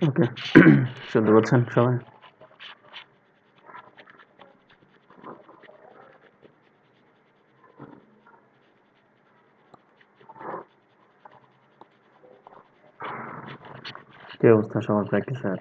ওকে। শুনতে পাচ্ছেন সবাই? কি অবস্থা সবার প্র্যাকটিসের?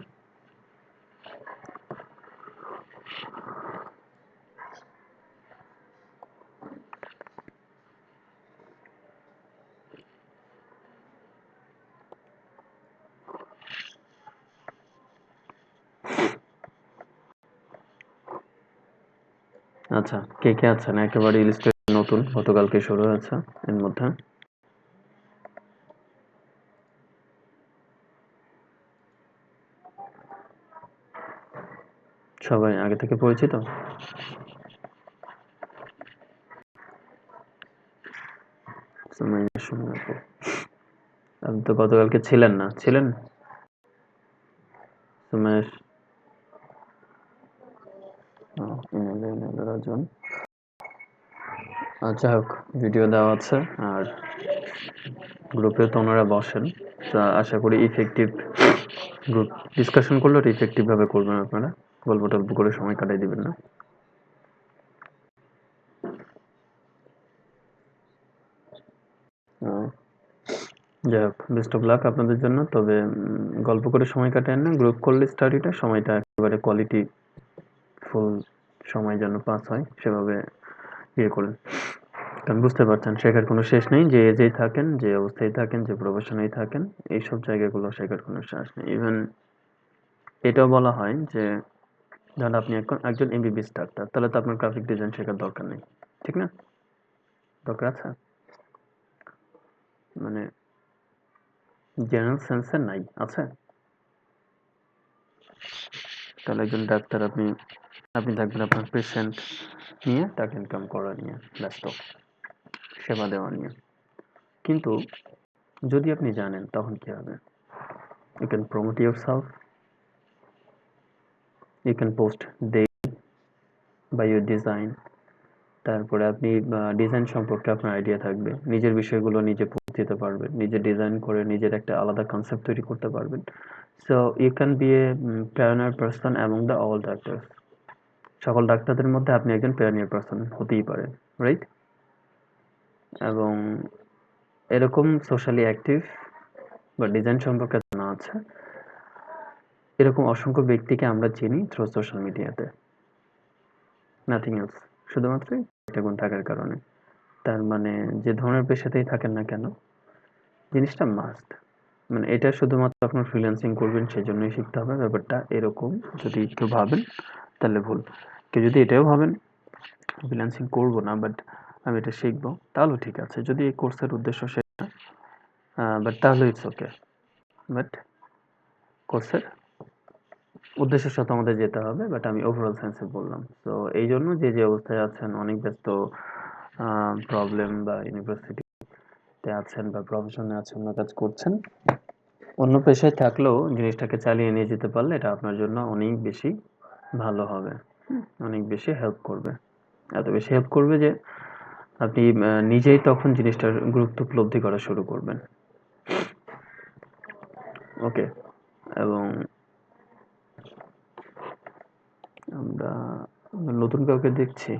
আচ্ছা, কে কে আছেন? একেবারে ইলিস্ট্রেশন নতুন, গতকালকে শুরু হয়েছে এর মধ্যে। সবাই আগে থেকে পরিচিত? সুমাইয়া, সুমনা আপু। আপনি তো গতকালকে ছিলেন না, ছিলেন? সুমেশ, রাজন। আচ্ছা হোক, ভিডিও দেওয়া আছে আর গ্রুপে তো ওনারা বসেন, তা আশা করি ইফেক্টিভ গ্রুপ ডিসকাশন করলে ওটা ইফেক্টিভ ভাবে করবেন আপনারা। গল্প টল্প করে সময় কাটাই দিবেন না। যাই হোক, বেস্ট অফ লাক আপনাদের জন্য। তবে গল্প করে সময় কাটায় না, গ্রুপ করলে স্টাডিটা সময়টা একেবারে কোয়ালিটি ফুল সময় যেন পাস হয় সেভাবে ইয়ে করেন। কারণ বুঝতে পারছেন শেখার কোনো শেষ নেই, যে এজেই থাকেন, যে অবস্থায় থাকেন, যে প্রফেশনেই থাকেন, এইসব জায়গাগুলো শেখার কোনো শেষ নেই। ইভেন এটাও বলা হয় যে ধরেন আপনি এখন একজন এমবিবিএস ডাক্তার, তাহলে তো আপনার গ্রাফিক ডিজাইন শেখার দরকার নেই, ঠিক না? দরকার আছে? মানে জেনারেল সেন্সে নাই, আছে? তাহলে একজন ডাক্তার আপনি আপনি থাকবেন আপনার পেশেন্ট নিয়ে, টাকা ইনকাম করা নিয়ে ব্যস্ত, সেবা দেওয়া নিয়ে। কিন্তু যদি আপনি জানেন তখন কি হবে? You can promote yourself, you can post by your design. তারপরে আপনি ডিজাইন সম্পর্কে আপনার আইডিয়া থাকবে, নিজের বিষয়গুলো নিজে পোস্ট দিতে পারবেন, নিজে ডিজাইন করে নিজের একটা আলাদা কনসেপ্ট তৈরি করতে পারবেন। So you can be a pioneer person among the all doctors. সকল ডাক্তারদের মধ্যে আপনি একজন পায়োনিয়ার পারসন হতেই পারেন, রাইট? এবং এরকম সোশ্যালি অ্যাক্টিভ বা ডিজাইন সম্পর্কে জানা আছে এরকম অসংখ্য ব্যক্তিকে আমরা চিনি থ্রু সোশ্যাল মিডিয়াতে, নাথিং এলস। শুধুমাত্র একটা গুণ থাকার কারণে। তার মানে যে ধরনের পেশাতেই থাকেন না কেন, জিনিসটা মাস্ট। মানে এটা শুধুমাত্র আপনার ফ্রিল্যান্সিং করবেন সেজন্যই শিখতে হবে, ব্যাপারটা এরকম যদি কেউ ভাবেন তাহলে ভুল। কেউ যদি এটাও ভাবেন ফ্রিল্যান্সিং করবো না বাট আমি এটা শিখবো, তাহলেও ঠিক আছে, যদি এই কোর্সের উদ্দেশ্য সেটা, বাট তাহলে ইটস ওকে। বাট কোর্সের উদ্দেশ্যের সাথে আমাদের যেতে হবে, বাট আমি ওভারঅল সেন্সে বললাম। তো এই জন্য যে যে অবস্থায় আছেন, অনেক ব্যস্ত প্রবলেম বা ইউনিভার্সিটিতে আছেন বা প্রফেশনে আছেন, অন্য কাজ করছেন, অন্য পেশায় থাকলেও জিনিসটাকে চালিয়ে নিয়ে যেতে পারলে এটা আপনার জন্য অনেক বেশি ভালো হবে, অনেক বেশি হেল্প করবে। এত বেশি হেল্প করবে যে আপনি নিজেই তখন জিনিসটার গুরুত্ব উপলব্ধি করা শুরু করবেন। ওকে। এবং আমরা নতুন কাউকে দেখছি,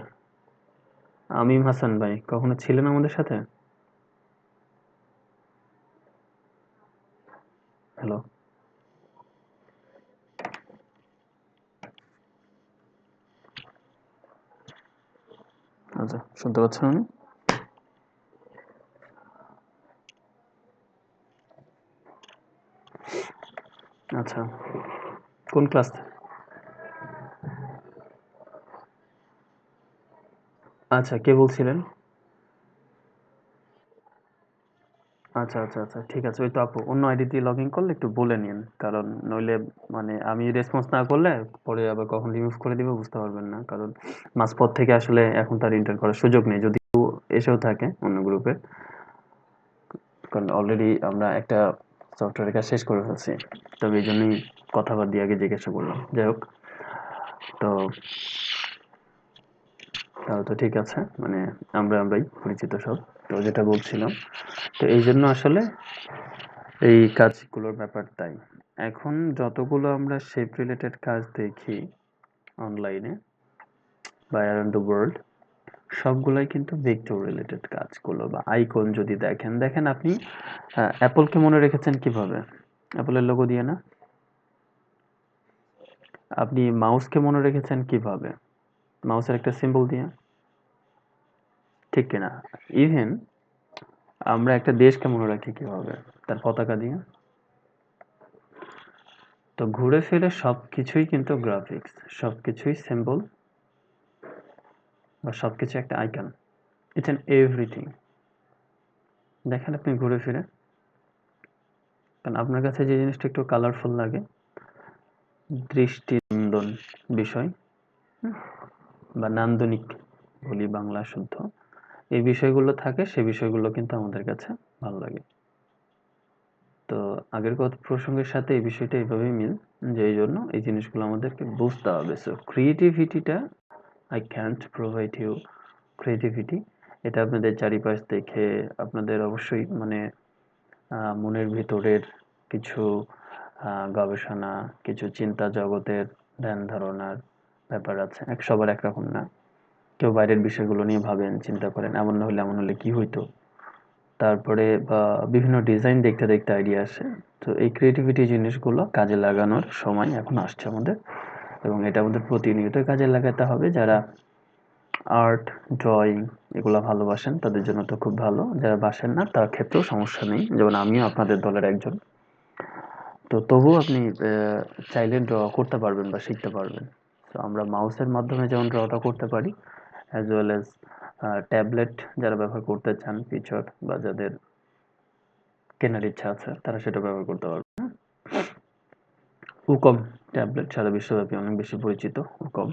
আমিম হাসান ভাই, কখনো ছিলেন আমাদের সাথে? হ্যালো, আচ্ছা শুনতে পাচ্ছেন উনি? আচ্ছা, কোন ক্লাস? আচ্ছা, কে বলছিলেন? আচ্ছা আচ্ছা আচ্ছা, ঠিক আছে। ওই তো আপু অন্য আইডি দিয়ে লগ ইন করলে একটু বলে নিন, কারণ নইলে মানে আমি রেসপন্স না করলে পরে আবার কখন রিমুভ করে দিব বুঝতে পারবেন না। কারণ মাঝপথ থেকে আসলে এখন তার এন্টার করার সুযোগ নেই, যদি কেউ এসেও থাকে অন্য গ্রুপে, কারণ অলরেডি আমরা একটা সফটওয়্যারের কাজ শেষ করে ফেলছি। তবে এই জন্যই কথাবার দিয়ে আগে জিজ্ঞাসা করলাম। যাই হোক, তো তাহলে তো ঠিক আছে, মানে আমরাই পরিচিত সব। তো যেটা বলছিলাম, তো এই জন্য আসলে এই কাজগুলোর ব্যাপার তাই। এখন যতগুলো আমরা শেপ রিলেটেড কাজ দেখি অনলাইনে বা অ্যারাউন্ড দ্য ওয়ার্ল্ড, সবগুলাই কিন্তু ভেক্টর রিলেটেড কাজগুলো। বা আইকন যদি দেখেন, আপনি অ্যাপলকে মনে রেখেছেন কিভাবে? অ্যাপলের লোগো দিয়ে না? আপনি মাউসকে মনে রেখেছেন কিভাবে? মাউসের একটা সিম্বল দিয়ে, ঠিক কিনা? ইভেন আমরা একটা দেশকে মনে রাখি কিভাবে? তার পতাকা দিয়ে। তো ঘুরে ফিরে সবকিছুই কিন্তু গ্রাফিক্স, সবকিছুই সিম্বল বা সবকিছু একটা আইকন। It's an everything. দেখেন আপনি ঘুরে ফিরে, কারণ আপনার কাছে যে জিনিসটা একটু কালারফুল লাগে, দৃষ্টিনন্দন বিষয় বা নান্দনিক বলি বাংলা শুদ্ধ, এই বিষয়গুলো থাকে, সেই বিষয়গুলো কিন্তু আমাদের কাছে ভালো লাগে। তো আগের কথা প্রসঙ্গের সাথে এই বিষয়টা এইভাবেই মিল, যে এই জন্য এই জিনিসগুলো আমাদেরকে বুঝতে হবে। So ক্রিয়েটিভিটিটা, I can't provide you creativity. এটা আপনাদের চারিপাশ দেখে আপনাদের অবশ্যই মানে মনের ভিতরের কিছু গবেষণা, কিছু চিন্তা জগতের ধ্যান ধারণার ব্যাপার আছে। সবার একরকম না। কেউ বাইরের বিষয়গুলো নিয়ে ভাবেন, চিন্তা করেন, এমন না হলে এমন হলে কি হইতো। তারপরে বিভিন্ন ডিজাইন দেখতে দেখতে আইডিয়া আসে। তো এই ক্রিয়েটিভিটি জিনিসগুলো কাজে লাগানোর সময় এখন আসছে আমাদের, এবং এটা আমাদের প্রতিনিয়ত কাজে লাগাতে হবে। যারা আর্ট, ড্রয়িং এগুলো ভালোবাসেন তাদের জন্য তো খুব ভালো, যারা বাসেন না তার ক্ষেত্রেও সমস্যা নেই, যেমন আমিও আপনাদের দলের একজন। তো তবুও আপনি চাইলে ড্র করতে পারবেন বা শিখতে পারবেন। তো আমরা মাউসের মাধ্যমে যেমন ড্রটা করতে পারি, অ্যাজ ওয়েল অ্যাজ ট্যাবলেট যারা ব্যবহার করতে চান, ফিচার বা যাদের কেনার ইচ্ছা আছে তারা সেটা ব্যবহার করতে পারবে। উকম ট্যাবলেট সারা বিশ্বব্যাপী অনেক বেশি পরিচিত, উকম।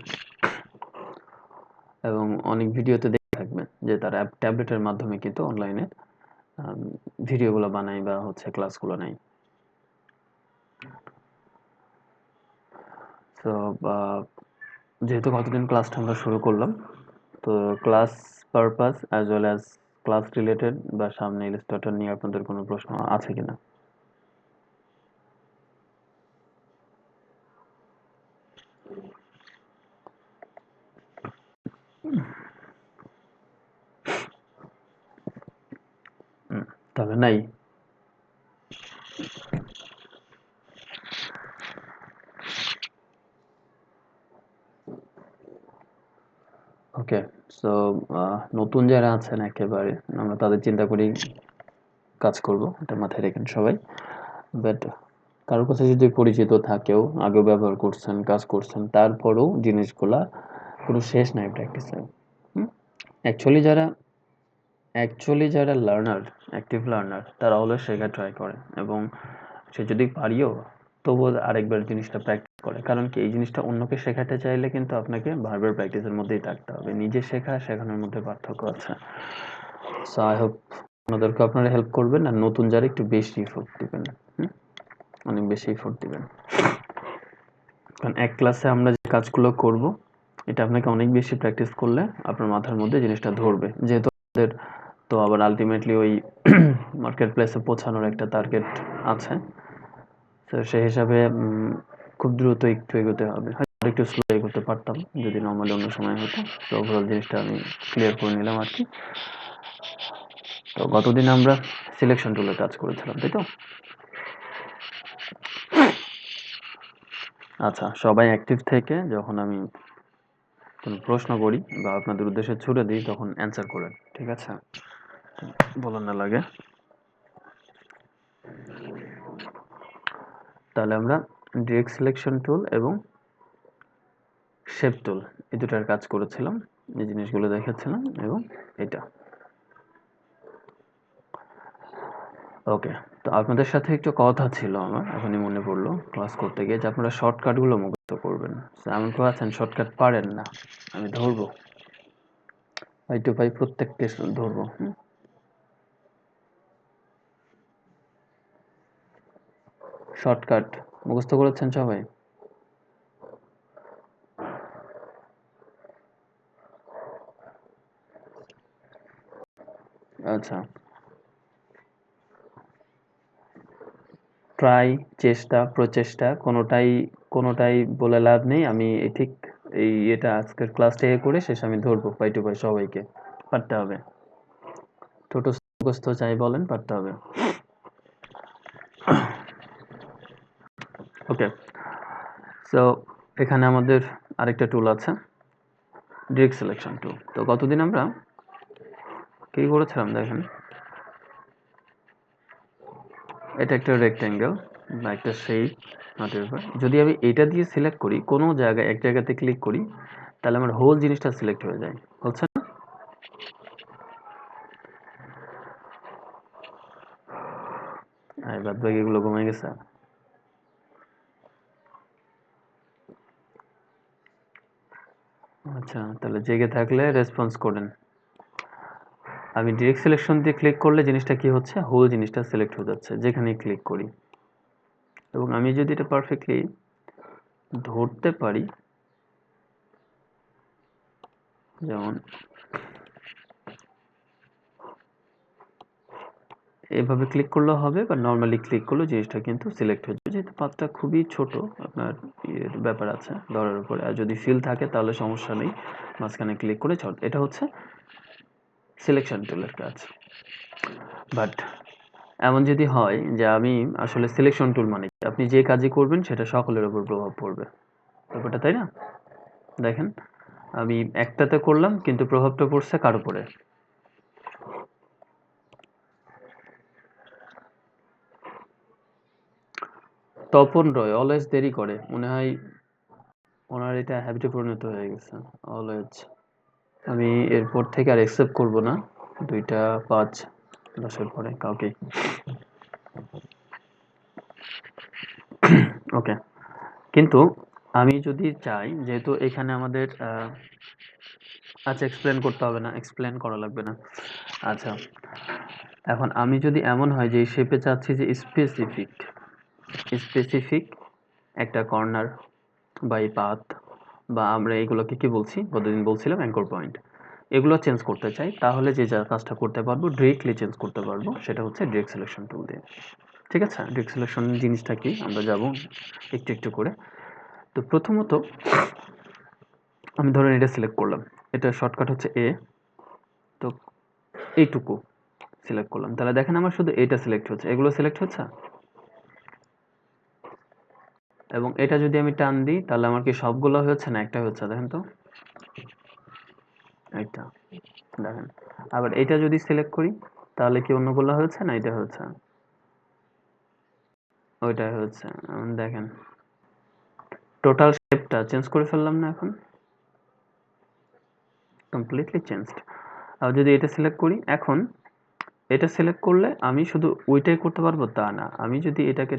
এবং অনেক ভিডিওতে দেখে থাকবেন যে তারা ট্যাবলেটের মাধ্যমে কিন্তু অনলাইনে ভিডিওগুলো বানায় বা ক্লাসগুলো নেয়। তো যেহেতু কতদিন ক্লাসটা আমরা শুরু করলাম, তো class purpose as well as class related বা সামনে ইলাস্ট্রেটর নিয়ে আপনাদের কোনো প্রশ্ন আছে কিনা? তাহলে নাই। ওকে। সো নতুন যারা আছেন একেবারে, আমরা তাদের চিন্তা করেই কাজ করব, এটা মাথায় রাখেন সবাই। বাট কারোর কাছে যদি পরিচিত থাকেও, আগেও ব্যবহার করছেন, কাজ করছেন, তারপরেও জিনিসগুলা কোনো শেষ নাই প্র্যাকটিসের। অ্যাকচুয়ালি যারা লার্নার, অ্যাক্টিভ লার্নার, তারা অলওয়েজ শেখা ট্রাই করে, এবং সে যদি পারিও তবুও আরেকবার জিনিসটা প্র্যাকটিস করে। কারণ কি, এই জিনিসটা অন্যকে শেখাতে চাইলে কিন্তু আপনাকে বারবার প্র্যাকটিসের মধ্যেই থাকতে হবে। নিজে শেখা শেখানোর মধ্যে পার্থক্য আছে। সো আই হোপ আপনাদেরকে আপনারা হেল্প করবেন, আর নতুন যারা একটু বেশি এফোর্ট দিবেন, অনেক বেশি এফোর্ট দিবেন। কারণ এক ক্লাসে আমরা যে কাজগুলো করব, এটা আপনাকে অনেক বেশি প্র্যাকটিস করলে আপনার মাথার মধ্যে জিনিসটা ধরবে। যেহেতু আমাদের তো আবার আলটিমেটলি ওই মার্কেট প্লেসে পৌঁছানোর একটা টার্গেট আছে, তো সেই হিসাবে খুব দ্রুত একটু এগোতে হবে। হয়তো একটু স্লো এগোতে পারতাম যদি নর্মালি অন্য সময় হতো। তো ওভারঅল জিনিসটা আমি ক্লিয়ার করে নিলাম আর কি। তো গতদিন আমরা সিলেকশন টুলে কাজ করেছিলাম, তাই তো? আচ্ছা, সবাই অ্যাক্টিভ থেকে যখন আমি কোনো প্রশ্ন করি বা আপনাদের উদ্দেশ্যে ছুড়ে দিই, তখন অ্যান্সার করেন, ঠিক আছে? বলার না লাগে। তাহলে আমরা ডিরেক্ট সিলেকশন টুল এবং শেপ টুল এই দুটার কাজ করেছিলাম, এই জিনিসগুলো দেখাচ্ছিলাম, এবং এটা। ওকে। তো আপনাদের সাথে একটু কথা ছিল আমার, এখনই মনে পড়লো ক্লাস করতে গিয়ে, যে আপনারা শর্টকাটগুলো মুখস্থ করবেন। এমন কেউ আছেন শর্টকাট পারেন না? আমি ধরবো, ফাইভ টু ফাইভ প্রত্যেককে ধরবো। শর্টকাট মুখস্থ করেছেন সবাই? আচ্ছা, ট্রাই, চেষ্টা, প্রচেষ্টা কোনোটাই বলে লাভ নেই। আমি ঠিক এটা আজকের ক্লাস থেকে করে শেষ আমি ধরবো পাই টু পাই সবাইকে। পারতে হবে। ছোট মুখস্থ চাই বলেন, পারতে হবে। ওকে, সো এখানে আমাদের আরেকটা টুল আছে, ডিরেক্ট সিলেকশন টুল। তো গতদিন আমরা কি করেছিলাম দেখেন, এটা একটা রেক্ট্যাঙ্গেল বা একটা শেপ মাটির উপর। যদি আমি এটা দিয়ে সিলেক্ট করি, কোনো জায়গায় এক জায়গাতে ক্লিক করি, তাহলে আমার হোল জিনিসটা সিলেক্ট হয়ে যায়, হচ্ছে না? বাদ বাকি এগুলো কমে গেছে। আচ্ছা, তাহলে জেগে থাকলে রেসপন্স করেন। আমি ডিরেক্ট সিলেকশন দিয়ে ক্লিক করলে জিনিসটা কি হচ্ছে, হোল জিনিসটা সিলেক্ট হয়ে যাচ্ছে যেখানেই ক্লিক করি। এবং আমি যদি এটা পারফেক্টলি ধরতে পারি, যেমন এভাবে ক্লিক করলেও হবে, বা নর্মালি ক্লিক করলেও জিনিসটা কিন্তু সিলেক্ট হয়ে যাবে। যেহেতু পাথটা খুবই ছোট, আপনার ব্যাপার আছে ধরার উপরে। আর যদি ফিল থাকে তাহলে সমস্যা নেই, মাঝখানে ক্লিক করে ছাড়। এটা হচ্ছে সিলেকশন টুলের কাজ। বাট এমন যদি হয় যে আমি আসলে সিলেকশন টুল মানে আপনি যে কাজই করবেন সেটা সকলের উপর প্রভাব পড়বে, ব্যাপারটা তাই না? দেখেন, আমি একটাতে করলাম কিন্তু প্রভাবটা পড়ছে কার উপরে? তপন রয় অলওয়েজ দেরি করে, মনে হয় ওনার এটা হ্যাবিটে পরিণত হয়ে গেছে, অলওয়েজ। আমি এরপর থেকে আর অ্যাকসেপ্ট করব না 2টা 5 10-এর পরে কাউকে। ওকে, কিন্তু আমি যদি চাই, যেহেতু এখানে আমাদের আচ্ছা এক্সপ্লেন করতে হবে না, এক্সপ্লেন করা লাগবে না। আচ্ছা, এখন আমি যদি এমন হয় যে শেপে চাচ্ছি যে স্পেসিফিক একটা কর্নার বা এই পাথ, বা আমরা এগুলোকে কি বলছি, প্রতিদিন বলছিলাম অ্যাঙ্কর পয়েন্ট, এগুলো চেঞ্জ করতে চাই, তাহলে যে যা কাজটা করতে পারবো, ডিরেক্টলি চেঞ্জ করতে পারবো, সেটা হচ্ছে ডিরেক্ট সিলেকশন টুল দিয়ে। ঠিক আছে, ডিরেক্ট সিলেকশন জিনিসটা কি আমরা যাব একটু একটু করে। তো প্রথমত আমি ধরেন এটা সিলেক্ট করলাম, এটা শর্টকাট হচ্ছে এ, তো এইটুকু সিলেক্ট করলাম, তাহলে দেখেন আমার শুধু এটা সিলেক্ট হচ্ছে, এগুলো সিলেক্ট হচ্ছে। এবং এটা যদি আমি টান দিই তাহলে আমার কি সবগুলো হচ্ছে না একটা হচ্ছে, দেখেন তো একটা, দেখেন। আবার এটা যদি সিলেক্ট করি তাহলে কি অন্যগুলো হচ্ছে না এটা হচ্ছে, ওইটা হচ্ছে। দেখেন টোটাল শেপটা চেঞ্জ করে ফেললাম না, এখন কমপ্লিটলি চেঞ্জড। আর যদি এটা সিলেক্ট করি, এখন এটা সিলেক্ট করলে আমি শুধু ওইটাই করতে পারবো তা না, আমি যদি এটাকে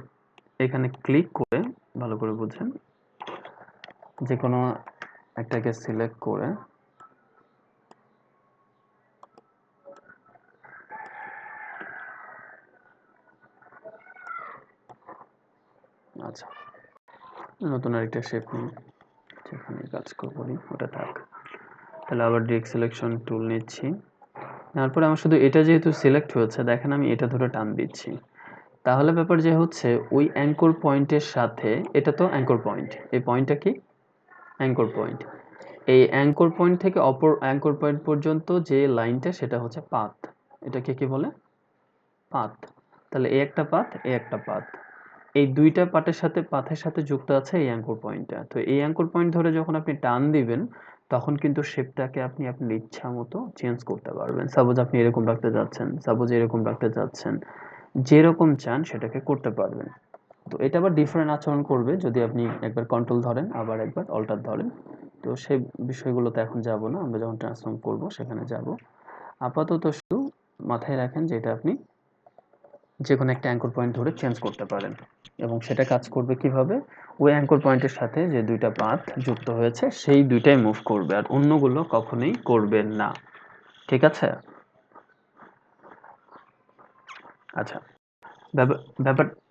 এখানে ক্লিক করে, ভালো করে বুঝেন, যে কোনো একটাকে সিলেক্ট করে আচ্ছা নতুন আরেকটা শেপ নিই, যেখানে কাজ করবো নি ওটা থাক। তাহলে আবার ডিরেক্ট সিলেকশন টুল নিচ্ছি, তারপরে আমার শুধু এটা যেহেতু সিলেক্ট হয়েছে, দেখেন আমি এটা ধরে টান দিচ্ছি, তাহলে ব্যাপার যে হচ্ছে ওই অ্যাঙ্কর পয়েন্টের সাথে, এটা তো অ্যাঙ্কর পয়েন্ট, এই পয়েন্টটা কি অ্যাঙ্কর পয়েন্ট, এই অ্যাঙ্কর পয়েন্ট থেকে অপর অ্যাঙ্কর পয়েন্ট পর্যন্ত যে লাইনটা সেটা হচ্ছে পাথ, এটাকে কি বলে পাথ। তাহলে এই একটা পাথ, এই একটা পাথ, এই দুইটা পাথের সাথে যুক্ত আছে এই অ্যাঙ্কর পয়েন্টটা। তো এই অ্যাঙ্কর পয়েন্ট ধরে যখন আপনি টান দিবেন, তখন কিন্তু শেপটাকে আপনি আপনার ইচ্ছা মতো চেঞ্জ করতে পারবেন। সাপোজ আপনি এরকম রাখতে যাচ্ছেন, সাপোজ এরকম রাখতে যাচ্ছেন, যেরকম চান সেটাকে করতে পারবেন। তো এটা আবার ডিফারেন্ট আচরণ করবে যদি আপনি একবার কন্ট্রোল ধরেন আবার একবার অল্টার ধরেন। তো সেই বিষয়গুলোতে এখন যাব না, আমরা যখন ট্রান্সফর্ম করব সেখানে যাব। আপাতত শুধু মাথায় রাখেন যে এটা আপনি যে কোনো একটা অ্যাঙ্কর পয়েন্ট ধরে চেঞ্জ করতে পারেন, এবং সেটা কাজ করবে কিভাবে, ওই অ্যাঙ্কর পয়েন্টের সাথে যে দুইটা পাথ যুক্ত হয়েছে সেই দুইটাই মুভ করবে, আর অন্যগুলো কখনোই করবে না। ঠিক আছে? আচ্ছা,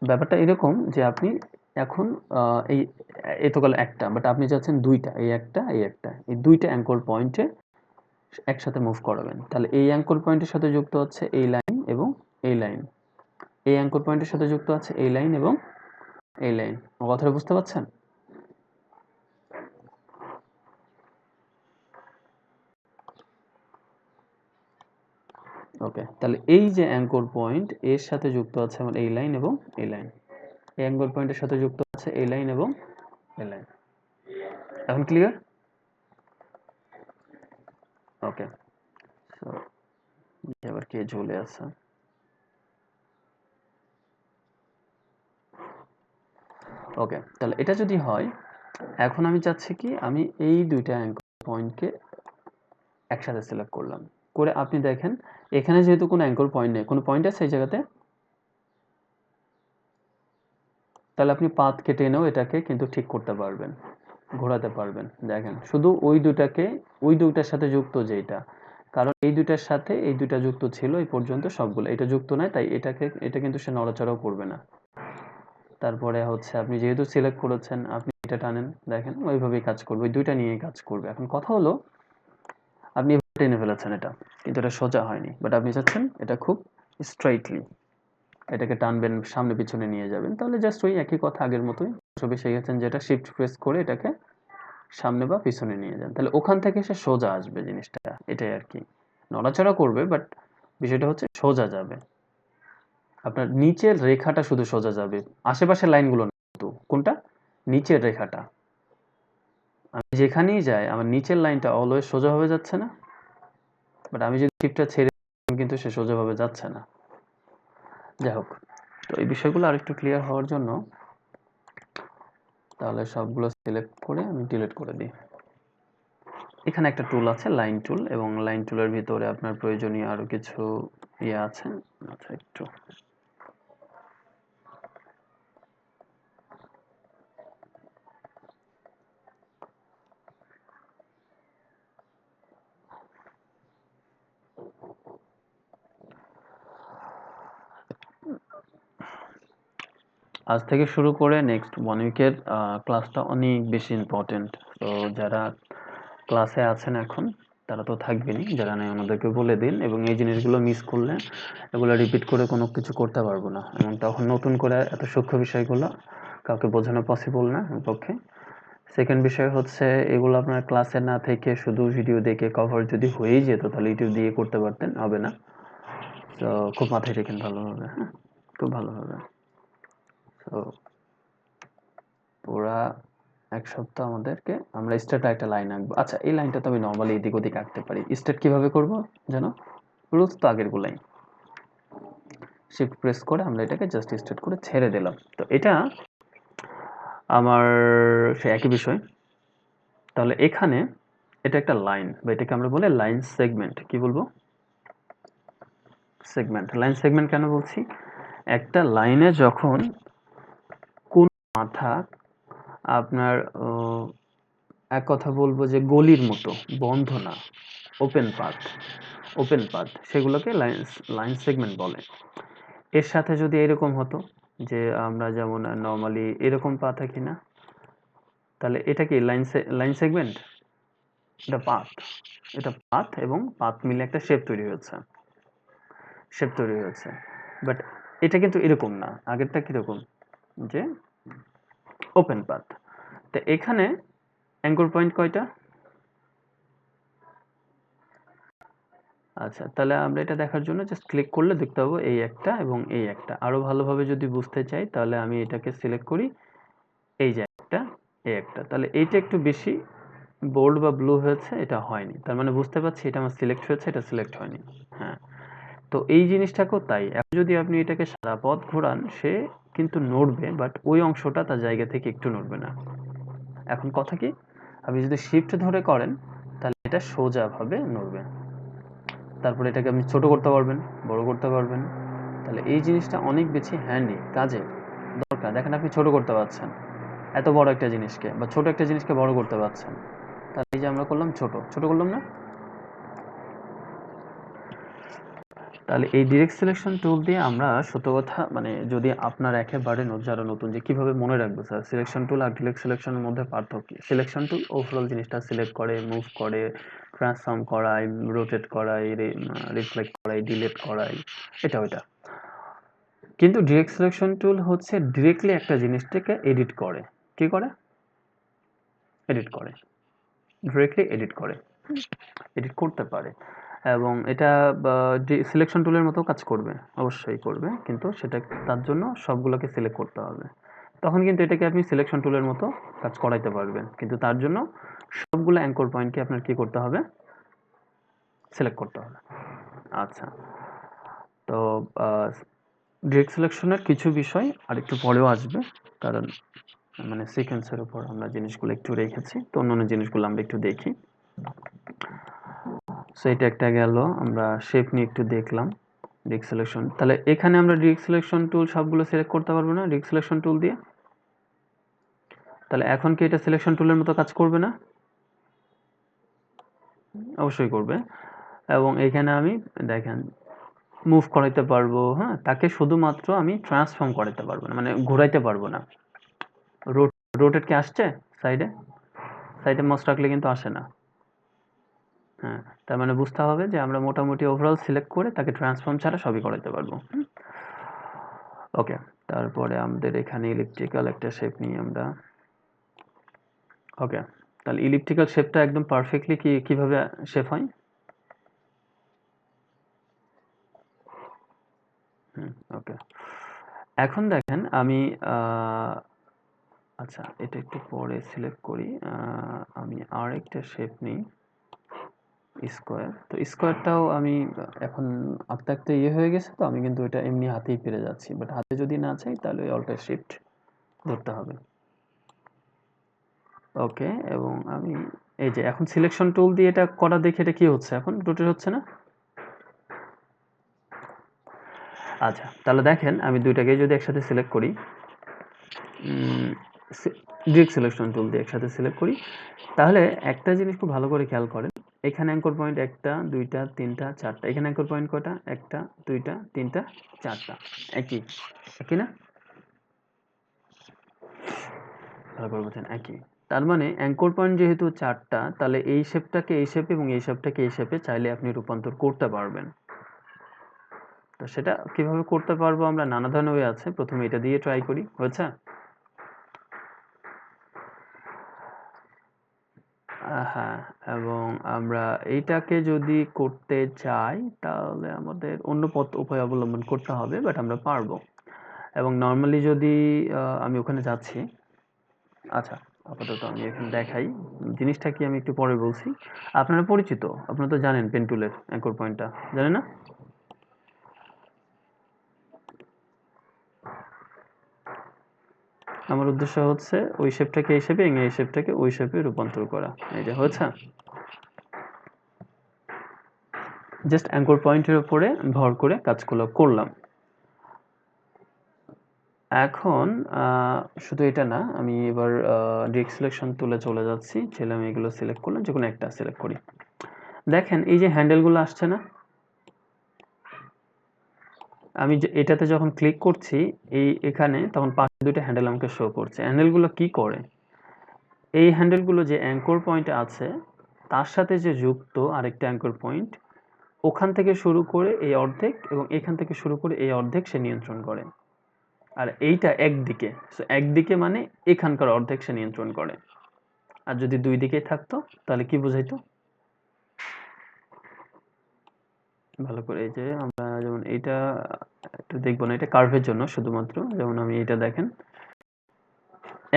ব্যাপারটা এরকম যে আপনি এখন এই এ তো গেল একটা, বাট আপনি চাচ্ছেন দুইটা, এই একটা এই একটা, এই দুইটা অ্যাঙ্কর পয়েন্টে একসাথে মুভ করাবেন। তাহলে এই অ্যাঙ্কর পয়েন্টের সাথে যুক্ত হচ্ছে এই লাইন এবং এই লাইন, এই অ্যাঙ্কর পয়েন্টের সাথে যুক্ত আছে এই লাইন এবং এই লাইন। আমার কথাটা বুঝতে পারছেন? ওকে, তাহলে এই যে অ্যাঙ্কর পয়েন্ট এর সাথে যুক্ত আছে আমার এই লাইন এবং এই লাইন। এই অ্যাঙ্কর পয়েন্টের সাথে যুক্ত আছে এই লাইন এবং এই লাইন। এখন ক্লিয়ার? ওকে, সো এবার কে ঝুলে আছে? ওকে, তাহলে এটা যদি হয়, এখন আমি চাচ্ছি কি আমি এই দুইটা অ্যাঙ্কর পয়েন্টকে একসাথে সিলেক্ট করলাম। করে আপনি দেখেন এখানে যেহেতু কোনো অ্যাঙ্কর পয়েন্ট নেই, কোনো পয়েন্ট আছে এই জায়গাতে? তাহলে আপনি পাথ কেটে এনেও এটাকে কিন্তু ঠিক করতে পারবেন, ঘোরাতে পারবেন। দেখেন শুধু ওই দুটাকে, ওই দুইটার সাথে যুক্ত যেটা, কারণ এই দুইটার সাথে এই দুইটা যুক্ত ছিল এই পর্যন্ত সবগুলো, এটা যুক্ত নাই তাই এটা কিন্তু সে নড়াচড়াও করবে না। তারপরে হচ্ছে আপনি যেহেতু সিলেক্ট করেছেন আপনি এটা টানেন, দেখেন ওইভাবেই কাজ করবে, ওই দুইটা নিয়েই কাজ করবে। এখন কথা হলো আপনি এভাবে টেনে ফেলেছেন এটা, কিন্তু এটা সোজা হয়নি, বাট আপনি চাচ্ছেন এটা খুব স্ট্রেইটলি এটাকে টানবেন, সামনে পিছনে নিয়ে যাবেন, তাহলে জাস্ট ওই একই কথা আগের মতোই। সবে শিখেছেন যেটা শিফট প্রেস করে এটাকে সামনে বা পিছনে নিয়ে যান, তাহলে ওখান থেকে সে সোজা আসবে জিনিসটা, এটাই আর কি। নড়াচড়া করবে বাট বিষয়টা হচ্ছে সোজা যাবে, আপনার নিচের রেখাটা শুধু সোজা যাবে, আশেপাশের লাইনগুলো না। কিন্তু কোনটা? নিচের রেখাটা। আমি যেখানেই যাই আমার নিচের লাইনটা অলওয়েজ সোজাভাবে যাচ্ছে না, বাট আমি যদি শিফটটা ছেড়ে কিন্তু সে সোজাভাবে যাচ্ছে না। যাই হোক, তো এই বিষয়গুলো আরেকটু ক্লিয়ার হওয়ার জন্য তাহলে সবগুলো সিলেক্ট করে আমি ডিলিট করে দিই। এখানে একটা টুল আছে লাইন টুল, এবং লাইন টুলের ভিতরে আপনার প্রয়োজনীয় আরো কিছু ইয়ে আছে। আচ্ছা, একটু আজ থেকে শুরু করে নেক্সট 1 উইকের ক্লাসটা অনেক বেশি ইম্পর্টেন্ট। তো যারা ক্লাসে আছেন এখন তারা তো থাকবেনই, যারা নেই ওনাদেরকে বলে দিন, এবং এই জিনিসগুলো মিস করলে এগুলো রিপিট করে কোনো কিছু করতে পারবো না, এবং তখন নতুন করে এত সূক্ষ্ম বিষয়গুলো কাউকে বোঝানো পসিবল না আমার পক্ষে। সেকেন্ড বিষয় হচ্ছে এগুলো আপনার ক্লাসে না থেকে শুধু ভিডিও দেখে কভার যদি হয়েই যেত তাহলে ইউটিউব দিয়ে করতে পারতেন, হবে না। তো খুব মাথায় রেখেন ভালোভাবে, হ্যাঁ, খুব ভালোভাবে। তো পুরা 1 সপ্তাহ আমাদেরকে আমরা স্টেটে একটা লাইন আঁকবো। আচ্ছা, এই লাইনটা তো আমি নরমালি এদিক ওদিক আঁকতে পারি। স্টেট কিভাবে করব যেন? রুলস তো আগের গুলাই। শিফট প্রেস করে আমরা এটাকে জাস্ট স্টেট করে ছেড়ে দিলাম। তো এটা আমার সে একই বিষয়। তাহলে এখানে এটা একটা লাইন, বা এটাকে আমরা বলি লাইন সেগমেন্ট। কি বলবো? সেগমেন্ট। লাইন সেগমেন্ট কেন বলছি? একটা লাইনে যখন কোন মাথা আপনার এক কথা বলবো যে গলির মতো, বন্ধ না, ওপেন পাথ, ওপেন পাথ, সেগুলোকে লাইন সেগমেন্ট বলে। এর সাথে যদি এরকম হতো যে আমরা যেমন নর্মালি এরকম পা থাকি না, তাহলে এটা কি লাইন সেগমেন্ট? এটা পাথ, এটা পাথ এবং পাথ মিলে একটা শেপ তৈরি হয়েছে, শেপ তৈরি হয়েছে। বাট এটা কিন্তু এরকম না, আগেরটা কিরকম যে ওপেন পাথ। তো এখানে অ্যাঙ্কর পয়েন্ট কয়টা? আচ্ছা, তাহলে আমরা এটা দেখার জন্য জাস্ট ক্লিক করলে দেখতে পাবো এই একটা এবং এই একটা। আরো ভালোভাবে যদি বুঝতে চাই তাহলে আমি এটাকে সিলেক্ট করি, এই যে একটা, এই একটা। তাহলে এইটা একটু বেশি বোল্ড বা ব্লু হয়েছে, এটা হয়নি, তার মানে বুঝতে পারছি এটা আমার সিলেক্ট হয়েছে, এটা সিলেক্ট হয়নি। হ্যাঁ, তো এই জিনিসটাকেও তাই। এখন যদি আপনি এটাকে সারা পথ ঘোরান সে কিন্তু নড়বে, বাট ওই অংশটা তার জায়গা থেকে একটু নড়বে না। এখন কথা কি, আপনি যদি শিফট ধরে করেন তাহলে এটা সোজাভাবে নড়বে। তারপরে এটাকে আপনি ছোট করতে পারবেন, বড় করতে পারবেন। তাহলে এই জিনিসটা অনেক বেশি হ্যান্ডি, কাজে দরকার। দেখেন আপনি ছোট করতে পারছেন এত বড় একটা জিনিসকে, বা ছোট একটা জিনিসকে বড় করতে পারছেন। তাহলে এই যে আমরা করলাম ছোট, ছোট করলাম না? তাহলে এই ডিরেক্ট সিলেকশন টুল দিয়ে আমরা সত্য কথা মানে যদি আপনার একেবারে যারা নতুন যে কিভাবে মনে রাখবো স্যার সিলেকশন টুল আর ডিরেক্ট সিলেকশনের মধ্যে পার্থক্য? সিলেকশন টুল ওভারঅল জিনিসটা সিলেক্ট করে, মুভ করে, ট্রান্সফর্ম করায়, রোটেট করায়, রিফ্লেক্ট করায়, ডিলিট করায়, এটা ওইটা। কিন্তু ডিরেক্ট সিলেকশন টুল হচ্ছে ডিরেক্টলি একটা জিনিসটাকে এডিট করে। কি করে? এডিট করে, ডিরেক্টলি এডিট করে, এডিট করতে পারে। এবং এটা সিলেকশন টুলের মতো কাজ করবে, অবশ্যই করবে, কিন্তু সেটা তার জন্য সবগুলোকে সিলেক্ট করতে হবে। তখন কিন্তু এটাকে আপনি সিলেকশন টুলের মতো কাজ করাইতে পারবেন, কিন্তু তার জন্য সবগুলো অ্যাঙ্কর পয়েন্টকে আপনার কি করতে হবে? সিলেক্ট করতে হবে। আচ্ছা, তো ডিরেক্ট সিলেকশনের কিছু বিষয় আর একটু পরেও আসবে, কারণ মানে সিকোয়েন্সের উপর আমরা জিনিসগুলো একটু রেখেছি, তো অন্যান্য জিনিসগুলো আমরা একটু দেখি। সো এটা একটা গেল, আমরা শেপ নিয়ে একটু দেখলাম ডিরেক্ট সিলেকশন। তাহলে এখানে আমরা ডিরেক্ট সিলেকশন টুল সবগুলো সিলেক্ট করতে পারবো না ডিরেক্ট সিলেকশন টুল দিয়ে? তাহলে এখন কি এটা সিলেকশন টুলের মতো কাজ করবে না? অবশ্যই করবে। এবং এখানে আমি দেখেন মুভ করাইতে পারবো, হ্যাঁ, তাকে শুধুমাত্র আমি ট্রান্সফর্ম করাইতে পারবো না, মানে ঘোরাইতে পারবো না। রোটেট কি আসছে? সাইডে সাইডে মাউস রাখলে কিন্তু আসে না। হ্যাঁ, তার মানে বুঝতে হবে যে আমরা মোটামুটি ওভারঅল সিলেক্ট করে তাকে ট্রান্সফর্ম ছাড়া সবই করাইতে পারবো। ওকে, তারপরে আমাদের এখানে ইলিপ্টিক্যাল একটা শেপ নিই আমরা। ওকে, তাহলে ইলিপ্টিক্যাল শেপটা একদম পারফেক্টলি কিভাবে শেপ হয়? ওকে, এখন দেখেন আমি আচ্ছা এটা একটু পরে সিলেক্ট করি। আমি আর একটা শেপ নিই, স্কোয়ার। তো স্কোয়ারটাও আমি এখন আঁকতে আঁকতে হয়ে গেছে, তো আমি কিন্তু এটা এমনি হাতেই পেরে যাচ্ছি, বাট হাতে যদি না চাই তাহলে ওই অল্টার শিফট ধরতে হবে। ওকে, এবং আমি এই যে এখন সিলেকশন টুল দিয়ে এটা করা দেখে এটা কি হচ্ছে, এখন রোটেট হচ্ছে না। আচ্ছা, তাহলে দেখেন আমি দুইটাকে যদি একসাথে সিলেক্ট করি, ডিরেক্ট সিলেকশন টুল দিয়ে একসাথে সিলেক্ট করি, তাহলে একটা জিনিস খুব ভালো করে খেয়াল করেন। এখানে অ্যাঙ্কর পয়েন্ট একটা, দুইটা, তিনটা, চারটা। এখানে অ্যাঙ্কর পয়েন্ট কয়টা? একটা, দুইটা, তিনটা, চারটা। একই, একই না? ভালো করে বলছেন, একই। তার মানে অ্যাঙ্কর পয়েন্ট যেহেতু চারটা, তাহলে এই শেপটাকে এই শেপে এবং এই শেপটাকে এই শেপে চাইলে আপনি রূপান্তর করতে পারবেন। তো সেটা কিভাবে করতে পারবো আমরা, নানা ধরনের ওয়ে আছে। প্রথমে এটা দিয়ে ট্রাই করি, হয়েছে? হ্যাঁ, এবং আমরা এইটাকে যদি করতে চাই তাহলে আমাদের অন্য উপায় অবলম্বন করতে হবে, বাট আমরা পারবো। এবং নর্মালি যদি আমি ওখানে যাচ্ছি, আচ্ছা আপাতত আমি এখানে দেখাই জিনিসটা কি, আমি একটু পরে বলছি। আপনারা পরিচিত, আপনারা তো জানেন পেন টুলের অ্যাঙ্কর পয়েন্টটা, জানেন না? আমার উদ্দেশ্য হচ্ছে ওই শেপটাকে এই শেপে এবং এই শেপটাকে ওই শেপে রূপান্তর করা। এই যে হয়েছে, জাস্ট অ্যাঙ্কর পয়েন্টের উপরে ভর করে কাজগুলো করলাম। এখন শুধু এটা না, আমি এবার ডিরেক্ট সিলেকশন টুলে চলে যাচ্ছি। ছেলে আমি এগুলো সিলেক্ট করলাম, যে কোনো একটা সিলেক্ট করি। দেখেন এই যে হ্যান্ডেলগুলো আসছে না, আমি এটাতে যখন ক্লিক করছি এখানে, তখন পাশে দুটো হ্যান্ডেল আমাকে শো করছে। হ্যান্ডেলগুলো কি করে? এই হ্যান্ডেলগুলো যে অ্যাঙ্কর পয়েন্ট আছে তার সাথে যে যুক্ত আরেকটা অ্যাঙ্কর পয়েন্ট, ওখান থেকে শুরু করে এই অর্ধেক এবং এখান থেকে শুরু করে এই অর্ধেক সে নিয়ন্ত্রণ করে। আর এইটা একদিকে, সো একদিকে মানে এখানকার অর্ধেক সে নিয়ন্ত্রণ করে। আর যদি দুই দিকেই থাকতো তাহলে কি বোঝাইতো? ভালো করে এই যে আমরা যেমন এইটা একটু দেখবো না, এটা কার্ভের জন্য শুধুমাত্র। যেমন আমি এটা দেখেন,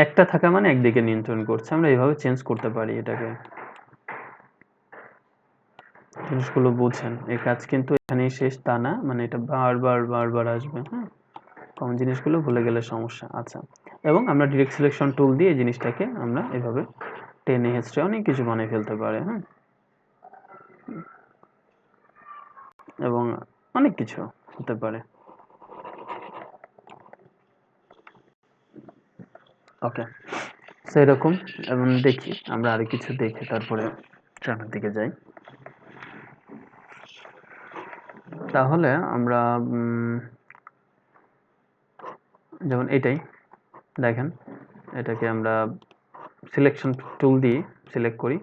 একটা থাকা মানে একদিকে নিয়ন্ত্রণ করছে। আমরা এইভাবে চেঞ্জ করতে পারি এটাকে। জিনিসগুলো বুঝেন, এই কাজ কিন্তু এখানেই শেষ তা না, মানে এটা বারবার বারবার আসবে। হ্যাঁ, কমন জিনিসগুলো ভুলে গেলে সমস্যা। আচ্ছা, এবং আমরা ডিরেক্ট সিলেকশন টুল দিয়ে এই জিনিসটাকে আমরা এভাবে টেনে হেঁচড়ে অনেক কিছু বানিয়ে ফেলতে পারে। হ্যাঁ, এবং অনেক কিছু হতে পারে। ওকে, সেরকম। এবং দেখি আমরা আরো কিছু দেখে তারপরে সামনের দিকে যাই। তাহলে আমরা যেমন এটাই দেখেন, এটাকে আমরা সিলেকশন টুল দিয়ে সিলেক্ট করি।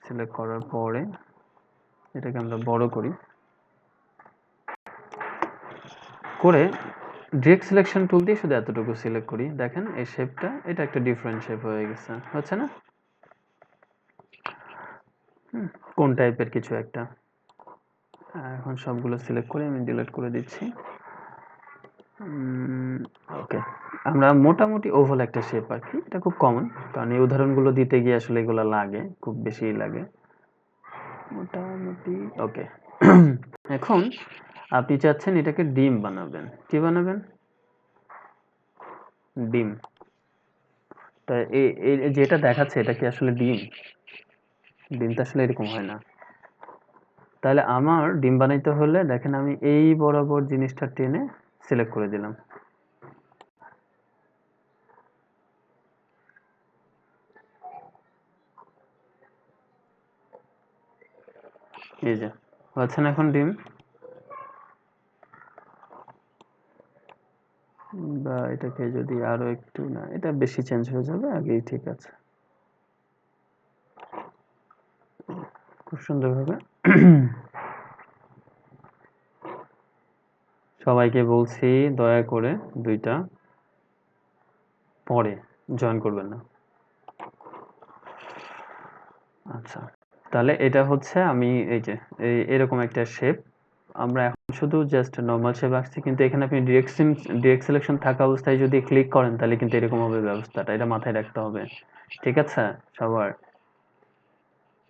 সিলেক্ট করার পরে এটাকে আমরা বড় করি। করে ডিরেক্ট সিলেকশন টুল দিয়ে শুধু এতটুকু সিলেক্ট করি, দেখেন এই শেপটা, এটা একটা ডিফারেন্ট শেপ হয়ে গেছে, হচ্ছে না? কোন টাইপের কিছু একটা। এখন সবগুলো সিলেক্ট করে আমি ডিলিট করে দিচ্ছি। ওকে, আমরা মোটামুটি ওভাল একটা শেপ আর কি, এটা খুব কমন, কারণ এই উদাহরণগুলো দিতে গিয়ে আসলে এগুলো লাগে, খুব বেশি লাগে মোটামুটি। ওকে, এখন আপনি চাচ্ছেন এটাকে ডিম বানাবেন, কি বানাবেন? ডিম। তা এই যেটা দেখাচ্ছে এটা কি আসলে ডিম? ডিমটা আসলে এরকম হয় না। তাহলে আমার ডিম বানাইতে হলে দেখেন আমি এই বরাবর জিনিসটা টেনে সিলেক্ট করে দিলাম। এই যে হচ্ছে না এখন ডিম? বা এটাকে যদি আরো একটু, না এটা বেশি চেঞ্জ হয়ে যাবে, আগেই ঠিক আছে, খুব সুন্দরভাবে। সবাইকে বলছি দয়া করে দুইটা পরে জয়েন করবেন না। আচ্ছা, তাহলে এটা হচ্ছে আমি এই যে এরকম একটা শেপ, আমরা এখন শুধু জাস্ট নরমাল শেপ আঁকছি, কিন্তু এখানে আপনি ডিরেক্ট সিলেকশন থাকা অবস্থায় যদি ক্লিক করেন তাহলে কিন্তু এরকম হবে ব্যবস্থাটা, এটা মাথায় রাখতে হবে, ঠিক আছে সবার?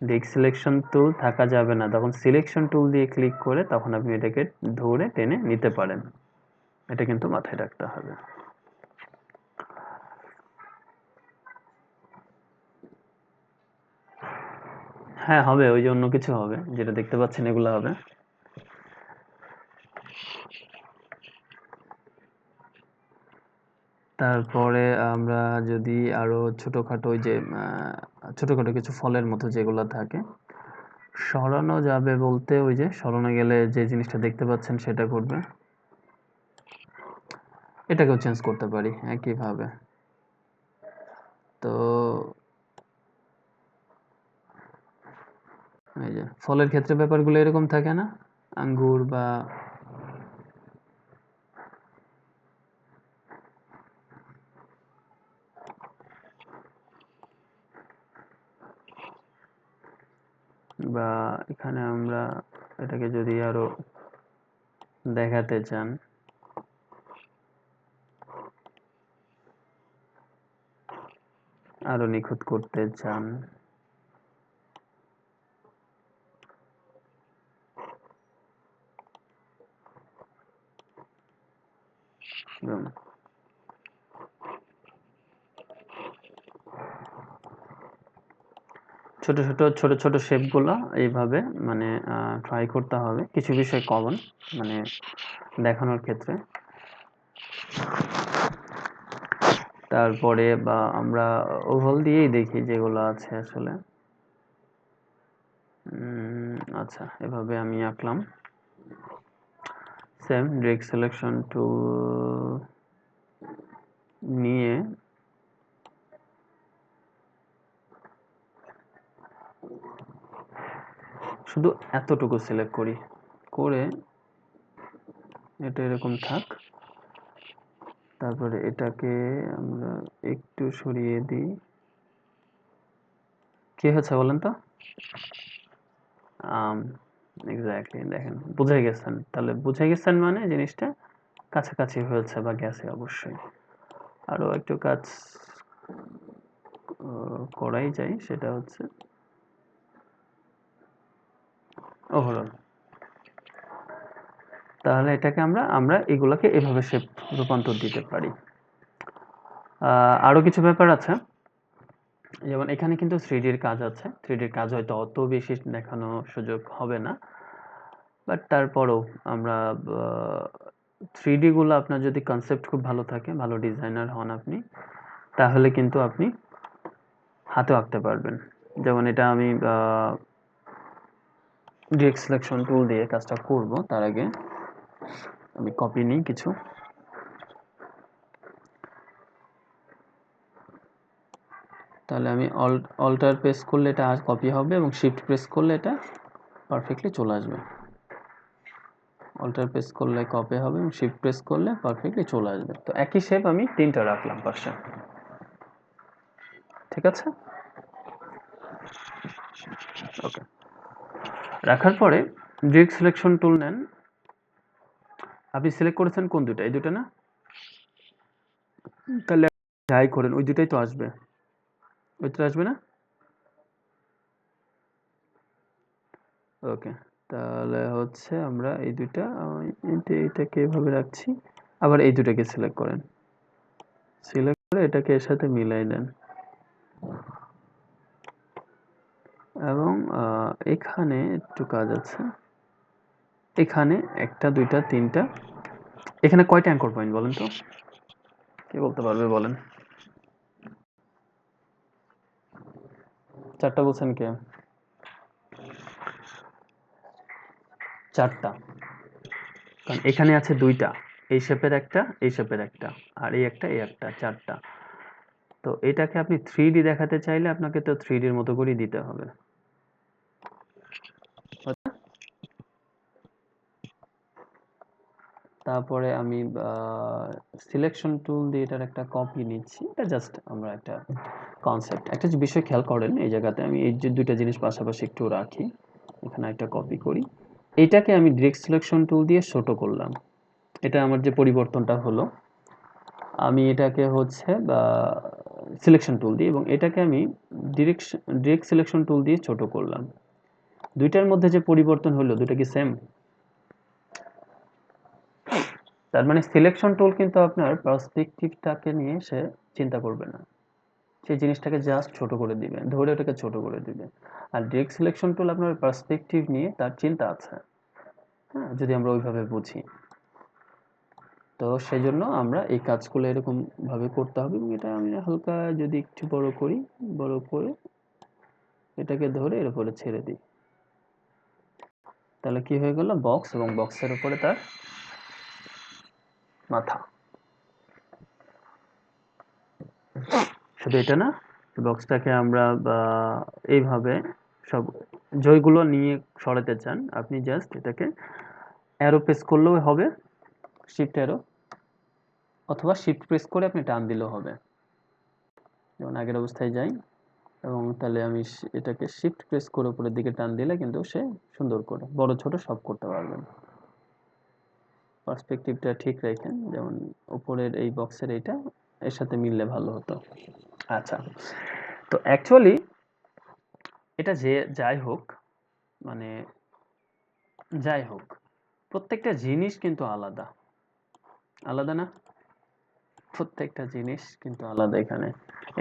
ডিরেক্ট সিলেকশন টুল থাকা যাবে না, তখন সিলেকশন টুল দিয়ে ক্লিক করে তখন আপনি এটাকে ধরে টেনে নিতে পারেন, এটা কিন্তু মাথায় রাখতে হবে। হ্যাঁ হবে, ওই যে অন্য কিছু হবে, যেটা দেখতে পাচ্ছেন এগুলো হবে। তারপরে আমরা যদি আরো ছোটখাটো ওই যে ছোটখাটো কিছু ফলের মতো যেগুলো থাকে সরানো যাবে, বলতে ওই যে সরানো গেলে যে জিনিসটা দেখতে পাচ্ছেন সেটা করবে, এটাকেও চেঞ্জ করতে পারি একইভাবে। তো এই যে ফলের ক্ষেত্রে ব্যাপারগুলো এরকম থাকে না, আঙ্গুর বা বা এখানে আমরা এটাকে যদি আরো দেখাতে চান, আরো নিখুঁত করতে চান, ছোট ছোট ছোট ছোট শেপগুলো এইভাবে মানে ট্রাই করতে হবে, কিছু বিষয় কমন মানে দেখানোর ক্ষেত্রে। তারপরে বা আমরা ওভাল দিয়েই দেখি যেগুলো আছে আসলে। আচ্ছা, এভাবে আমি আঁকলাম, সেম ডিরেক্ট সিলেকশন টুল নিয়ে শুধু এতটুকু সিলেক্ট করি, করে এটা এরকম থাক, তারপরে এটাকে আমরা একটু সরিয়ে দিই। কি হচ্ছে বলেন তো? এক্স্যাক্টলি, দেখেন বুঝে গেছেন, তাহলে বুঝে গেছেন মানে জিনিসটা কাছাকাছি হয়েছে বা গেছে অবশ্যই। আরো একটু কাজ করাই যায়, সেটা হচ্ছে ওভারঅল। তাহলে এটাকে আমরা আমরা এগুলোকে এভাবে শেপ রূপান্তর দিতে পারি। আরো কিছু ব্যাপার আছে, যেমন এখানে কিন্তু 3D এর কাজ আছে, 3D এর কাজ হয়তো অত বেশি দেখানো সুযোগ হবে না, বাট তারপরেও আমরা 3D গুলো আপনার যদি কনসেপ্ট খুব ভালো থাকে, ভালো ডিজাইনার হন আপনি, তাহলে কিন্তু আপনি হাতেও আঁকতে পারবেন। যেমন এটা আমি ডিরেক্ট সিলেকশন টুল দিয়ে কাজটা করব, তার আগে আমি কপি নিই কিছু। তাহলে আমি অল্টার প্রেস করলে এটা কপি হবে এবং শিফট প্রেস করলে এটা পারফেক্টলি চলে আসবে। অল্টার প্রেস করলে কপি হবে এবং শিফট প্রেস করলে পারফেক্টলি চলে আসবে। তো একই শেপ আমি 3টা রাখলাম পাশে, ঠিক আছে। ওকে, রাখার পরে ডিরেক্ট সিলেকশন টুল নেন। আপনি সিলেক্ট করেছেন কোন দুটো? এই দুটো না? তাহলে যাই করেন ওই দুটাই তো আসবে, ওই দুটো আসবে না? ওকে, তাহলে হচ্ছে আমরা এই দুইটা এটাকে এভাবে রাখছি, আবার এই দুটাকে সিলেক্ট করেন, সিলেক্ট করে এটাকে এর সাথে মিলাই দেন এবং এখানে একটু কাজ আছে, এখানে 1টা 2টা 3টা, এখানে কয়টা অ্যাঙ্কর পয়েন্ট বলেন তো, কে বলতে পারবে বলেন? 4টা বলছেন কে? 4টা, কারণ এখানে আছে 2টা, এই শেপের একটা, এই শেপের একটা, আর এই একটা, এই একটা, 4টা। তো এটাকে আপনি 3D দেখাতে চাইলে আপনাকে তো 3D এর মতো করেই দিতে হবে। তারপরে আমি সিলেকশন টুল দিয়ে এটার একটা কপি নিচ্ছি, এটা জাস্ট আমরা একটা কনসেপ্ট, একটা বিষয় খেয়াল করেন এই জায়গাতে আমি এই যে দুইটা জিনিস পাশাপাশি একটু রাখি, এখানে একটা কপি করি, এটাকে আমি ডিরেক্ট সিলেকশন টুল দিয়ে ছোট করলাম, এটা আমার যে পরিবর্তনটা হলো, আমি এটাকে হচ্ছে সিলেকশন টুল দিয়ে, এবং এটাকে আমি ডিরেক্ট সিলেকশন টুল দিয়ে ছোট করলাম। দুইটার মধ্যে যে পরিবর্তন হলো, দুটো কি সেম? তার মানে সিলেকশন টুল কিন্তু আপনার পার্সপেক্টিভটাকে নিয়ে সে চিন্তা করবে না, সেই জিনিসটাকে জাস্ট ছোট করে দিবে, ধরে ওটাকে ছোট করে দিবে। আর ডিরেক্ট সিলেকশন টুল আপনার পার্সপেক্টিভ নিয়ে তার চিন্তা আছে, হ্যাঁ, যদি আমরা ওইভাবে বুঝি। তো সেই জন্য আমরা এই কাজগুলো এরকম ভাবে করতে হবে, এবং এটা আমি হালকা যদি একটু বড় করি, বড় করে এটাকে ধরে এর উপরে ছেড়ে দিই, তাহলে কি হয়ে গেল? বক্স, এবং বক্সের উপরে তার মাথা। শুধু এটা না, বক্সটাকে আমরা এইভাবে সব জয়গুলো নিয়ে সরাতে চান, আপনি জাস্ট এটাকে অ্যারো প্রেস করলেও হবে, শিফট অ্যারো, অথবা শিফট প্রেস করে আপনি টান দিলেও হবে। যেমন আগের অবস্থায় যাই, এবং তাহলে আমি এটাকে শিফট প্রেস করে উপরের দিকে টান দিলে কিন্তু সে সুন্দর করে বড় ছোট সব করতে পারবেন। পার্সপেক্টিভটা ঠিক রাখেন, যেমন উপরের এই বক্সের এইটা এর সাথে মিললে ভালো হতো। আচ্ছা, তো অ্যাকচুয়ালি এটা যে যাই হোক, মানে যাই হোক, প্রত্যেকটা জিনিস কিন্তু আলাদা, আলাদা না? প্রত্যেকটা জিনিস কিন্তু আলাদা, এখানে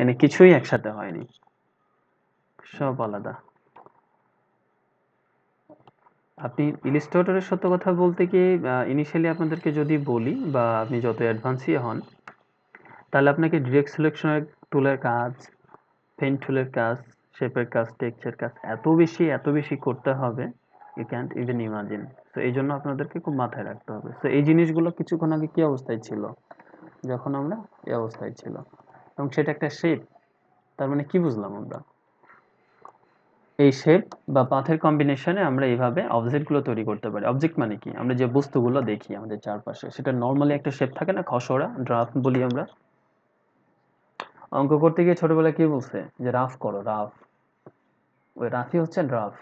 এনে কিছুই একসাথে হয়নি, সব আলাদা। আপনি ইলিস্ট্রেটরের সত্য কথা বলতে কি, ইনিশিয়ালি আপনাদেরকে যদি বলি, বা আপনি যত অ্যাডভান্সই হন, তাহলে আপনাকে ডিরেক্ট সিলেকশনের টুলের কাজ, পেন টুলের কাজ, শেপের কাজ, টেক্সচার কাজ এত বেশি করতে হবে, ইউ ক্যান্ট ইভেন ইমাজিন। তো এই জন্য আপনাদেরকে খুব মাথায় রাখতে হবে। তো এই জিনিসগুলো কিছুক্ষণ আগে কি অবস্থায় ছিল? যখন আমরা এই অবস্থায় ছিল, এবং সেটা একটা শেপ, তার মানে কি বুঝলাম আমরা? এই শেপ বা পাথের কম্বিনেশনে আমরা এইভাবে অবজেক্টগুলো তৈরি করতে পারি। অবজেক্ট মানে কি? আমরা যে বস্তুগুলো দেখি আমাদের চারপাশে, সেটা নর্মালি একটা শেপ থাকে না, খসড়া, ড্রাফট বলি আমরা। অঙ্ক করতে গিয়ে ছোটবেলায় কি বলছে যে রাফ করো, রাফ, ওই রাফই হচ্ছে ড্রাফট,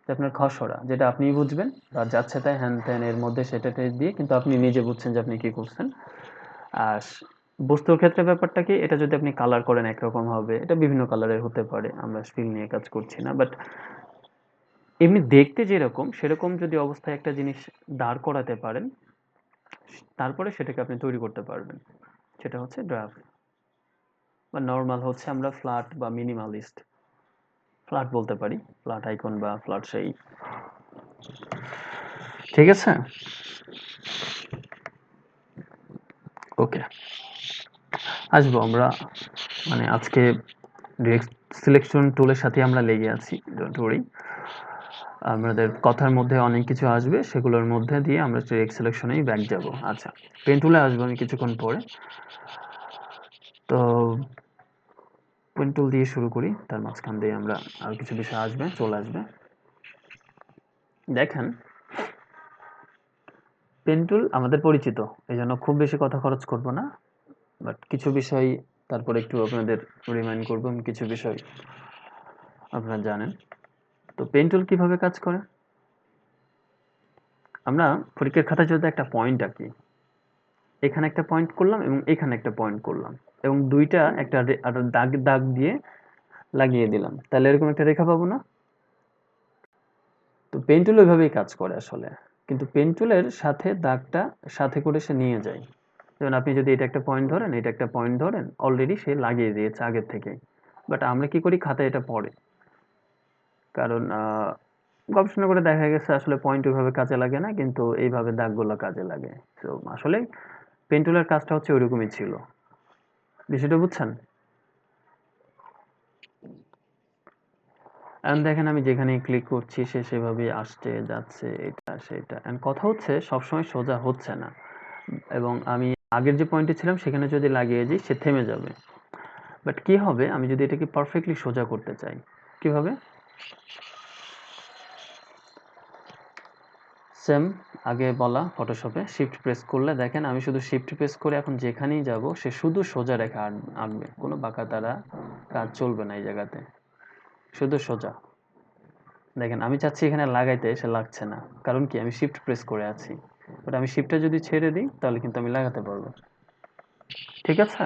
আপনার খসড়া, যেটা আপনি বুঝবেন, আর যাচ্ছে তাই হ্যান ত্যান এর মধ্যে সেটা দিয়ে, কিন্তু আপনি নিজে বুঝছেন যে আপনি কি করছেন। আর বস্তুর ক্ষেত্রে ব্যাপারটা কি, এটা যদি আপনি কালার করেন একরকম হবে, এটা বিভিন্ন কালারের হতে পারে, আমরা স্টিল নিয়ে কাজ করছি না, বাট এমনি দেখতে যেরকম সেরকম যদি অবস্থায় একটা জিনিস দাঁড় করাতে পারেন, তারপরে সেটাকে আপনি তৈরি করতে পারবেন, সেটা হচ্ছে ড্রাফট। বা নর্মাল হচ্ছে আমরা ফ্ল্যাট বা মিনিমালিস্ট, ফ্ল্যাট বলতে পারি, ফ্ল্যাট আইকন বা ফ্ল্যাট সেই, ঠিক আছে। ওকে, আসবো আমরা, মানে আজকে ডিরেক্ট সিলেকশন টুলের সাথে আমরা লেগে আছি, ডোন্ট ওয়ারি। আমাদের কথার মধ্যে অনেক কিছু আসবে, সেগুলোর মধ্যে দিয়ে আমরা ডিরেক্ট সিলেকশনেই ব্যাক যাব। আচ্ছা, পেন টুলে আসবো আমি কিছুক্ষণ পরে। তো পেন টুল দিয়ে শুরু করি, তার মাঝখান দিয়ে আমরা আর কিছু বিষয় আসবে, চলে আসবে। দেখেন, পেন টুল আমাদের পরিচিত, এই জন্য খুব বেশি কথা খরচ করব না, বাট কিছু বিষয় তারপরে একটু আপনাদের রিমাইন্ড করবো, কিছু বিষয় আপনারা জানেন। তো পেন টুল কিভাবে কাজ করে, আমরা পরীক্ষার খাতায় যদি একটা পয়েন্ট আঁকি, এখানে একটা পয়েন্ট করলাম এবং এখানে একটা পয়েন্ট করলাম এবং দুইটা একটা দাগ দাগ দিয়ে লাগিয়ে দিলাম, তাহলে এরকম একটা রেখা পাবো না? তো পেন টুল ওইভাবেই কাজ করে আসলে, কিন্তু পেন টুলের সাথে দাগটা সাথে করে সে নিয়ে যায়। যেমন আপনি যদি এটা একটা পয়েন্ট ধরেন, এটা একটা পয়েন্ট ধরেন, অলরেডি সে লাগিয়ে দিয়েছে আগের থেকেই, বাট আমরা কি করি, খাতায় এটা পড়ে। কারণ গবেষণা করে দেখা গেছে আসলে পয়েন্ট ওইভাবে কাজে লাগে না, কিন্তু এইভাবে দাগগুলো কাজে লাগে। তো আসলে পেন টুলের কাজটা হচ্ছে ওইরকমই ছিল, বিষয়টা বুঝছেন? এখন দেখেন আমি যেখানেই ক্লিক করছি সে সেভাবেই আসছে যাচ্ছে, এটা সেটা। এন্ড কথা হচ্ছে সবসময় সোজা হচ্ছে না, এবং আমি আগের যে পয়েন্টে ছিলাম সেখানে যদি লাগিয়ে দিই সে থেমে যাবে। বাট কি হবে, আমি যদি এটাকে পারফেক্টলি সোজা করতে চাই, কিভাবে? সেম আগে বলা ফটোশপে শিফট প্রেস করলে দেখেন আমি শুধু শিফট প্রেস করে এখন যেখানেই যাব সে শুধু সোজা রেখা আঁকবে, কোনো বাঁকা তারা কাজ চলবে না এই জায়গাতে, শুধু সোজা। দেখেন আমি চাচ্ছি এখানে লাগাইতে, সে লাগছে না, কারণ কি আমি শিফট প্রেস করে আছি। বাট আমি শিফটটা যদি ছেড়ে দিই তাহলে কিন্তু আমি লাগাতে পারবো। ঠিক আছে?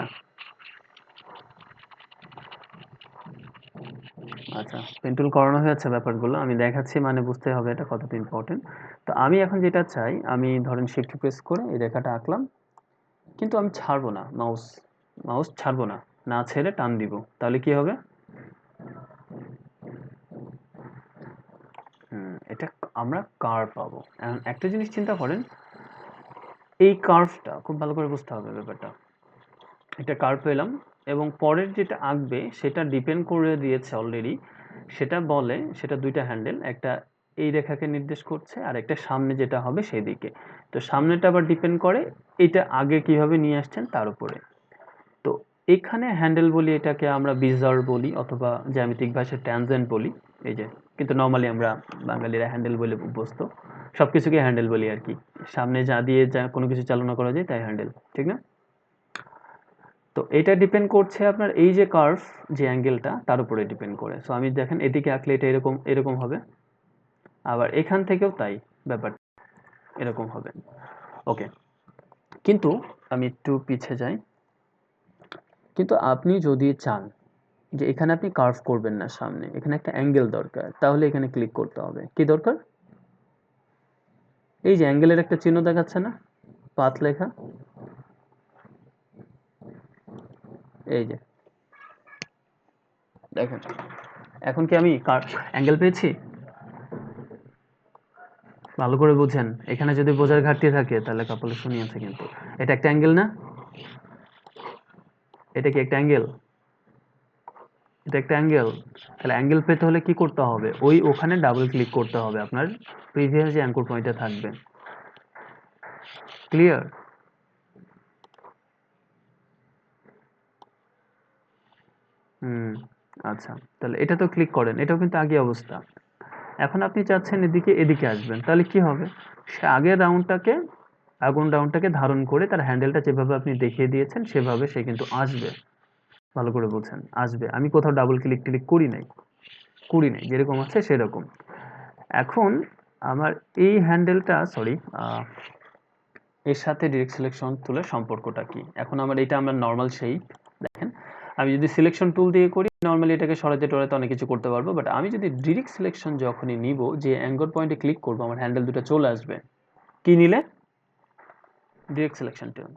আচ্ছা, পেন্টুল করানো হয়েছে ব্যাপারগুলো আমি দেখাচ্ছি, মানে বুঝতে হবে এটা কতটা ইম্পর্টেন্ট। তো আমি এখন যেটা চাই, আমি ধরেন শিফট প্রেস করে এই রেখাটা আঁকলাম, কিন্তু আমি ছাড়বো না মাউস, মাউস ছাড়বো না, না ছেড়ে টান দিব, তাহলে কি হবে? এটা আমরা কার্ভ পাবো। এখন একটা জিনিস চিন্তা করেন, এই কার্ভটা খুব ভালো করে বুঝতে হবে ব্যাপারটা। এটা কার্ভ পেলাম এবং পরের যেটা আঁকবে সেটা ডিপেন্ড করে দিয়েছে অলরেডি, সেটা বলে, সেটা দুইটা হ্যান্ডেল, একটা এই রেখাকে নির্দেশ করছে আর একটা সামনে যেটা হবে সেই দিকে। তো সামনেটা আবার ডিপেন্ড করে এটা আগে কিভাবে নিয়ে আসছেন তার উপরে। তো এখানে হ্যান্ডেল বলি, এটাকে আমরা বিজার বলি অথবা জ্যামিতিক ভাষায় ট্যানজেন্ট বলি, এই যে। কিন্তু নর্মালি আমরা বাঙালিরা হ্যান্ডেল বলে অভ্যস্ত, সবকিছুকে হ্যান্ডেল বলি আর কি। সামনে যা দিয়ে যা কোনো কিছু চালনা করা যায় তাই হ্যান্ডেল, ঠিক না? তো এটা ডিপেন্ড করছে আপনার এই যে কার্ভ, যে অ্যাঙ্গেলটা তার উপরে ডিপেন্ড করে। সো আমি দেখেন এদিকে আঁকলে এটা এরকম এরকম হবে, আবার এখান থেকেও তাই, ব্যাপার এরকম হবে। ওকে, কিন্তু আমি একটু পিছিয়ে যাই। কিন্তু আপনি যদি চান যে এখানে আপনি কার্ভ করবেন না, সামনে এখানে একটা অ্যাঙ্গেল দরকার, তাহলে এখানে ক্লিক করতে হবে। কি দরকার? এই যে অ্যাঙ্গেলের একটা চিহ্ন দেখাচ্ছে না, পাথ লেখা, এই যে দেখেন, এখন কি আমি অ্যাঙ্গেল পেয়েছি? ভালো করে বুঝেন, এখানে যদি বোঝার ঘাটতি থাকে তাহলে কপালে শনি আছে। কিন্তু এটা একটা অ্যাঙ্গেল না? এটা কি একটা অ্যাঙ্গেল? এটা একটা অ্যাঙ্গেল। তাহলে অ্যাঙ্গেল পেতে হলে কি করতে হবে, ওখানে ডাবল ক্লিক করতে হবে, আপনার প্রিভিয়াস যে অ্যাঙ্কর পয়েন্টে থাকবে। ক্লিয়ার? হুম, আচ্ছা, তাহলে এটা তো ক্লিক করেন, এটাও কিন্তু আগের অবস্থা। এখন আপনি চাচ্ছেন এদিকে এদিকে আসবেন, তাহলে কি হবে, সে আগের রাউন্ডটাকে, আগুন রাউন্ডটাকে ধারণ করে তার হ্যান্ডেলটা যেভাবে আপনি দেখিয়ে দিয়েছেন সেভাবে সে কিন্তু আসবে। ভালো করে বলছেন, আসবে। আমি কোথাও ডাবল ক্লিক ক্লিক করি নাই, যেরকম আছে সেরকম। এখন আমার এই হ্যান্ডেলটা, সরি, এর সাথে ডিরেক্ট সিলেকশন টুলের সম্পর্কটা কি? এখন আমার এটা আমরা নর্মাল শেপ, দেখেন আমি যদি সিলেকশন টুল দিয়ে করি নর্মালি এটাকে সরাতে টরাতে অনেক কিছু করতে পারবো, বাট আমি যদি ডিরেক্ট সিলেকশন যখনই নিব, যে অ্যাঙ্কর পয়েন্টে ক্লিক করবো, আমার হ্যান্ডেল দুটো চলে আসবে। কি নিলে? Direct selection tool.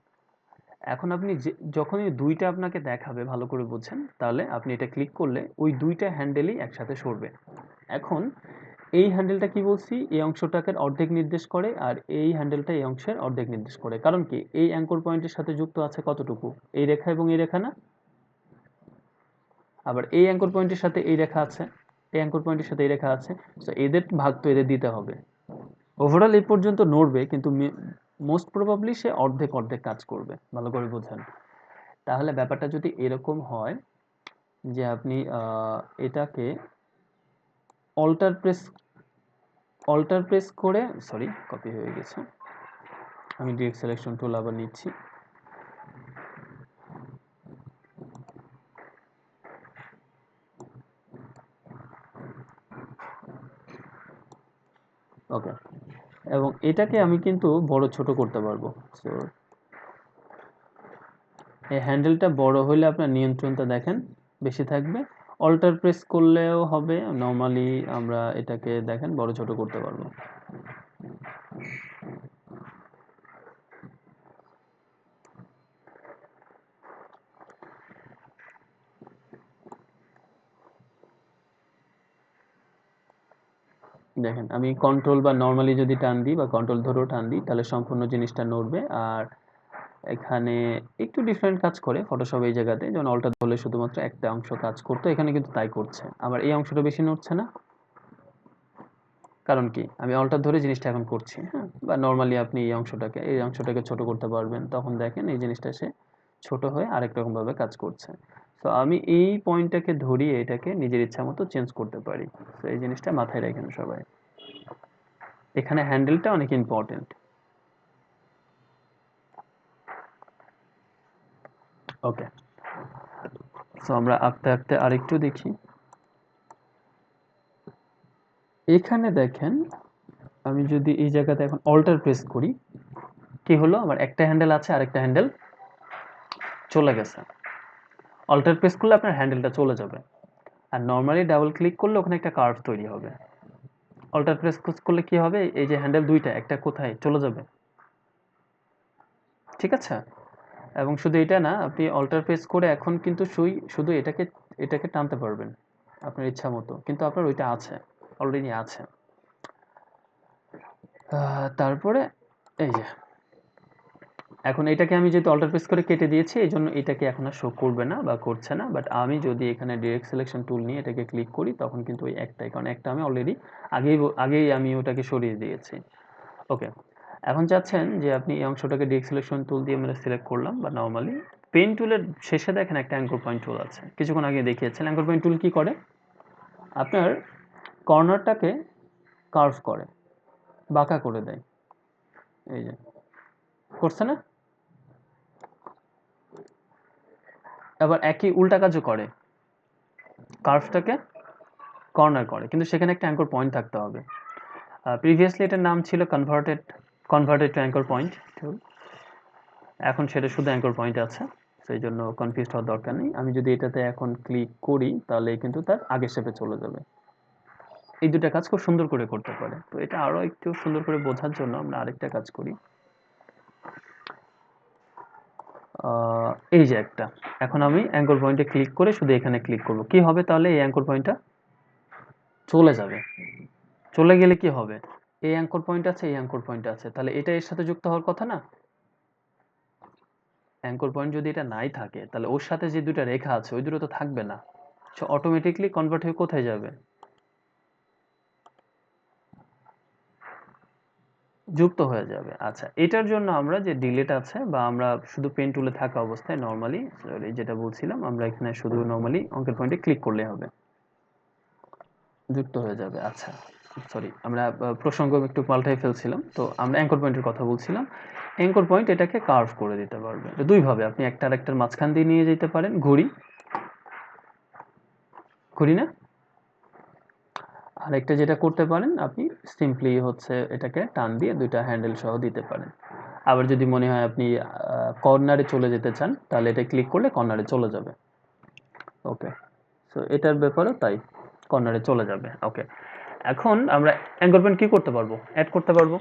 এখন আপনি যখনই দুইটা আপনাকে দেখাবে, ভালো করে বুঝছেন, তাহলে আপনি এটা ক্লিক করলে ওই দুইটা হ্যান্ডেলই একসাথে সরবে। এখন এই হ্যান্ডেলটা কি বলছি, এই অংশটাকে অর্ধেক নির্দেশ করে, আর এই হ্যান্ডেলটা এই অংশের অর্ধেক নির্দেশ করে। কারণ কি, এই অ্যাঙ্কর পয়েন্টের সাথে যুক্ত আছে কতটুকু, এই রেখা এবং এই রেখা না? আবার এই অ্যাঙ্কর পয়েন্টের সাথে এই রেখা আছে, এই অ্যাঙ্কর পয়েন্টের সাথে এই রেখা আছে। তো এদের ভাগ তো এদের দিতে হবে। ওভারঅল এই পর্যন্ত নড়বে, কিন্তু মোস্ট প্রবাবলি সে অর্ধেক অর্ধেক কাজ করবে। ভালো করে বোঝেন। তাহলে ব্যাপারটা যদি এরকম হয় যে আপনি এটাকে অল্টার প্রেস করে, সরি কপি হয়ে গেছে, আমি ডিরেক্ট সিলেকশন টুল আবার নিচ্ছি। ওকে, এবং এটাকে আমি কিন্তু বড় ছোট করতে পারবো। সো এই হ্যান্ডেলটা বড় হলে আপনার নিয়ন্ত্রণটা দেখেন বেশি থাকবে। অল্টার প্রেস করলেও হবে, নর্মালি আমরা এটাকে দেখেন বড় ছোট করতে পারবো। দেখেন আমি কন্ট্রোল বা নর্মালি যদি টান দিই বা কন্ট্রোল ধরেও টান দিই তাহলে সম্পূর্ণ জিনিসটা নড়বে। আর এখানে একটু ডিফারেন্ট কাজ করে ফটোশপ এই জায়গাতে, যেমন অল্টার ধরলে শুধুমাত্র একটা অংশ কাজ করতো, এখানে কিন্তু তাই করছে। আবার এই অংশটা বেশি নড়ছে না, কারণ কি আমি অল্টার ধরে জিনিসটা এখন করছি। হ্যাঁ, বা নর্মালি আপনি এই অংশটাকে ছোট করতে পারবেন, তখন দেখেন এই জিনিসটা সে ছোট হয়ে আরেক রকম ভাবে কাজ করছে। তো আমি এই পয়েন্টটাকে ধরিয়ে এটাকে নিজের ইচ্ছা মতো চেঞ্জ করতে পারি। তো এই জিনিসটা মাথায় রাখেন সবাই, এখানে হ্যান্ডেলটা অনেক ইম্পর্টেন্ট। ওকে, সো আমরা আঁকতে আঁকতে আরেকটু দেখি। এখানে দেখেন আমি যদি এই জায়গাতে এখন অল্টার প্রেস করি, কি হলো, আমার একটা হ্যান্ডেল আছে আরেকটা হ্যান্ডেল চলে গেছে। অল্টার প্রেস করলে আপনার হ্যান্ডেলটা চলে যাবে, আর নর্মালি ডাবল ক্লিক করলে ওখানে একটা কার্ভ তৈরি হবে। অল্টার প্রেস করলে কি হবে, এই যে হ্যান্ডেল দুইটা, একটা কোথায় চলে যাবে, ঠিক আছে। এবং শুধু এটা না, আপনি অল্টার প্রেস করে এখন কিন্তু শুধু এটাকে এটাকে টানতে পারবেন আপনার ইচ্ছা মতো, কিন্তু আপনার ওইটা আছে, অলরেডি আছে। তারপরে এই যে এখন এটাকে আমি যেহেতু অল্টার প্রেস করে কেটে দিয়েছি, এই জন্য এটাকে এখন আর শো করবে না বা করছে না। বাট আমি যদি এখানে ডিরেক্ট সিলেকশন টুল নিয়ে এটাকে ক্লিক করি তখন কিন্তু ওই একটাই, কারণ একটা আমি অলরেডি আগেই আমি ওটাকে সরিয়ে দিয়েছি। ওকে, এখন চাচ্ছেন যে আপনি এই অংশটাকে ডিরেক্ট সিলেকশন টুল দিয়ে আমরা সিলেক্ট করলাম, বা নর্মালি পেন টুলের শেষে দেখেন একটা অ্যাঙ্কর পয়েন্ট টুল আছে, কিছুক্ষণ আগে দেখিয়েছেন। অ্যাঙ্কর পয়েন্ট টুল কি করে, আপনার কর্নারটাকে কার্ভ করে, বাঁকা করে দেয়। এই যে করছে না, আবার একই উল্টা কাজও করে, কার্ভটাকে কর্নার করে, কিন্তু সেখানে একটা অ্যাঙ্কর পয়েন্ট থাকতে হবে। প্রিভিয়াসলি এটার নাম ছিল converted to anchor point tool, এখন সেটা শুধু অ্যাঙ্কর পয়েন্ট আছে, সেই জন্য কনফিউজ হওয়ার দরকার নেই। আমি যদি এটাতে এখন ক্লিক করি তাহলে কিন্তু তার আগের শেপে চলে যাবে। এই দুটা কাজ খুব সুন্দর করে করতে পারে। তো এটা আরো একটু সুন্দর করে বোঝার জন্য আমরা আরেকটা কাজ করি। এই যে একটা, এখন আমি অ্যাঙ্কর পয়েন্টে ক্লিক করে শুধু এখানে ক্লিক করব, কি হবে তাহলে, এই অ্যাঙ্কর পয়েন্টটা চলে যাবে। চলে গেলে কি হবে, এই অ্যাঙ্কর পয়েন্ট আছে, এই অ্যাঙ্কর পয়েন্ট আছে, তাহলে এটা এর সাথে যুক্ত হওয়ার কথা না। অ্যাঙ্কর পয়েন্ট যদি এটা নাই থাকে তাহলে ওর সাথে যে দুটো রেখা আছে ওই দুটো তো থাকবে না, সো অটোমেটিকলি কনভার্ট হয়ে কোথায় যাবে, যুক্ত হয়ে যাবে। আচ্ছা, এটার জন্য আমরা যে ডিলেট আছে, বা আমরা শুধু পেন টুলে থাকা অবস্থায় নর্মালি, সরি যেটা বলছিলাম, আমরা এখানে শুধু নর্মালি অঙ্কের পয়েন্টে ক্লিক করলে হবে, যুক্ত হয়ে যাবে। আচ্ছা, সরি আমরা প্রসঙ্গ একটু পাল্টাই ফেলছিলাম। তো আমরা অ্যাঙ্কর পয়েন্টের কথা বলছিলাম। অ্যাঙ্কর পয়েন্ট এটাকে কার্ভ করে দিতে পারবে দুই ভাবে, আপনি একটা আরেকটার মাঝখান দিয়ে নিয়ে যেতে পারেন, ঘুরি ঘুরি না, আরেকটা যেটা করতে পারেন আপনি সিম্পলি হচ্ছে এটাকে টান দিয়ে দুইটা হ্যান্ডেল সহ দিতে পারেন। আবার যদি মনে হয় আপনি কর্নারে চলে যেতে চান তাহলে এটা ক্লিক করলে কর্নারে চলে যাবে। ওকে, সো এটার ব্যাপারেও তাই, কর্নারে চলে যাবে। ওকে, এখন আমরা অ্যাঙ্কর পয়েন্ট কি করতে পারবো, অ্যাড করতে পারবো।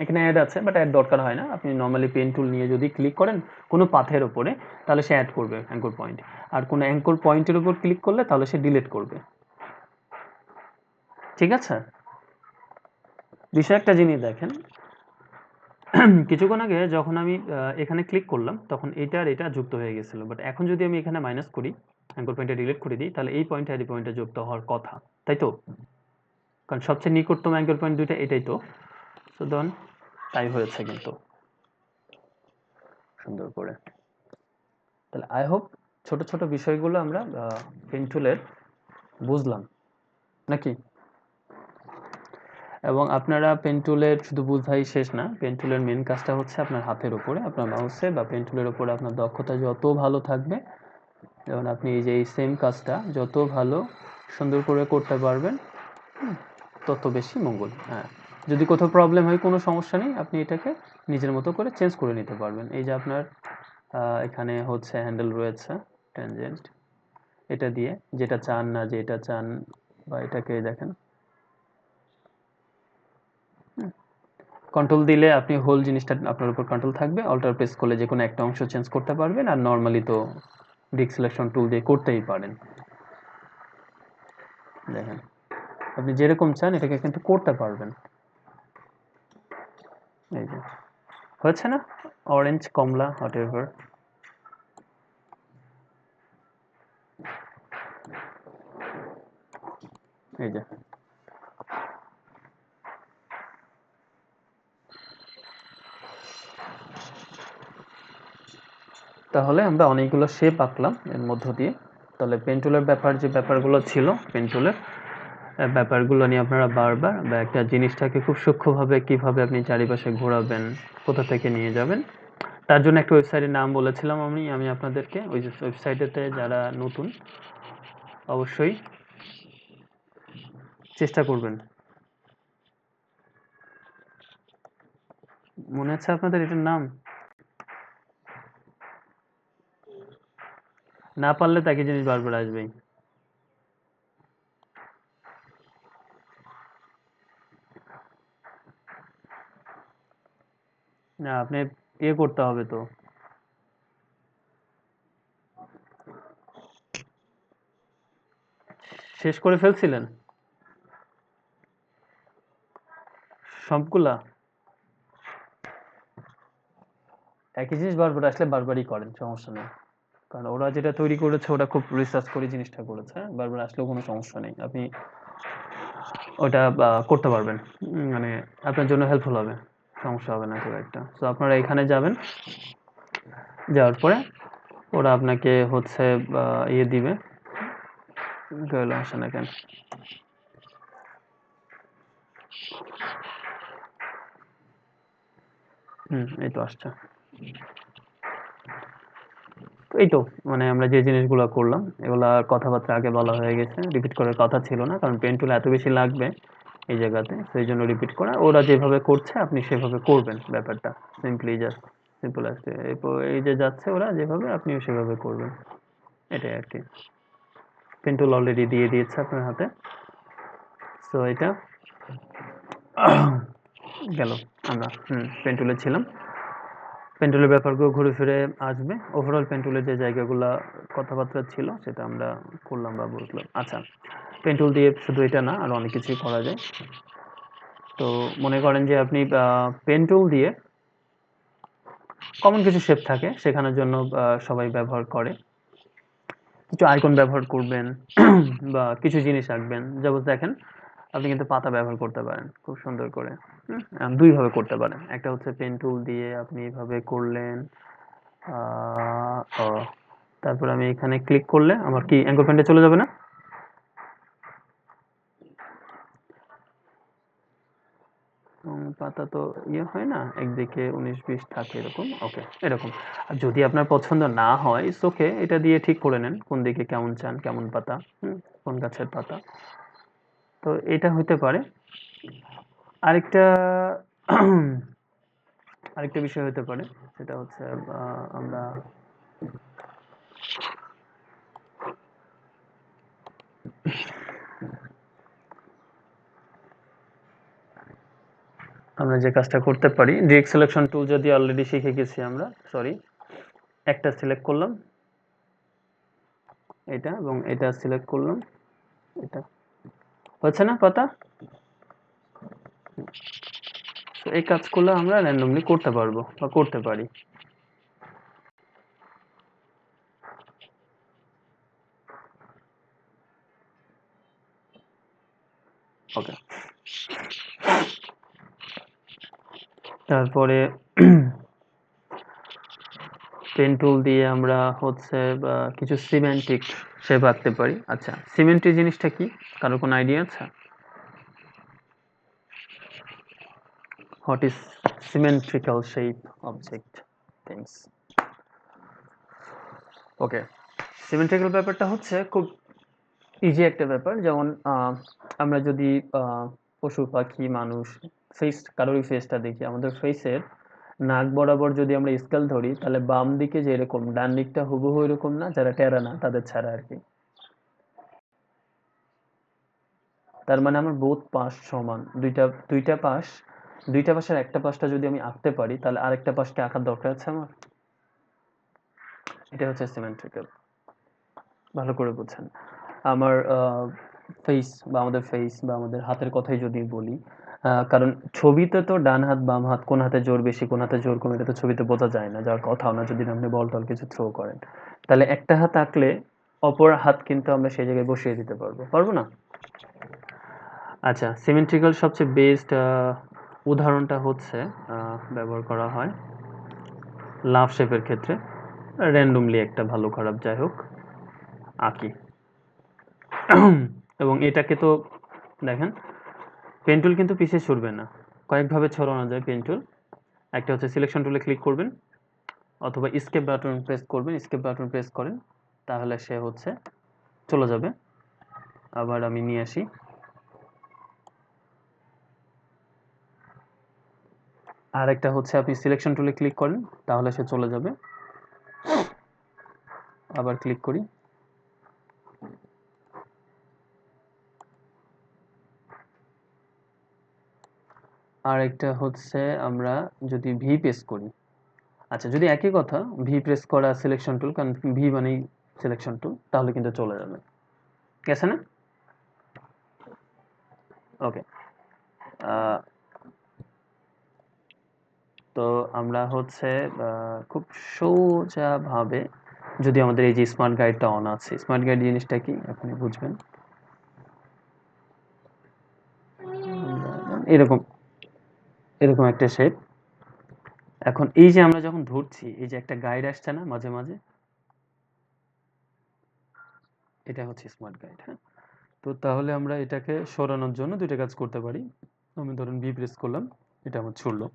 এখানে অ্যাড আছে, বাট অ্যাড দরকার হয় না। আপনি নর্মালি পেন টুল নিয়ে যদি ক্লিক করেন কোনো পাথের উপরে তাহলে সে অ্যাড করবে অ্যাঙ্কর পয়েন্ট, আর কোনো অ্যাঙ্কর পয়েন্টের উপর ক্লিক করলে তাহলে সে ডিলিট করবে। ঠিক আছে, বিষয় একটা জিনিস দেখেন, কিছুক্ষণ আগে যখন আমি এখানে ক্লিক করলাম তখন এটা আর এটা যুক্ত হয়ে গেছিল, বাট এখন যদি আমি এখানে মাইনাস করি, অ্যাঙ্কর পয়েন্টটা ডিলিট করে দিই, তাহলে এই পয়েন্টে আর এই পয়েন্টে যুক্ত হওয়ার কথা, তাই তো, কারণ সবচেয়ে নিকটতম অ্যাঙ্কর পয়েন্ট দুইটা এটাই তো। সো দেন তাই হয়েছে কিন্তু সুন্দর করে। তাহলে আই হোপ ছোট ছোট বিষয়গুলো আমরা পেন টুলের বুঝলাম নাকি। এবং আপনারা পেন টুলের শুধু বোঝাই শেষ না, পেন টুলের মেন কাজটা হচ্ছে আপনার হাতের উপরে, আপনার মাউসে বা পেন টুলের উপরে আপনার দক্ষতা যত ভালো থাকবে, যেমন আপনি এই যে এই সেম কাজটা যত ভালো সুন্দর করে করতে পারবেন, তত বেশি মঙ্গল। হ্যাঁ, যদি কোথাও প্রবলেম হয় কোনো সমস্যা নেই, আপনি এটাকে নিজের মতো করে চেঞ্জ করে নিতে পারবেন। এই যে আপনার এখানে হচ্ছে হ্যান্ডেল রয়েছে ট্যানজেন্ট, এটা দিয়ে যেটা চান না যে এটা চান, বা এটাকে দেখেন কন্ট্রোল দিলে আপনি হোল জিনিসটা আপনার উপর কন্ট্রোল থাকবে, অল্টার প্রেস করলে যে কোনো একটা অংশ চেঞ্জ করতে পারবেন, আর নর্মালি তো ডিক সিলেকশন টুল দিয়ে করতেই পারেন। দেখেন আপনি যেরকম চান এটাকে কিন্তু করতে পারবেন। এই যে হচ্ছে না, অরেঞ্জ, কমলা, হোয়াট এভার। এই যে তাহলে আমরা অনেকগুলো শেপ আঁকলাম এর মধ্য দিয়ে। তাহলে পেন টুলের যে ব্যাপারগুলো ছিল, পেন টুলের ব্যাপারগুলো নিয়ে আপনারা বারবার বা একটা জিনিসটাকে খুব সূক্ষ্মভাবে কিভাবে আপনি চারিপাশে ঘোরাবেন, কোথা থেকে নিয়ে যাবেন, তার জন্য একটা ওয়েবসাইটের নাম বলেছিলাম আমি আপনাদেরকে। ওই ওয়েবসাইটেতে যারা নতুন অবশ্যই চেষ্টা করবেন। মনে আছে আপনাদের এটার নাম? না পারলে তো একই জিনিস বারবার আসবেই। না, আপনি করতে হবে তো। শেষ করে ফেলছিলেন সবগুলা? একই জিনিস বারবার আসলে বারবারই করেন, সমস্যা নেই। কারণ ওরা যেটা তৈরি করেছে ওটা খুব রিসার্চ করে জিনিসটা করেছে, বারবার আসলেও কোনো সমস্যা নেই, আপনি ওটা করতে পারবেন। মানে আপনার জন্য হেল্পফুল হবে, সমস্যা হবে না খুব একটা। তো আপনারা এখানে যাবেন, যাওয়ার পরে ওরা আপনাকে হচ্ছে ইয়ে দিবে, গেল আসে না কেন, এই তো আসছে। এই তো মানে আমরা যে জিনিসগুলো করলাম এগুলা কথাবার্তা আগে বলা হয়ে গেছে, রিপিট করার কথা ছিল না, কারণ পেন টুল এত বেশি লাগবে এই জায়গাতে, সেই জন্য রিপিট করা। ওরা যেভাবে করছে আপনি সেভাবে করবেন, ব্যাপারটা সিম্পলি জাস্ট সিম্পল আসছে। এই যে যাচ্ছে ওরা যেভাবে, আপনিও সেভাবে করবেন, এটাই আর কি। পেন টুল অলরেডি দিয়ে দিয়েছে আপনার হাতে। সো এটা গেল, আমরা পেন টুলে ছিলাম। পেন টুলের ব্যাপারগুলো ঘুরে ফিরে আসবে। ওভারঅল পেন টুলের যে জায়গাগুলো কথাবার্তা ছিল সেটা আমরা করলাম বা বুঝলাম। আচ্ছা, পেন টুল দিয়ে শুধু এটা না, আরো অনেক কিছুই করা যায়। তো মনে করেন যে আপনি পেন টুল দিয়ে কমন কিছু শেপ থাকে শেখানোর জন্য সবাই ব্যবহার করে, কিছু আইকন ব্যবহার করবেন বা কিছু জিনিস আঁকবেন। যেমন দেখেন আপনি কিন্তু পাতা ব্যবহার করতে পারেন খুব সুন্দর করে। দুই ভাবে করতে পারেন, একটা হচ্ছে পেন টুল দিয়ে আপনি এইভাবে করলেন, ও, তারপর আমি এখানে ক্লিক করলে আমার কি অ্যাঙ্কর পয়েন্টে চলে যাবে না? পাতা তো ইয়ে হয় না, একদিকে 19-20 থাকে এরকম, ওকে এরকম। আর যদি আপনার পছন্দ না হয় ইটস ওকে, এটা দিয়ে ঠিক করে নেন কোন দিকে কেমন চান, কেমন পাতা, কোন গাছের পাতা। তো এটা হতে পারে। আরেকটা আরেকটা বিষয় হতে পারে, সেটা হচ্ছে আমরা আমরা যে কাজটা করতে পারি, ডিরেক্ট সিলেকশন টুল যদি অলরেডি শিখে গেছি আমরা, সরি, একটা সিলেক্ট করলাম এটা, এবং এটা সিলেক্ট করলাম এটা, হচ্ছে না পাতা? তো এই কাজগুলো আমরা র্যান্ডমলি করতে পারবো বা করতে পারি। ওকে, তারপরে পেন টুল দিয়ে আমরা হচ্ছে কিছু সিমেন্টিক শেপ আঁকতে পারি। আচ্ছা, সিমেন্টিক জিনিসটা কি, কারো কোনো আইডিয়া আছে? What is symmetrical shape object things. Okay, symmetrical ব্যাপারটা হচ্ছে খুব ইজি একটা ব্যাপার। যেমন আমরা যদি পশু পাখি মানুষ ফেস, কারোরই ফেসটা দেখি, আমাদের ফেসের নাক বরাবর যদি আমরা স্কেল ধরি, তাহলে বাম দিকে যে এরকম, ডান দিকটা হুবহু এরকম না, যারা টেরা না তাদের ছাড়া আর কি। তার মানে আমার বোথ পাশ সমান, দুইটা পাশের একটা পাশটা যদি আমি আঁকতে পারি, তাহলে আরেকটা পাশকে আঁকার দরকার আছে আমার। এটা হচ্ছে সিমেট্রিক্যাল। ভালো করে বুঝছেন। আমার ফেস বা আমাদের ফেস বা আমাদের হাতের কথাই যদি বলি, কারণ ছবিতে তো ডান হাত বাম হাত কোন হাতে জোর বেশি কোন হাতে জোর কম এটা তো ছবিতে বোঝা যায় না, যার কথাও না যদি আপনি বল টল কিছু থ্রো করেন। তাহলে একটা হাত আঁকলে অপর হাত কিন্তু আমরা সেই জায়গায় বসিয়ে দিতে পারবো, পারবো না? আচ্ছা, সিমেট্রিক্যাল সবচেয়ে বেস্ট উদাহরণটা হচ্ছে ব্যবহার করা হয় লাভ শেপের ক্ষেত্রে। র্যান্ডমলি একটা ভালো খারাপ যাই হোক আঁকি। এবং এটাকে তো দেখেন, পেন টুল কিন্তু পিছিয়ে সরবে না, কয়েকভাবে ছড়ানো যায় পেন টুল। একটা হচ্ছে সিলেকশন টুলে ক্লিক করবেন, অথবা স্কেপ বাটন প্রেস করবেন, স্কেপ বাটন প্রেস করেন তাহলে সে হচ্ছে চলে যাবে। আবার আমি নিয়ে আসি, আর একটা হচ্ছে আপনি সিলেকশন টুলে ক্লিক করেন তাহলে সে চলে যাবে। আবার ক্লিক করি, আর একটা হচ্ছে আমরা যদি ভি প্রেস করি, আচ্ছা যদি একই কথা ভি প্রেস করা সিলেকশন টুল, কারণ ভি মানেই সিলেকশন টুল, তাহলে কিন্তু চলে যাবে। গেছে না? ওকে, তো আমরা হচ্ছে খুব সোজাভাবে, যদি আমাদের এই যে স্মার্ট গাইডটা অন আছে, স্মার্ট গাইড জিনিসটা কি আপনি বুঝবেন। এরকম এরকম একটা শেপ। এখন এই যে আমরা যখন ধরছি, এই যে একটা গাইড আসছে না মাঝে মাঝে, এটা হচ্ছে স্মার্ট গাইড। হ্যাঁ, তো তাহলে আমরা এটাকে সরানোর জন্য দুইটা কাজ করতে পারি। আমি ধরুন ভি প্রেস করলাম, এটা আমার ছুড়লো,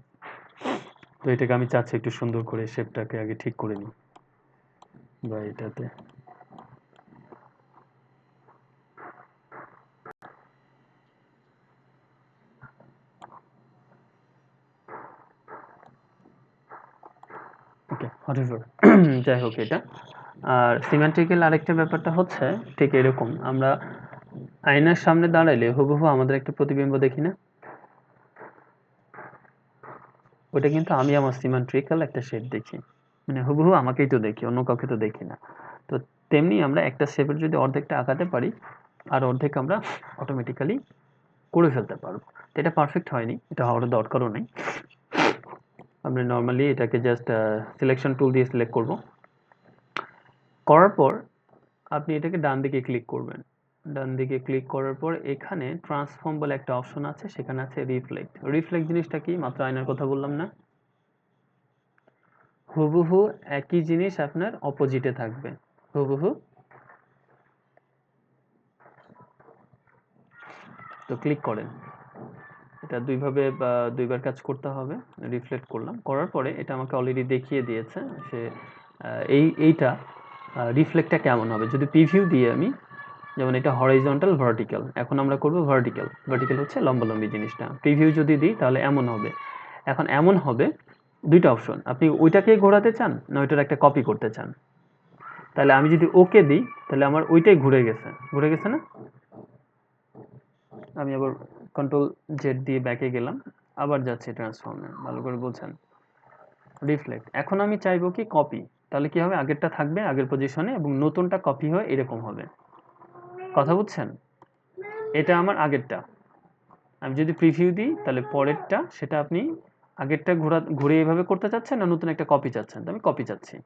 তো এটাকে আমি চাচ্ছি একটু সুন্দর করে শেপটাকে আগে ঠিক করে নিই, বা এটাতে ওকে হোয়াটএভার। যাই হোক এটা। আর সিমেট্রিক্যাল আরেকটা ব্যাপারটা হচ্ছে ঠিক এরকম, আমরা আয়নার সামনে দাঁড়াইলে হুবহু আমাদের একটা প্রতিবিম্ব দেখি না, ওটা কিন্তু আমি আমার সিমেট্রিক্যাল একটা শেপ দেখি, মানে হুবহু আমাকেই তো দেখি, অন্য কাউকে তো দেখি না। তো তেমনি আমরা একটা শেপের যদি অর্ধেকটা আঁকাতে পারি, আর অর্ধেক আমরা অটোমেটিক্যালি করে ফেলতে পারবো। তো এটা পারফেক্ট হয়নি, এটা হওয়ার দরকারও নেই। আমরা নর্মালি এটাকে জাস্ট সিলেকশন টুল দিয়ে সিলেক্ট করব, করার পর আপনি এটাকে ডান দিকে ক্লিক করবেন। ডান দিকে ক্লিক করার পর এখানে ট্রান্সফর্ম বলে একটা অপশন আছে, সেখানে আছে রিফ্লেক্ট। রিফ্লেক্ট জিনিসটা কি? মাত্র আয়নার কথা বললাম না, হুবহু একই জিনিস আপনার অপোজিটে থাকবে, হুবহু। তো ক্লিক করেন, এটা দুইভাবে বা দুইবার কাজ করতে হবে। রিফ্লেক্ট করলাম, করার পরে এটা আমাকে অলরেডি দেখিয়ে দিয়েছে সে এইটা রিফ্লেক্টটা কেমন হবে। যদি প্রিভিউ দিয়ে আমি, যেমন এটা হরাইজন্টাল ভার্টিক্যাল, এখন আমরা করব ভার্টিক্যাল। ভার্টিক্যাল হচ্ছে লম্বালম্বি জিনিসটা। প্রিভিউ যদি দিই তাহলে এমন হবে। এখন এমন হবে, দুইটা অপশন, আপনি ওইটাকেই ঘোরাতে চান না ওইটার একটা কপি করতে চান। তাহলে আমি যদি ওকে দিই তাহলে আমার ওইটাই ঘুরে গেছে, ঘুরে গেছে না? আমি আবার কন্ট্রোল জেড দিয়ে ব্যাকে গেলাম, আবার যাচ্ছি ট্রান্সফর্মে, ভালো করে বলছেন। রিফ্লেক্ট, এখন আমি চাইবো কি কপি, তাহলে কি হবে, আগেরটা থাকবে আগের পজিশনে এবং নতুনটা কপি হয়ে এরকম হবে। কথা বুঝছেন? এটা আমার আগেরটা। আমি যদি প্রিভিউ দিই তাহলে পরেরটা, সেটা আপনি আগেরটা ঘুরে এইভাবে করতে চাচ্ছেন না নতুন একটা কপি চাচ্ছেন? তো আমি কপি চাচ্ছি,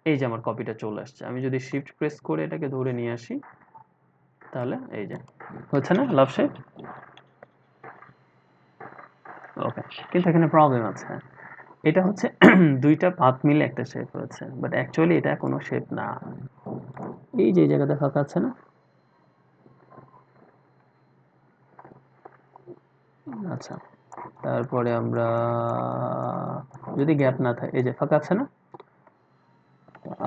এই যে আমার কপিটা চলে আসছে। আমি যদি শিফট প্রেস করে এটাকে ধরে নিয়ে আসি তাহলে এই যে হচ্ছে না লাভ শেপ। ওকে, কিন্তু এখানে প্রবলেম আছে, এটা হচ্ছে দুইটা পাত মিলে একটা শেপ হয়েছে, বাট অ্যাকচুয়ালি এটা কোনো শেপ না। এই যে জায়গাটা ফাঁকা আছে না, আচ্ছা তারপরে আমরা যদি গ্যাপ না থাকে, এই যে ফাঁকা আছে না,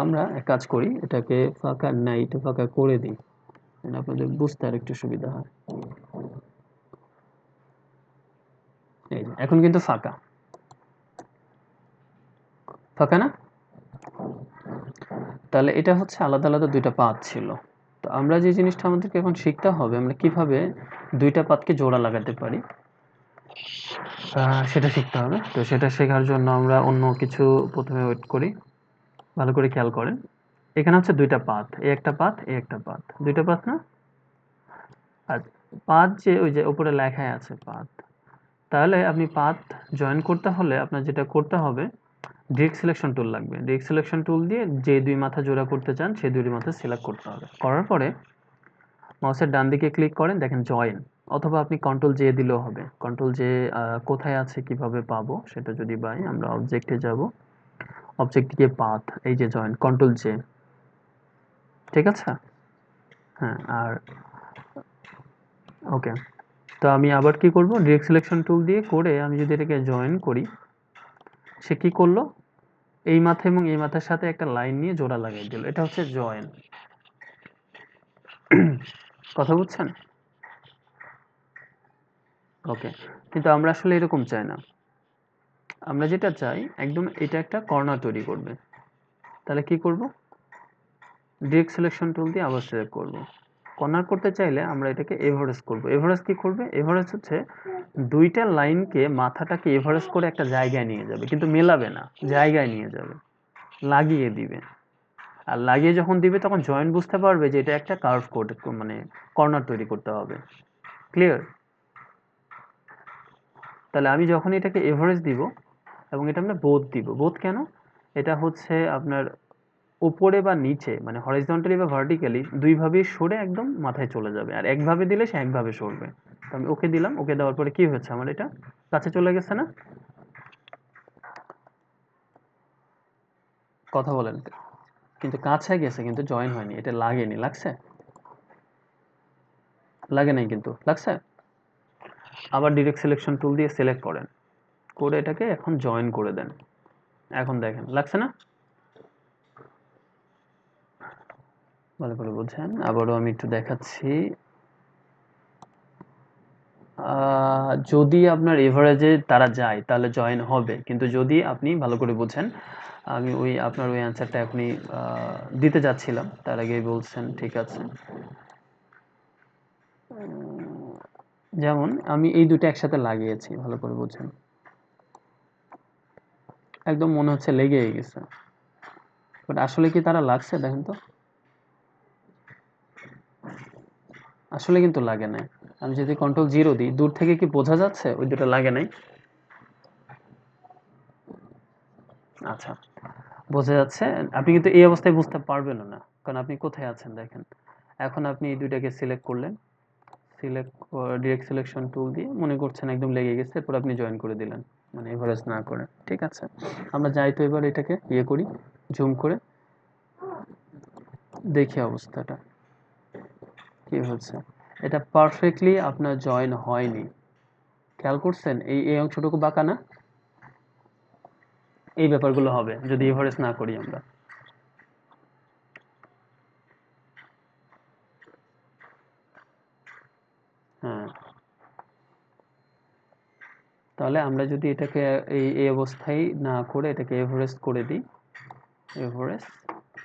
আমরা এক কাজ করি, এটাকে ফাঁকা নাই, এটা ফাঁকা করে দিই, আপনাদের বুঝতে আর একটু সুবিধা হয়। এই যে এখন কিন্তু ফাঁকা, ফাঁকা না? তাহলে এটা হচ্ছে আলাদা আলাদা দুইটা পাত ছিল। তো আমরা যে জিনিসটা আমাদেরকে এখন শিখতে হবে, আমরা কিভাবে দুইটা পাতকে জোড়া লাগাতে পারি সেটা শিখতে হবে। তো সেটা শেখার জন্য আমরা অন্য কিছু প্রথমে ওয়েট করি। ভালো করে খেয়াল করেন, এখানে হচ্ছে দুইটা পাত, এই একটা পাত, এই একটা পাত, দুইটা পাত না? আর পাত যে ওই যে উপরে লেখায় আছে পাত, তাহলে আপনি পাত জয়েন করতে হলে আপনার যেটা করতে হবে, ডিরেক্ট সিলেকশন টুল লাগবে। ডিরেক্ট সিলেকশন টুল দিয়ে যে দুই মাথা জোড়া করতে চান সেই দুই মাথা সিলেক্ট করতে হবে। করার পরে মাউসের ডান দিকে ক্লিক করেন, দেখেন জয়েন, অথবা আপনি কন্ট্রোল জে দিলেও হবে। কন্ট্রোল জে কোথায় আছে কিভাবে পাবো সেটা যদি পাই, আমরা অবজেক্টে যাব, অবজেক্ট থেকে পাথ, এই যে জয়েন, কন্ট্রোল জে, ঠিক আছে? হ্যাঁ, আর ওকে। তো আমি আবার কি করব, ডিরেক্ট সিলেকশন টুল দিয়ে করে আমি যদি এটাকে জয়েন করি, সে কি করলো, এই মাথা এবং এই মাথার সাথে একটা লাইন নিয়ে জোড়া লাগিয়ে দিল, এটা হচ্ছে জয়েন। কথা বুঝছেন? ওকে। কিন্তু আমরা আসলে এরকম চাই না, আমরা যেটা চাই একদম এটা একটা কর্নার তৈরি করবে। তাহলে কি করব, ডিরেক্ট সিলেকশন টুল দিয়ে আবার সিলেক্ট করব। কর্নার করতে চাইলে আমরা এটাকে এভারেজ করব। এভারেজ কি করবে, এভারেজ হচ্ছে দুইটা লাইনকে, মাথাটাকে এভারেজ করে একটা জায়গায় নিয়ে যাবে, কিন্তু মেলাবে না, জায়গায় নিয়ে যাবে, লাগিয়ে দিবে। আর লাগিয়ে যখন দিবে তখন জয়েন্ট বুঝতে পারবে যে এটা একটা কার্ভ কোড, মানে কর্নার তৈরি করতে হবে। ক্লিয়ার? তাহলে আমি যখন এটাকে এভারেজ দিব, এবং এটা আমরা বোথ দিব, বোথ কেন, এটা হচ্ছে আপনার উপরে বা নিচে, মানে হরিজন্টালি বা ভার্টিক্যালি দুইভাবেই সরে একদম মাথায় চলে যাবে, আর একভাবে দিলে সে একভাবে সরবে। তো আমি ওকে দিলাম, ওকে দেওয়ার পরে কি হচ্ছে, আমার এটা কাছে চলে গেছে না? কথা বলেন, কিন্তু কাছে গেছে কিন্তু জয়েন হয়নি, এটা লাগেনি, লাগছে? লাগে নাই কিন্তু, লাগছে? আবার ডিরেক্ট সিলেকশন টুল দিয়ে সিলেক্ট করেন, করে এটাকে এখন জয়েন করে দেন, এখন দেখেন লাগছে না? ভালো করে বুঝেন, আবারও আমি একটু দেখাচ্ছি। যদি আপনার এভারেজে তারা যায় তাহলে জয়েন হবে, কিন্তু যদি আপনি ভালো করে বুঝেন, আমি ওই আপনার ওই অ্যান্সারটা এখনই দিতে যাচ্ছিলাম, তার আগেই বলছেন, ঠিক আছে। যেমন আমি এই দুটো একসাথে লাগিয়েছি, ভালো করে বুঝেন, একদম মনে হচ্ছে লেগেই গেছে, বাট আসলে কি তারা লাগছে দেখেন তো, আসলে কিন্তু লাগে নাই। আমি যদি কন্ট্রোল জিরো দিই, দূর থেকে কি বোঝা যাচ্ছে ওই দুটো লাগে নাই? আচ্ছা, বোঝা যাচ্ছে। আপনি কিন্তু এই অবস্থায় বুঝতে পারবেন না, কারণ আপনি কোথায় আছেন দেখেন। এখন আপনি এই দুইটাকে সিলেক্ট করলেন, সিলেক্ট ডিরেক্ট সিলেকশন টুল দিয়ে মনে করছেন একদম লেগে গেছে, এরপর আপনি জয়েন করে দিলেন, মানে এভারেজ না করে, ঠিক আছে? আমরা যাই তো এবার এটাকে ইয়ে করি, জুম করে দেখি অবস্থাটা কি হচ্ছে। এটা পারফেক্টলি আপনার জয়েন হয়নি, খেয়াল করছেন? এই এই অংশটুকু বাঁকা না, এই ব্যাপারগুলো হবে যদি এভারেজ না করি আমরা। হ্যাঁ, তাহলে আমরা যদি এটাকে এই এই অবস্থায় না করে এটাকে এভারেস্ট করে দিই, এভারেস্ট,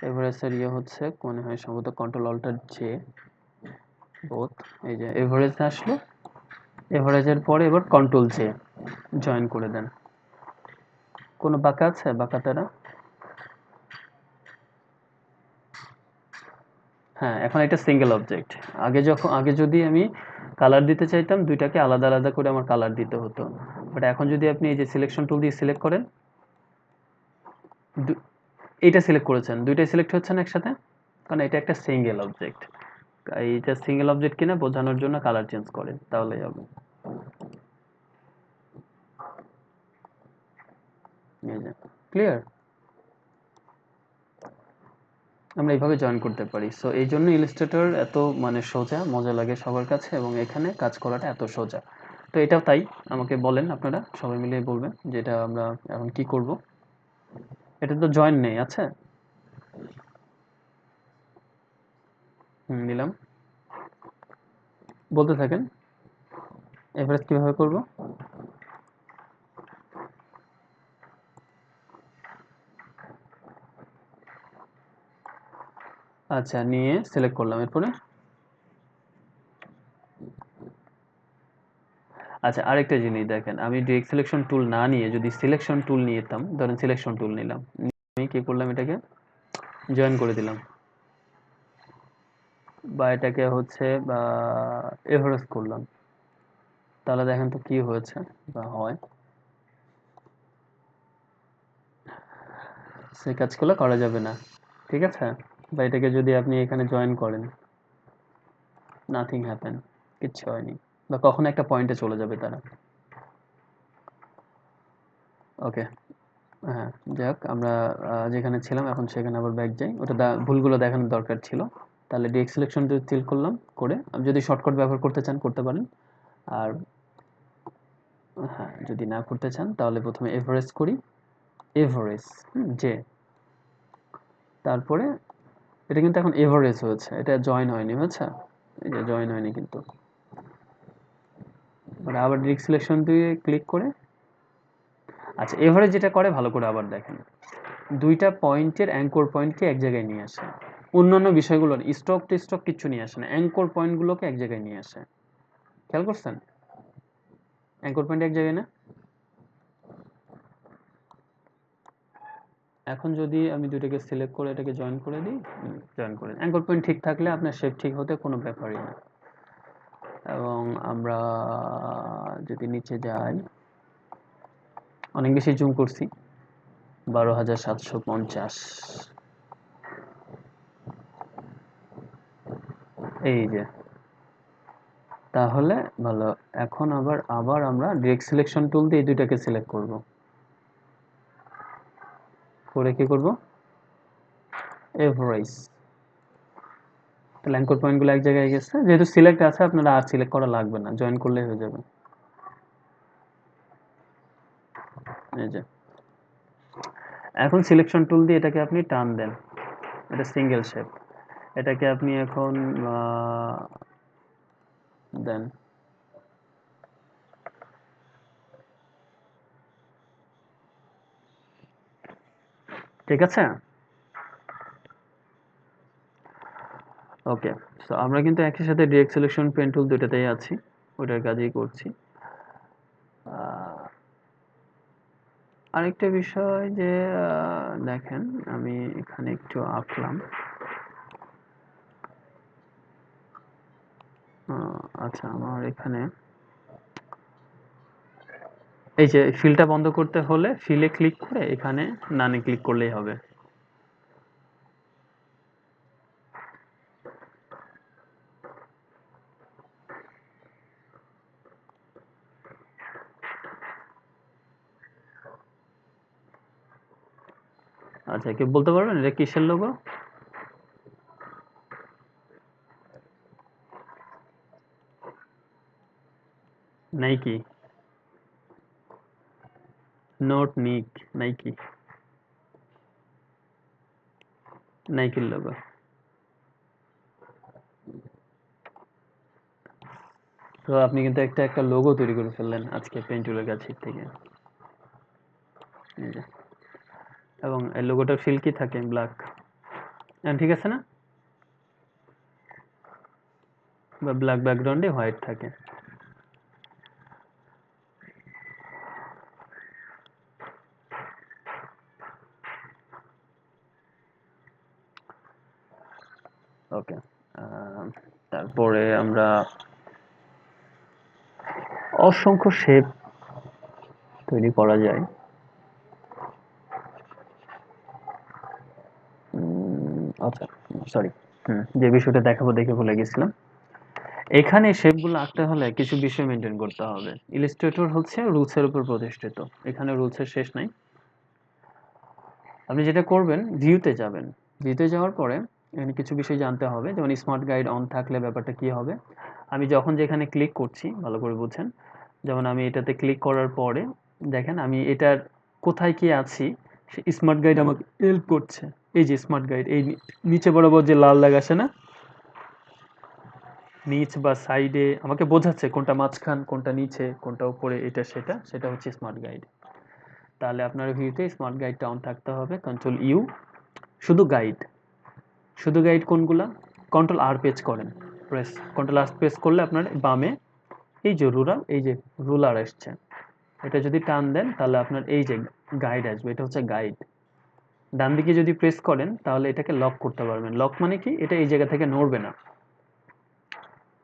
এভারেস্টের ইয়ে হচ্ছে মনে হয় সম্ভবত কন্ট্রোল অল্টার জে, বোথ, এই যে এভারেজ আসলো, এভারেজের পরে এবার কন্ট্রোল জে, জয়েন করে দেন। কোনো বাঁকা আছে, বাঁকা তারা? হ্যাঁ, এখন এটা সিঙ্গেল অবজেক্ট। আগে যদি আমি কালার দিতে চাইতাম, দুইটাকে আলাদা আলাদা করে আমার কালার দিতে হতো, বাট এখন যদি আপনি এই যে সিলেকশন টুল দিয়ে সিলেক্ট করেন, এইটা সিলেক্ট করেছেন, দুইটাই সিলেক্ট হচ্ছে না একসাথে, কারণ এটা একটা সিঙ্গেল অবজেক্ট। এইটা সিঙ্গেল অবজেক্ট কিনা বোঝানোর জন্য কালার চেঞ্জ করেন, তাহলেই হবে। ক্লিয়ার? আমরা এইভাবে জয়েন করতে পারি। সো এই জন্য ইলাস্ট্রেটর এত মানে সোজা, মজা লাগে সবার কাছে, এবং এখানে কাজ করাটা এত সোজা। তো এটাও তাই, আমাকে বলেন, আপনারা সবাই মিলে বলবেন যে এটা আমরা এখন কি করব। এটা তো জয়েন নেই, আচ্ছা নিলাম, বলতে থাকেন এভারেজ কিভাবে করব। আচ্ছা নিয়ে সিলেক্ট করলাম, এরপরে আচ্ছা আরেকটা জিনিস দেখেন, আমি ডিরেক্ট সিলেকশন টুল না নিয়ে যদি সিলেকশন টুল নিতাম, ধরেন সিলেকশন টুল নিলাম, আমি কি করলাম, এটাকে জয়েন করে দিলাম বা এটাকে হচ্ছে বা এভারেজ করলাম, তাহলে দেখেন তো কি হয়েছে বা হয়। সেই কাজগুলো করা যাবে না, ঠিক আছে। বা এটাকে যদি আপনি এখানে জয়েন করেন, নাথিং হ্যাপেন, কিচ্ছু হয়নি, বা কখনো একটা পয়েন্টে চলে যাবে তারা। ওকে, হ্যাঁ, যাক আমরা যেখানে ছিলাম এখন সেখানে আবার ব্যাক যাই, ওটা ভুলগুলো দেখানোর দরকার ছিল। তাহলে ডিরেক্ট সিলেকশন ক্লিক করলাম, করে আপনি যদি শর্টকাট ব্যবহার করতে চান করতে পারেন, আর হ্যাঁ যদি না করতে চান তাহলে প্রথমে এভারেজ করি, এভারেজ যে, তারপরে এটা কিন্তু এখন এভারেজ হয়েছে, এটা জয়েন হয়নি, হয়েছে এই যে জয়েন হয়নি কিন্তু। মানে আবার ডিরেক্ট সিলেকশন দিয়ে ক্লিক করে, আচ্ছা এভারেজ যেটা করে ভালো করে আবার দেখেন, দুইটা পয়েন্টের অ্যাঙ্কর পয়েন্টকে এক জায়গায় নিয়ে আসে, অন্যান্য বিষয়গুলো স্টক টু স্টক কিচ্ছু নিয়ে আসে না, অ্যাঙ্কর পয়েন্টগুলোকে এক জায়গায় নিয়ে আসে, খেয়াল করছেন, অ্যাঙ্কর পয়েন্ট এক জায়গায় না। এখন যদি আমি দুইটাকে সিলেক্ট করে এটাকে জয়েন করে দিই, জয়েন করে অ্যাঙ্কর পয়েন্ট ঠিক থাকলে আপনার শেপ ঠিক হতে কোনো ব্যাপারই না। এবং আমরা যদি নিচে যাই, অনেক বেশি জুম করছি, 12,750, এই যে, তাহলে ভালো। এখন আবার আবার আমরা ডিরেক্ট সিলেকশন টুল দিয়ে এই দুইটাকে সিলেক্ট করব, করে কি করব, এভারেজ, তাহলে অ্যাঙ্কর পয়েন্টগুলো এক জায়গায় গেছে, যেহেতু সিলেক্ট আছে আপনারা আর সিলেক্ট করা লাগবে না, জয়েন করলেই হয়ে যাবে। এই যে, এখন সিলেকশন টুল দিয়ে এটাকে আপনি টান দেন, এটা সিঙ্গেল শেপ, এটাকে আপনি এখন দেন, ঠিক আছে। ওকে, সো আমরা কিন্তু একই সাথে ডিরেক্ট সিলেকশন পেন টুল দুটাতেই আছি, ওটার কাজই করছি। আরেকটা বিষয় যে দেখেন, আমি এখানে একটু আঁকলাম, আচ্ছা আমার এখানে এই যে ফিলটা বন্ধ করতে হলে ফিলে ক্লিক করে এখানে নানে ক্লিক করলেই হবে। আচ্ছা কেউ বলতে পারবেন এটা কিসের লোগো? নাইকি, নোট নিক, নাইকি, নাইকির লোগো। তো আপনি কিন্তু একটা একটা লোগো তৈরি করে ফেললেন আজকে পেন টুলের কাছ থেকে, এই যে, এবং এই লোগোটার ফিল কি থাকে, ব্ল্যাক, ঠিক আছে না, বা ব্ল্যাক ব্যাকগ্রাউন্ডে হোয়াইট থাকে। ওকে, তারপরে আমরা অসংখ্য শেপ তৈরি করা যায়। আচ্ছা সরি, যে বিষয়টা দেখাবো দেখে ভুলে গেছিলাম, এখানে শেপগুলো আঁকতে হলে কিছু বিষয় মেনটেন করতে হবে। ইলাস্ট্রেটর হচ্ছে রুলসের উপর প্রতিষ্ঠিত, এখানে রুলসের শেষ নাই। আপনি যেটা করবেন, ভিউতে যাবেন, ভিউতে যাওয়ার পরে এখানে কিছু বিষয় জানতে হবে, যেমন স্মার্ট গাইড অন থাকলে ব্যাপারটা কি হবে। আমি যখন যেখানে ক্লিক করছি ভালো করে বুঝছেন, যেমন আমি এটাতে ক্লিক করার পরে দেখেন আমি এটার কোথায় কি আছি স্মার্ট গাইড আমাকে হেল্প করছে। এই যে স্মার্ট গাইড, এই নিচে বরাবর যে লাল দাগ আসে না, নিচ বা সাইডে আমাকে বোঝাচ্ছে কোনটা মাঝখান, কোনটা নিচে, কোনটা উপরে, এটা সেটা, সেটা হচ্ছে স্মার্ট গাইড। তাহলে আপনার ভিউতে স্মার্ট গাইডটা অন থাকতে হবে, কন্ট্রোল ইউ। শুধু গাইড, শুধু গাইড কোনগুলা, কন্ট্রোল আর পেজ করেন, প্রেস কন্ট্রোল আর প্রেস করলে আপনার বামে এই যে রুলার, এই যে রুলার আসছে, এটা যদি টান দেন তাহলে আপনার এই যে গাইড আসবে, এটা হচ্ছে গাইড। ডান দিকে যদি প্রেস করেন তাহলে এটাকে লক করতে পারবেন। লক মানে কি, এটা এই জায়গা থেকে নড়বে না।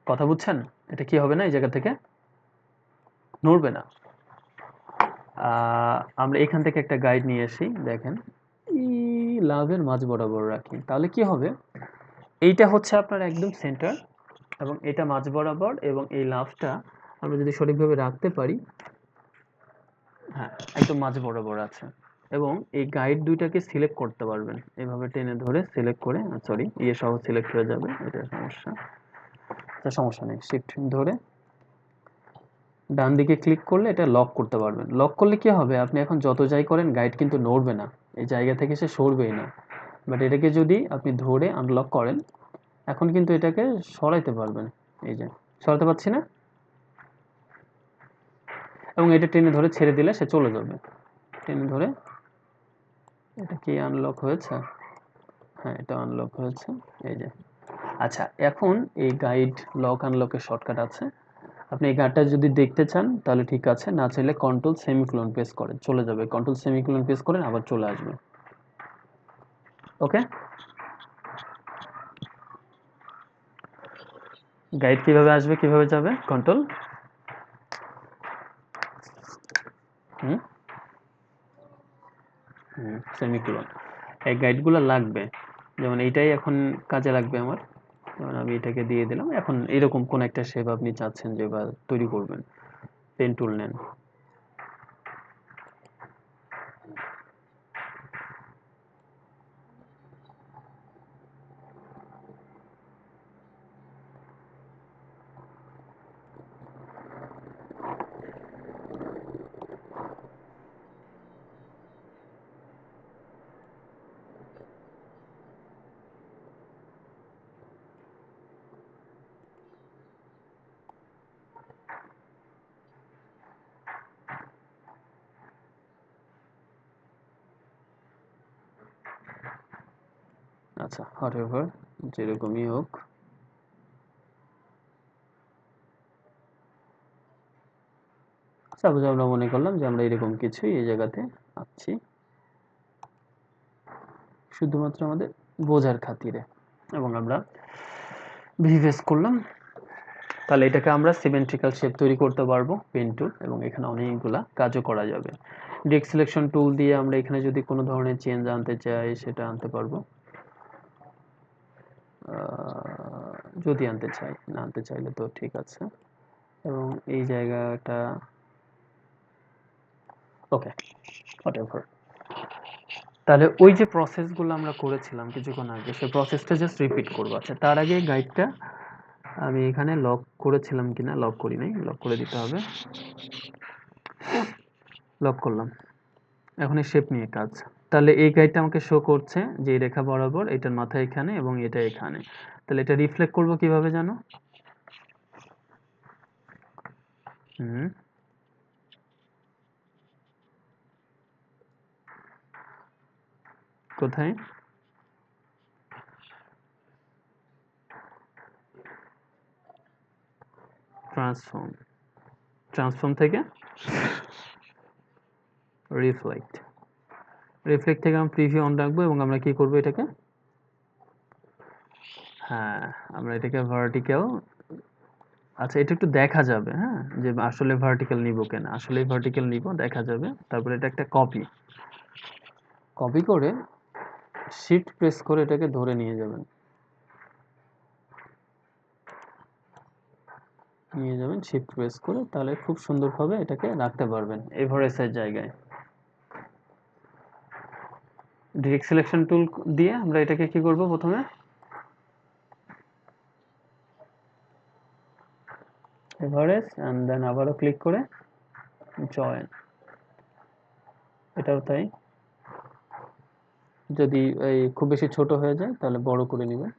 কথা বুঝছেন? এটা কি হবে না, এই জায়গা থেকে নড়বে না। আমরা এখান থেকে একটা গাইড নিয়ে আসি, দেখেন লাভের মাঝ বরাবর রাখি, তাহলে কি হবে, এইটা হচ্ছে আপনার একদম সেন্টার এবং এটা মাঝ বরাবর, এবং এই লাভটা আমরা যদি সঠিকভাবে রাখতে পারি, হ্যাঁ একদম মাঝ বরাবর আছে। এবং এই গাইড দুইটাকে সিলেক্ট করতে পারবেন, এভাবে টেনে ধরে সিলেক্ট করে, সরি ইয়ে সহ সিলেক্ট হয়ে যাবে, এটা সমস্যা, সমস্যা নেই, শিফট ধরে ডান দিকে ক্লিক করলে এটা লক করতে পারবেন। লক করলে কি হবে, আপনি এখন যত যাই করেন গাইড কিন্তু নড়বে না, এই জায়গা থেকে সে সরবেই না। বাট এটাকে যদি আপনি ধরে আনলক করেন, এখন কিন্তু এটাকে সরাইতে পারবেন, এই যে সরাতে পারছি না, এবং এটা টেনে ধরে ছেড়ে দিলে সে চলে যাবে। টেনে ধরে, এটা কি আনলক হয়েছে? হ্যাঁ এটা আনলক হয়েছে, এই যে। আচ্ছা এখন এই গাইড লক আনলকের শর্টকাট আছে, আপনি এই গানটা যদি দেখতে চান তাহলে ঠিক আছে, না চাইলে কন্ট্রোল সেমিকোলন প্রেস করেন, চলে যাবে, কন্ট্রোল সেমিকোলন প্রেস করেন আবার চলে আসবে। ওকে, গাইড কিভাবে আসবে কিভাবে যাবে, কন্ট্রোল সেমিকোলন, এই গাইডগুলো লাগবে, যেমন এইটাই এখন কাজে লাগবে আমার, যেমন আমি এটাকে দিয়ে দিলাম। এখন এরকম কোন একটা শেপ আপনি চাচ্ছেন যে বা তৈরি করবেন, পেন টুল নেন, আচ্ছা হোয়াটএভার, যেরকমই হোক। সাপোজ আমরা মনে করলাম যে আমরা এরকম কিছু এই জায়গাতে আছি, শুধুমাত্র আমাদের বোঝার খাতিরে, এবং আমরা ভিভেস করলাম, তাহলে এটাকে আমরা সিমেট্রিক্যাল শেপ তৈরি করতে পারবো পেন টুল, এবং এখানে অনেকগুলা কাজও করা যাবে। ডিরেক্ট সিলেকশন টুল দিয়ে আমরা এখানে যদি কোনো ধরনের চেঞ্জ আনতে চাই সেটা আনতে পারবো, যদি আনতে চাই, না আনতে চাইলে তো ঠিক আছে। এবং এই জায়গাটা ওকে হোয়াটএভার। তাহলে ওই যে প্রসেসগুলো আমরা করেছিলাম কিছুক্ষণ আগে, সেই প্রসেসটা জাস্ট রিপিট করবো। আচ্ছা তার আগে গাইডটা আমি এখানে লক করেছিলাম কিনা, লক করি নাই, লক করে দিতে হবে, লক করলাম। এখন এই শেপ নিয়ে কাজ, তাহলে এই গাইডটা আমাকে শো করছে যে এই রেখা বরাবর, এটার মাথা এখানে এবং এটা এখানে, তাহলে এটা রিফ্লেক্ট করবো কিভাবে জানো, কোথায়, ট্রান্সফর্ম, ট্রান্সফর্ম থেকে রিফ্লেক্ট, রিফ্লেক্ট থেকে আমরা প্রিভিউ অন রাখবো, এবং আমরা কি করবো এটাকে, হ্যাঁ আমরা এটাকে ভার্টিক্যাল, আচ্ছা এটা একটু দেখা যাবে, হ্যাঁ যে আসলে ভার্টিক্যাল নিব কেনা, আসলে ভার্টিক্যাল নিব দেখা যাবে। তারপরে এটা একটা কপি, কপি করে শিফট প্রেস করে এটাকে ধরে নিয়ে যাবেন, নিয়ে যাবেন শিফট প্রেস করে, তাহলে খুব সুন্দরভাবে এটাকে রাখতে পারবেন এভারেজের জায়গায়। ডিরেক্ট সিলেকশন টুল দিয়ে আমরা এটাকে কি করব, প্রথমে এভারেজ অ্যান্ড দেন আবারও ক্লিক করে জয়েন, এটাও তাই। যদি এই খুব বেশি ছোট হয়ে যায় তাহলে বড় করে নেবেন।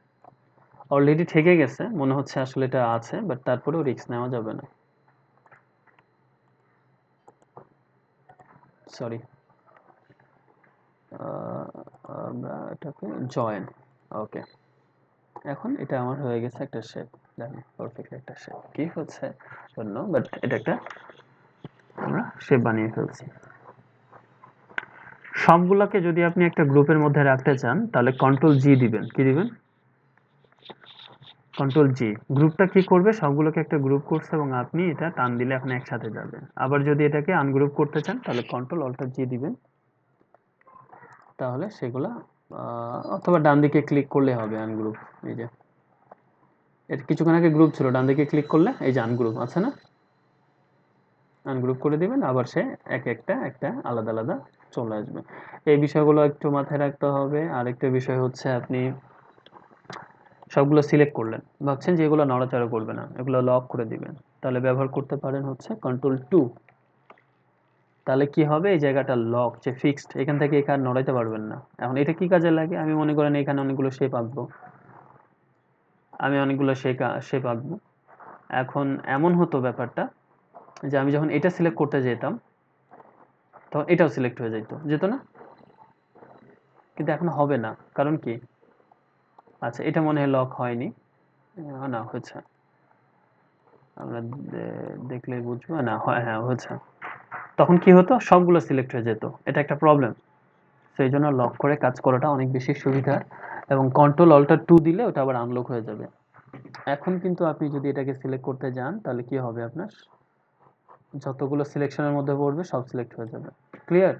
অলরেডি ঠেকে গেছে, মনে হচ্ছে আসলে এটা আছে, বাট তারপরেও রিস্ক নেওয়া যাবে না। সরি, আমরা এটাকে জয়েন, ওকে। এখন এটা আমার হয়ে গেছে একটা শেপ, দেখেন পারফেক্ট একটা শেপ। কি হচ্ছে জন্য, বাট এটা একটা আমরা শেপ বানিয়ে ফেলছি। সবগুলোকে যদি আপনি একটা গ্রুপের মধ্যে রাখতে চান তাহলে কন্ট্রোল জি দিবেন। কি দিবেন? কন্ট্রোল জি। গ্রুপটা কি করবে, সবগুলোকে একটা গ্রুপ করছে এবং আপনি এটা টান দিলে এখন একসাথে যাবে। আবার যদি এটাকে আনগ্রুপ করতে চান তাহলে কন্ট্রোল অল্টার জি দিবেন, তাহলে সেগুলা অথবা ডান দিকে ক্লিক করলে হবে আনগ্রুপ। এই যে এটা কিছুক্ষণ আগে গ্রুপ ছিল, ডান দিকে ক্লিক করলে এই যে আনগ্রুপ আছে না, আনগ্রুপ করে দিবেন, আবার সে এক একটা একটা আলাদা আলাদা চলে আসবে। এই বিষয়গুলো একটু মাথায় রাখতে হবে। আরেকটা বিষয় হচ্ছে আপনি সবগুলো সিলেক্ট করলেন, ভাবছেন যে এগুলো নড়াচড়া করবে না, এগুলো লক করে দিবেন, তাহলে ব্যবহার করতে পারেন হচ্ছে কন্ট্রোল টু। তাহলে কি হবে, এই জায়গাটা লক, যে ফিক্সড, এখান থেকে এখানে নড়াইতে পারবেন না। এখন এটা কি কাজে লাগে, আমি মনে করেন এখানে অনেকগুলো শেপ আঁকবো, আমি অনেকগুলো শেপ আঁকবো। এখন এমন হতো ব্যাপারটা যে আমি যখন এটা সিলেক্ট করতে যেতাম তখন এটাও সিলেক্ট হয়ে যেত, যেত না? কিন্তু এখন হবে না, কারণ কি? আচ্ছা, এটা মনে হয় লক হয়নি, না হয়েছে, আমরা দেখলেই বুঝবো। না হয়, হ্যাঁ হয়েছে। তখন কি হতো, সবগুলো সিলেক্ট হয়ে যেত, এটা একটা প্রবলেম। সেই জন্য লক করে কাজ করাটা অনেক বেশি সুবিধা, এবং কন্ট্রোল অল্টার টু দিলে ওটা আবার আনলক হয়ে যাবে। এখন কিন্তু আপনি যদি এটাকে সিলেক্ট করতে যান তাহলে কি হবে, আপনার যতগুলো সিলেকশনের মধ্যে পড়বে সব সিলেক্ট হয়ে যাবে। ক্লিয়ার?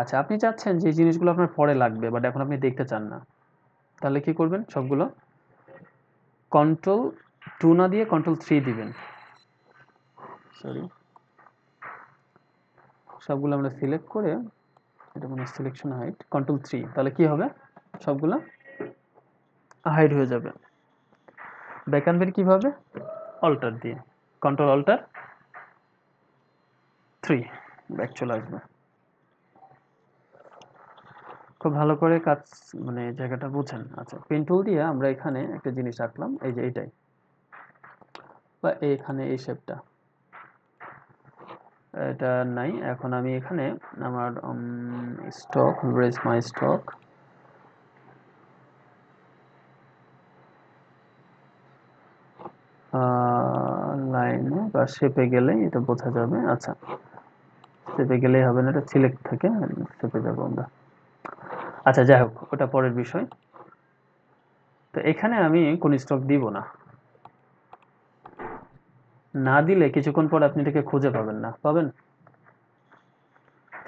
আচ্ছা, আপনি চাচ্ছেন যে জিনিসগুলো আপনার পরে লাগবে বাট এখন আপনি দেখতে চান না, তাহলে কি করবেন, সবগুলো কন্ট্রোল টু না দিয়ে কন্ট্রোল থ্রি দিবেন। সরি, সবগুলো আমরা সিলেক্ট করে, এটা মানে সিলেকশন হাইট, কন্ট্রোল থ্রি, তাহলে কি হবে, সবগুলো হাইড হয়ে যাবে। ব্যাক আনবেন কিভাবে? অল্টার দিয়ে, কন্ট্রোল অল্টার থ্রি, ব্যাক চলে আসবে। খুব ভালো করে কাজ, মানে জায়গাটা বুঝেন। আচ্ছা, পেন টুল দিয়ে আমরা এখানে একটা জিনিস রাখলাম, এই যে এইটাই, বা এখানে এই শেপটা, এটা নাই। এখন আমি এখানে আমার স্টক, রেজ মাই স্টক, লাইনে বা শেপে গেলে এটা বোঝা যাবে। আচ্ছা, শেপে গেলেই হবে না, এটা সিলেক্ট থেকে শেপে যাবো আমরা। আচ্ছা, যাই হোক, ওটা পরের বিষয়। তো এখানে আমি কোন স্টক দিব না, না দিলে কিছুক্ষণ পর আপনি এটাকে খুঁজে পাবেন না, পাবেন?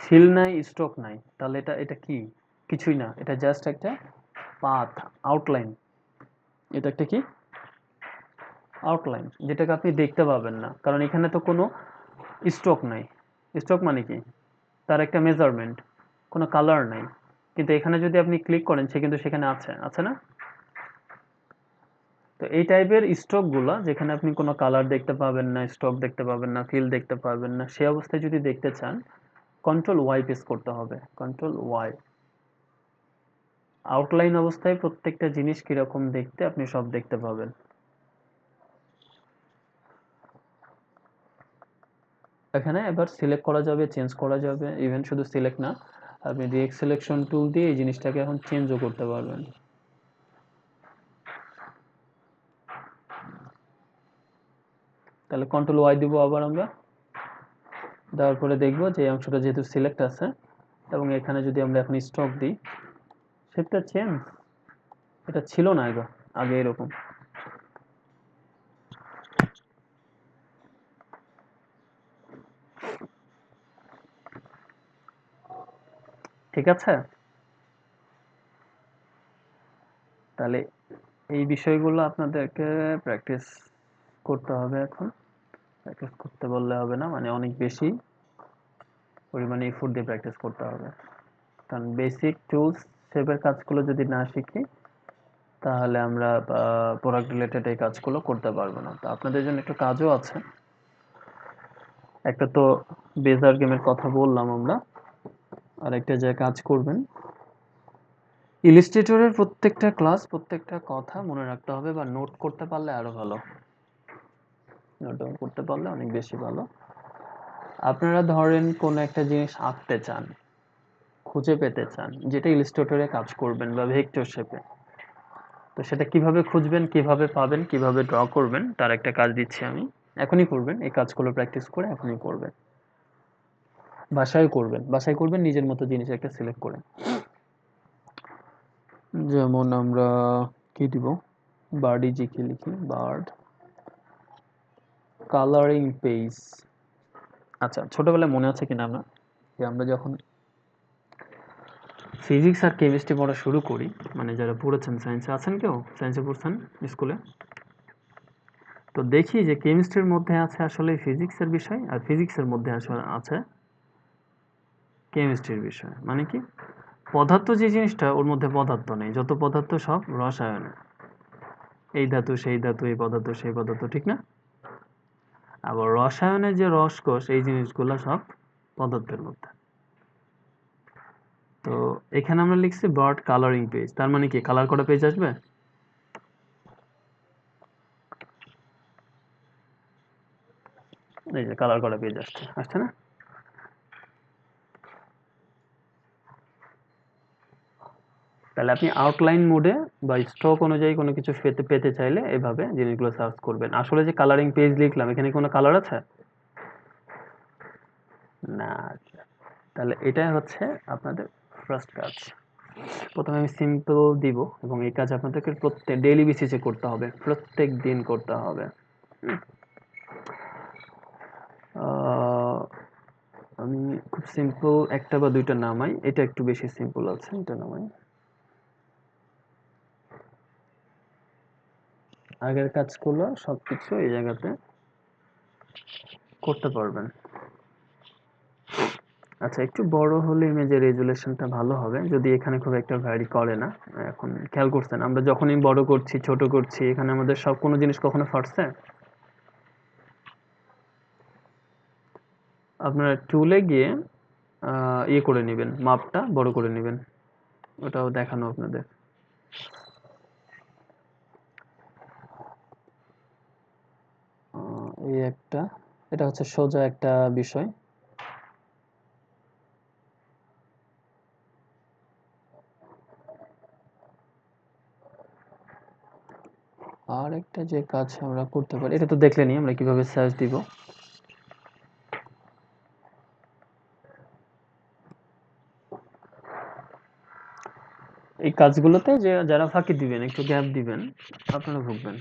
ফিল নাই, স্টক নাই, তাহলে এটা এটা কি? কিছুই না, এটা জাস্ট একটা পাথ, আউটলাইন। এটা একটা কি? আউটলাইন, যেটাকে আপনি দেখতে পাবেন না, কারণ এখানে তো কোনো স্টক নাই। স্টক মানে কি? তার একটা মেজারমেন্ট, কোনো কালার নাই। কিন্তু এখানে যদি আপনি ক্লিক করেন সে কিন্তু সেখানে আছে, আছে না? তো এই টাইপের স্টকগুলো যেখানে আপনি কোনো কালার দেখতে পাবেন না, স্টক দেখতে পাবেন না, ফিল দেখতে পাবেন না, সেই অবস্থায় যদি দেখতে চান কন্ট্রোল ওয়াই প্রেস করতে হবে, কন্ট্রোল ওয়াই। আউটলাইন অবস্থায় প্রত্যেকটা জিনিস কিরকম দেখতে আপনি সব দেখতে পাবেন। এখানে এবার সিলেক্ট করা যাবে, চেঞ্জ করা যাবে, ইভেন শুধু সিলেক্ট না, আপনি ডিরেক্ট সিলেকশন টুল দিয়ে এই জিনিসটাকে এখন চেঞ্জও করতে পারবেন। তাহলে কন্ট্রোল ওয়াই দিব আবার আমরা, দেওয়ার পরে দেখবো যে এই অংশটা যেহেতু সিলেক্ট আছে, এবং এখানে যদি আমরা এখন স্টক দিই, সেটা চেঞ্জ, এটা ছিল না আগে, আগে এরকম। ঠিক আছে, তাহলে এই বিষয়গুলো আপনাদেরকে প্র্যাকটিস করতে হবে। এখন প্র্যাকটিস করতে বললে হবে না, মানে অনেক বেশি পরিমাণে এফোর্ট দিয়ে প্র্যাকটিস করতে হবে, কারণ বেসিক টুলস শেপের কাজগুলো যদি না শিখি তাহলে আমরা প্রোডাক্ট রিলেটেড এই কাজগুলো করতে পারবো না। তো আপনাদের জন্য একটু কাজও আছে। একটা তো বেস আর্গুমেন্ট কথা বললাম আমরা, আর একটা যে কাজ করবেন, ইলাস্ট্রেটরের প্রত্যেকটা ক্লাস, প্রত্যেকটা কথা মনে রাখতে হবে, বা নোট করতে পারলে আরো ভালো, নোট ডাউন করতে পারলে অনেক বেশি ভালো। আপনারা ধরেন কোন একটা জিনিস আঁকতে চান, খুঁজে পেতে চান, যেটা ইলাস্ট্রেটরে কাজ করবেন বা ভেক্টর শেপে, তো সেটা কিভাবে খুঁজবেন, কিভাবে পাবেন, কিভাবে ড্র করবেন, তার একটা কাজ দিচ্ছি আমি। এখনই করবেন এই কাজগুলো, প্র্যাকটিস করে এখনই করবেন, বাসায় করবেন, বাসায় করবেন নিজের মতো জিনিস একটা সিলেক্ট করে। যেমন আমরা কি দিব, বার্ড ইজিকে লিখি, বার্ড কালারিং পেজ। আচ্ছা, ছোটবেলায় মনে আছে কিনা আমরা, যে আমরা যখন ফিজিক্স আর কেমিস্ট্রি পড়া শুরু করি, মানে যারা পড়েছেন সায়েন্সে, আছেন কেউ সায়েন্সে পড়ছেন স্কুলে, তো দেখি যে কেমিস্ট্রির মধ্যে আছে আসলে ফিজিক্সের বিষয়, আর ফিজিক্সের মধ্যে আসলে আছে কেমিস্ট্রির বিষয়। মানে কি, পদার্থ যে জিনিসটা, ওর মধ্যে পদার্থ নেই, যত পদার্থ সব রসায়নে, এই ধাতু সেই ধাতু, এই পদার্থ সেই পদার্থ, ঠিক না? আবার রসায়নে যে রসকোষ, এই জিনিসগুলো সব পদার্থের মধ্যে। তো এখানে আমরা লিখছি বার্ড কালারিং পেজ, তার মানে কি কালার করা পেজ আসবে? এই যে কালার করা পেজ আসছে, আসছে না? তাহলে আপনি আউটলাইন মোডে বা স্ট্রোক অনুযায়ী কোনো কিছু পেতে পেতে চাইলে এভাবে জিনিসগুলো সার্চ করবেন। আসলে যে কালারিং পেজ লিখলাম, এখানে কোনো কালার আছে না? তাহলে এটাই হচ্ছে আপনাদের ফার্স্ট কাজ। প্রথমে আমি সিম্পল দিব, এবং এই কাজ আপনাদেরকে প্রত্যেক ডেইলি বেসিসে করতে হবে, প্রত্যেক দিন করতে হবে। আহ, আমি খুব সিম্পল একটা বা দুইটা নামাই, এটা একটু বেশি সিম্পল আছে, এটা নামাই। আগের কাজগুলো সবকিছু এই জায়গাতে করতে পারবেন। আচ্ছা, একটু বড় হলে ইমেজের রেজুলেশনটা ভালো হবে, যদি এখানে খুব একটা ভ্যারি করে না। এখন খেয়াল করছেন, আমরা যখনই বড় করছি, ছোট করছি, এখানে আমাদের সব কোনো জিনিস কখনো ফাটছে? আপনারা টুলে গিয়ে ইয়ে করে নেবেন, মাপটা বড় করে নেবেন, ওটাও দেখানো আপনাদের। এই একটা, এটা হচ্ছে সোজা একটা বিষয়। আর একটা যে কাজ আমরা করতে পারি, এটা তো দেখলেনি আমরা কিভাবে সার্চ দিব। এই কাজগুলোতে যে যারা ফাঁকি দিবেন, একটু গ্যাপ দিবেন, আপনারা ভুগবেন।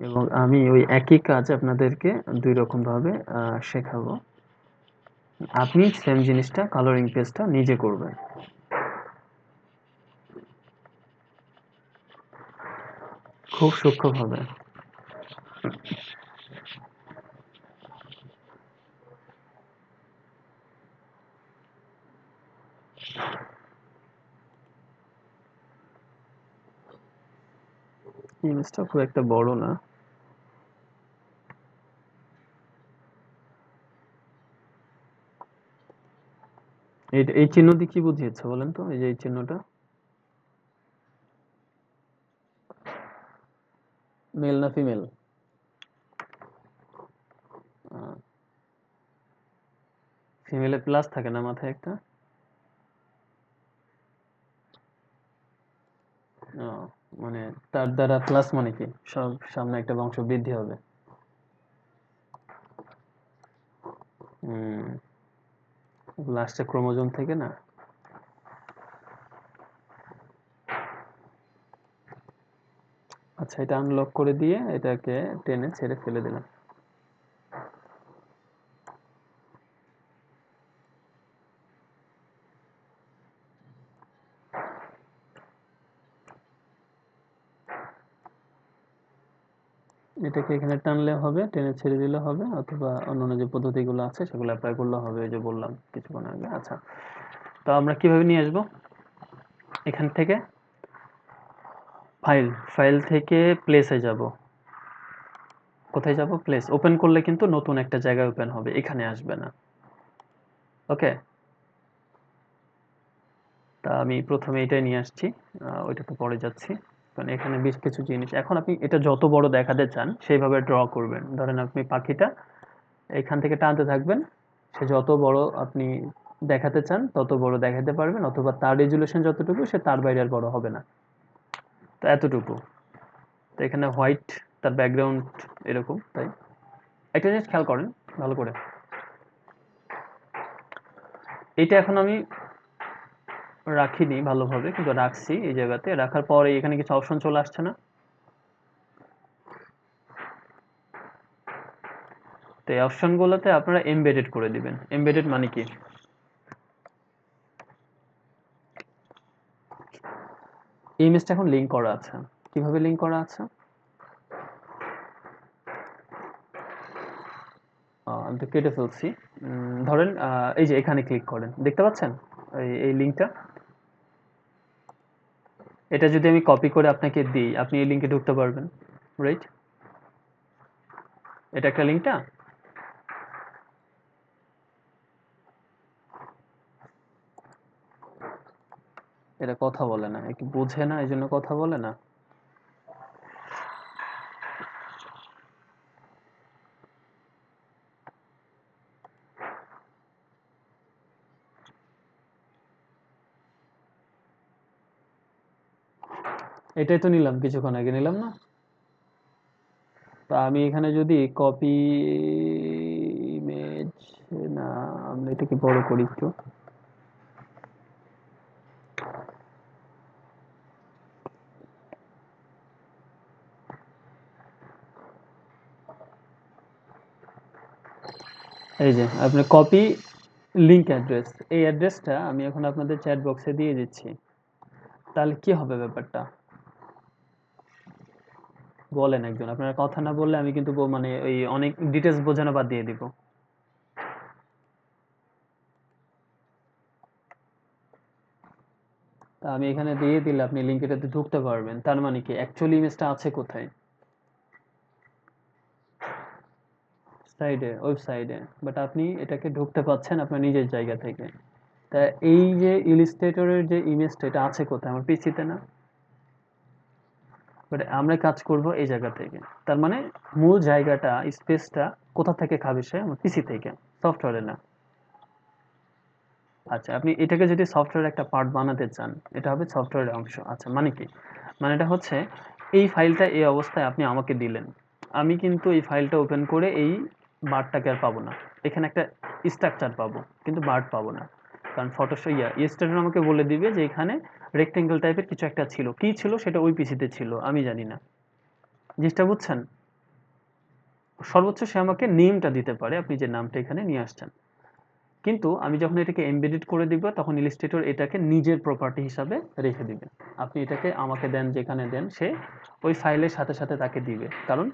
এবং আমি ওই একই কাজ আপনাদেরকে দুই রকম ভাবে শেখাবো। আপনি সেম জিনিসটা, কালারিং পেজটা নিজে করবেন, খুব সূক্ষ্মভাবে। ইমেজটা খুব একটা বড় না। এই চিহ্ন দিয়ে কি বুঝিয়েছে বলেন তো, এই যে এই চিহ্নটা, মেল না ফিমেল? ফিমেলের প্লাস থাকে না মাথায় একটা? ও, মানে তার দ্বারা প্লাস মানে কি, সব সামনে একটা বংশ বৃদ্ধি হবে। হুম, লাস্টে ক্রোমোজোম থেকে না। আচ্ছা, এটা আনলক করে দিয়ে এটাকে টেনে ছেড়ে ফেলে দিলাম। এটাকে এখানে টানলে হবে, টেনে ছেড়ে দিলে হবে, অথবা অন্যান্য যে পদ্ধতিগুলো আছে সেগুলো অ্যাপ্লাই করলে হবে, এই যে বললাম কিছুক্ষণ আগে। আচ্ছা, তো আমরা কিভাবে নিয়ে আসবো? এখান থেকে ফাইল থেকে প্লেসে যাব। কোথায় যাব? প্লেস। ওপেন করলে কিন্তু নতুন একটা জায়গায় ওপেন হবে, এখানে আসবে না। ওকে, তা আমি প্রথমে এটাই নিয়ে আসছি, ওইটাতে পরে যাচ্ছি। কারণ এখানে বেশ কিছু জিনিস, এখন আপনি এটা যত বড় দেখাতে চান সেইভাবে ড্র করবেন। ধরেন আপনি পাখিটা এখান থেকে টানতে থাকবেন, সে যত বড় আপনি দেখাতে চান তত বড় দেখাতে পারবেন, অথবা তার রেজুলেশন যতটুকু সে তার বাইরে আর বড় হবে না। তো এতটুকু। তো এখানে হোয়াইট, তার ব্যাকগ্রাউন্ড এরকম। তাই একটা জিনিস খেয়াল করেন ভালো করে, এটা এখন আমি রাখিনি ভালোভাবে, কিন্তু রাখছি এই জায়গাতে। রাখার পরে এখানে কিছু অপশন চলে আসছে না? তো এই অপশনগুলোতে আপনারা এমবেডেড করে দিবেন। এমবেডেড মানে কি? এই ইমেজটা এখন লিঙ্ক করা আছে। কিভাবে লিঙ্ক করা আছে? আমি তো কেটে ফেলছি। ধরেন এই যে এখানে ক্লিক করেন, দেখতে পাচ্ছেন এই লিঙ্কটা? এটা যদি আমি কপি করে আপনাকে দিই, আপনি এই লিঙ্কে ঢুকতে পারবেন, রাইট? এটা একটা লিঙ্কটা। এটা কথা বলে না, একটু বোঝে না, এই জন্য কথা বলে না। এটাই তো নিলাম, কিছুক্ষণ আগে নিলাম না? তা আমি এখানে যদি কপি ইমেজ, না আমরা এটাকে বড় করি একটু। এই যে আপনি কপি লিংক অ্যাড্রেস, এই অ্যাড্রেসটা আমি এখন আপনাদের চ্যাট বক্সে দিয়ে দিচ্ছি। তাহলে কি হবে ব্যাপারটা? বলেন একজন, আপনারা কথা না বললে আমি কিন্তু মানে ওই অনেক ডিটেলস বোঝানো বাদ দিয়ে দিব। তা আমি এখানে দিয়ে দিলে আপনি লিঙ্কটাতে ঢুকতে পারবেন। তার মানে কি অ্যাকচুয়ালি ইমেজটা আছে কোথায়? সাইডে, ওয়েবসাইটে। বাট আপনি এটাকে ঢুকতে পাচ্ছেন আপনার নিজের জায়গা থেকে। তা এই যে ইলিস্ট্রেটরের যে ইমেজটা, এটা আছে কোথায়? আমার পিসিতে না? বাট আমরা কাজ করব এই জায়গা থেকে। তার মানে মূল জায়গাটা, স্পেসটা কোথা থেকে খাবে সে? আমার পিসি থেকে, সফটওয়্যারে না। আচ্ছা, আপনি এটাকে যদি সফটওয়্যারের একটা পার্ট বানাতে চান, এটা হবে সফটওয়্যারের অংশ। আচ্ছা, মানে কি? মানেটা হচ্ছে এই ফাইলটা এই অবস্থায় আপনি আমাকে দিলেন। আমি কিন্তু এই ফাইলটা ওপেন করে এই বারটাকে আর পাবো না। এখানে একটা স্ট্রাকচার পাবো, কিন্তু বার্ড পাবো না। কারণ ফটোশপ ইলাস্ট্রেটর আমাকে বলে দিবে যে এখানে রেক্টেঙ্গেল টাইপের কিছু একটা ছিল। কি ছিল সেটা ওই পিসিতে ছিল, আমি জানি না। জিনিসটা বুঝছেন? সর্বোচ্চ সে আমাকে নেমটা দিতে পারে, আপনি যে নামটা এখানে নিয়ে আসছেন। কিন্তু আমি যখন এটাকে এমবেডেড করে দিব, তখন ইলাস্ট্রেটর এটাকে নিজের প্রপার্টি হিসাবে রেখে দিবে। আপনি এটাকে আমাকে দেন, যেখানে দেন সে ওই ফাইলের সাথে সাথে তাকে দিবে। কারণ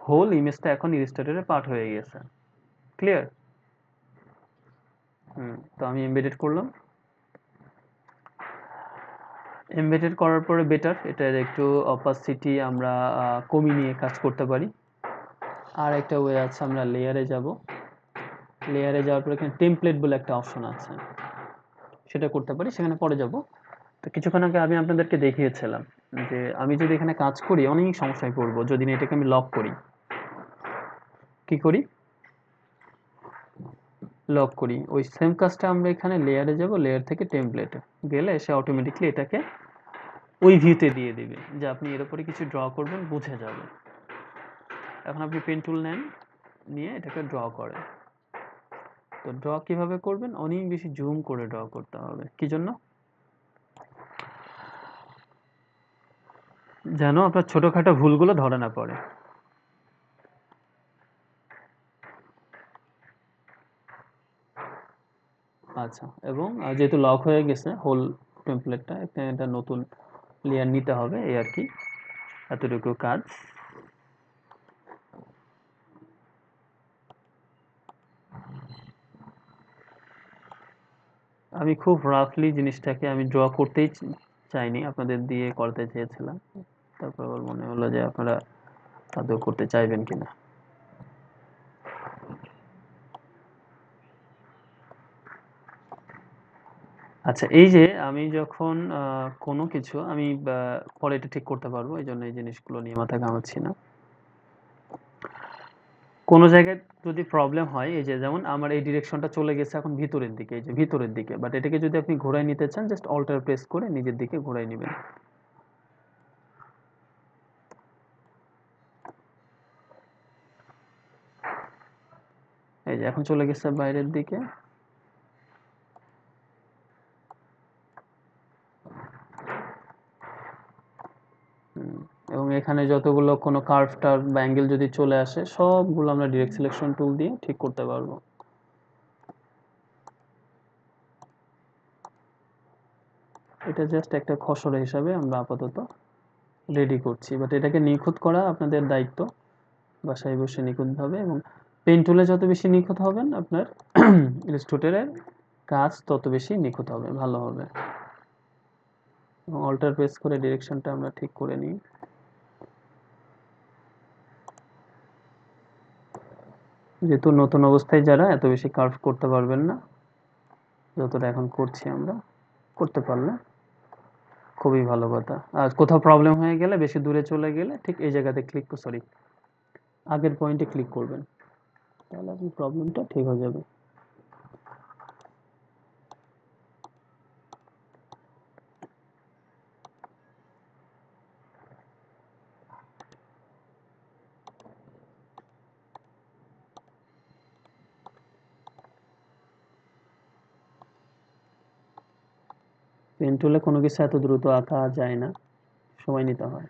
হোল ইমেজটা এখন ইলাস্ট্রেটরের পার্ট হয়ে গেছে। ক্লিয়ার? তো আমি এমবেডেড করলাম। এমবেডেড করার পরে বেটার, এটার একটু অপাসিটি আমরা কমিয়ে নিয়ে কাজ করতে পারি। আর একটা ওয়ে আছে, আমরা লেয়ারে যাব। লেয়ারে যাওয়ার পরে এখানে টেমপ্লেট বলে একটা অপশন আছে, সেটা করতে পারি, সেখানে পরে যাব। তো কিছুক্ষণ আগে আমি আপনাদেরকে দেখিয়েছিলাম যে আমি যদি এখানে কাজ করি অনেক সমস্যায় পড়বো যদি না এটাকে আমি লক করি। কি করি? লক করি। ওই সেম কাজটা আমরা এখানে লেয়ারে যাব, লেয়ার থেকে টেমপ্লেটে গেলে সে অটোমেটিকলি এটাকে ওই ভিউতে দিয়ে দিবে, যে আপনি এর উপরে কিছু ড্র করবেন, বুঝে যাবে। এখন আপনি পেন টুল নেন, নিয়ে এটাকে ড্র করেন। তো ড্র কিভাবে করবেন? অনেক বেশি জুম করে ড্র করতে হবে। কি জন্য? যেন আপনার ছোটখাটো ভুলগুলো ধরা না পড়ে। আচ্ছা, এবং যেহেতু লক হয়ে গেছে হোল টেমপ্লেটটা, এটা নতুন লেয়ার নিতে হবে, এই আর কি। এতটুকু কাজ। আমি খুব রাফলি জিনিসটাকে আমি ড্র করতেই চাইনি, আপনাদের দিয়ে করতে চেয়েছিলাম, তারপর আবার মনে হলো যে আপনারা আদৌ করতে চাইবেন কিনা। আচ্ছা, এই যে আমি যখন কোনো কিছু আমি পরে এটা ঠিক করতে পারবো, এই জন্য এই জিনিসগুলো নিয়ে মাথা ঘামাচ্ছি না। কোনো জায়গায় যদি প্রবলেম হয়, এই যে যেমন আমার এই ডিরেকশনটা চলে গেছে এখন ভিতরের দিকে, এই যে ভিতরের দিকে, বাট এটাকে যদি আপনি ঘোরায় নিতে চান জাস্ট অল্টার প্রেস করে নিজের দিকে ঘোরায় নেবেন। এই যে এখন চলে গেছে বাইরের দিকে। এবং এখানে যতগুলো কোনো কার্ভ টার্ভ বা অ্যাঙ্গেল যদি চলে আসে সবগুলো আমরা ডিরেক্ট সিলেকশন টুল দিয়ে ঠিক করতে পারবো। এটা জাস্ট একটা খসড়া হিসাবে আমরা আপাতত রেডি করছি, বাট এটাকে নিখুঁত করা আপনাদের দায়িত্ব, বাসায় বসে নিখুঁতভাবে। এবং পেন টুলে যত বেশি নিখুঁত হবেন আপনার ইলাস্ট্রেটরের কাজ তত বেশি নিখুঁত হবে, ভালো হবে। এবং অল্টার প্রেস করে ডিরেকশনটা আমরা ঠিক করে নিই। যেহেতু নতুন অবস্থায় যারা এত বেশি কার্ভ করতে পারবেন না, যতটা এখন করছি আমরা, করতে পারলে খুবই ভালো কথা। আর কোথাও প্রবলেম হয়ে গেলে, বেশি দূরে চলে গেলে ঠিক এই জায়গাতে আগের পয়েন্টে ক্লিক করবেন, তাহলে আপনি প্রবলেমটা ঠিক হয়ে যাবে। পেন টুলে কোনো কিছু এত দ্রুত আঁকা যায় না, সময় নিতে হয়।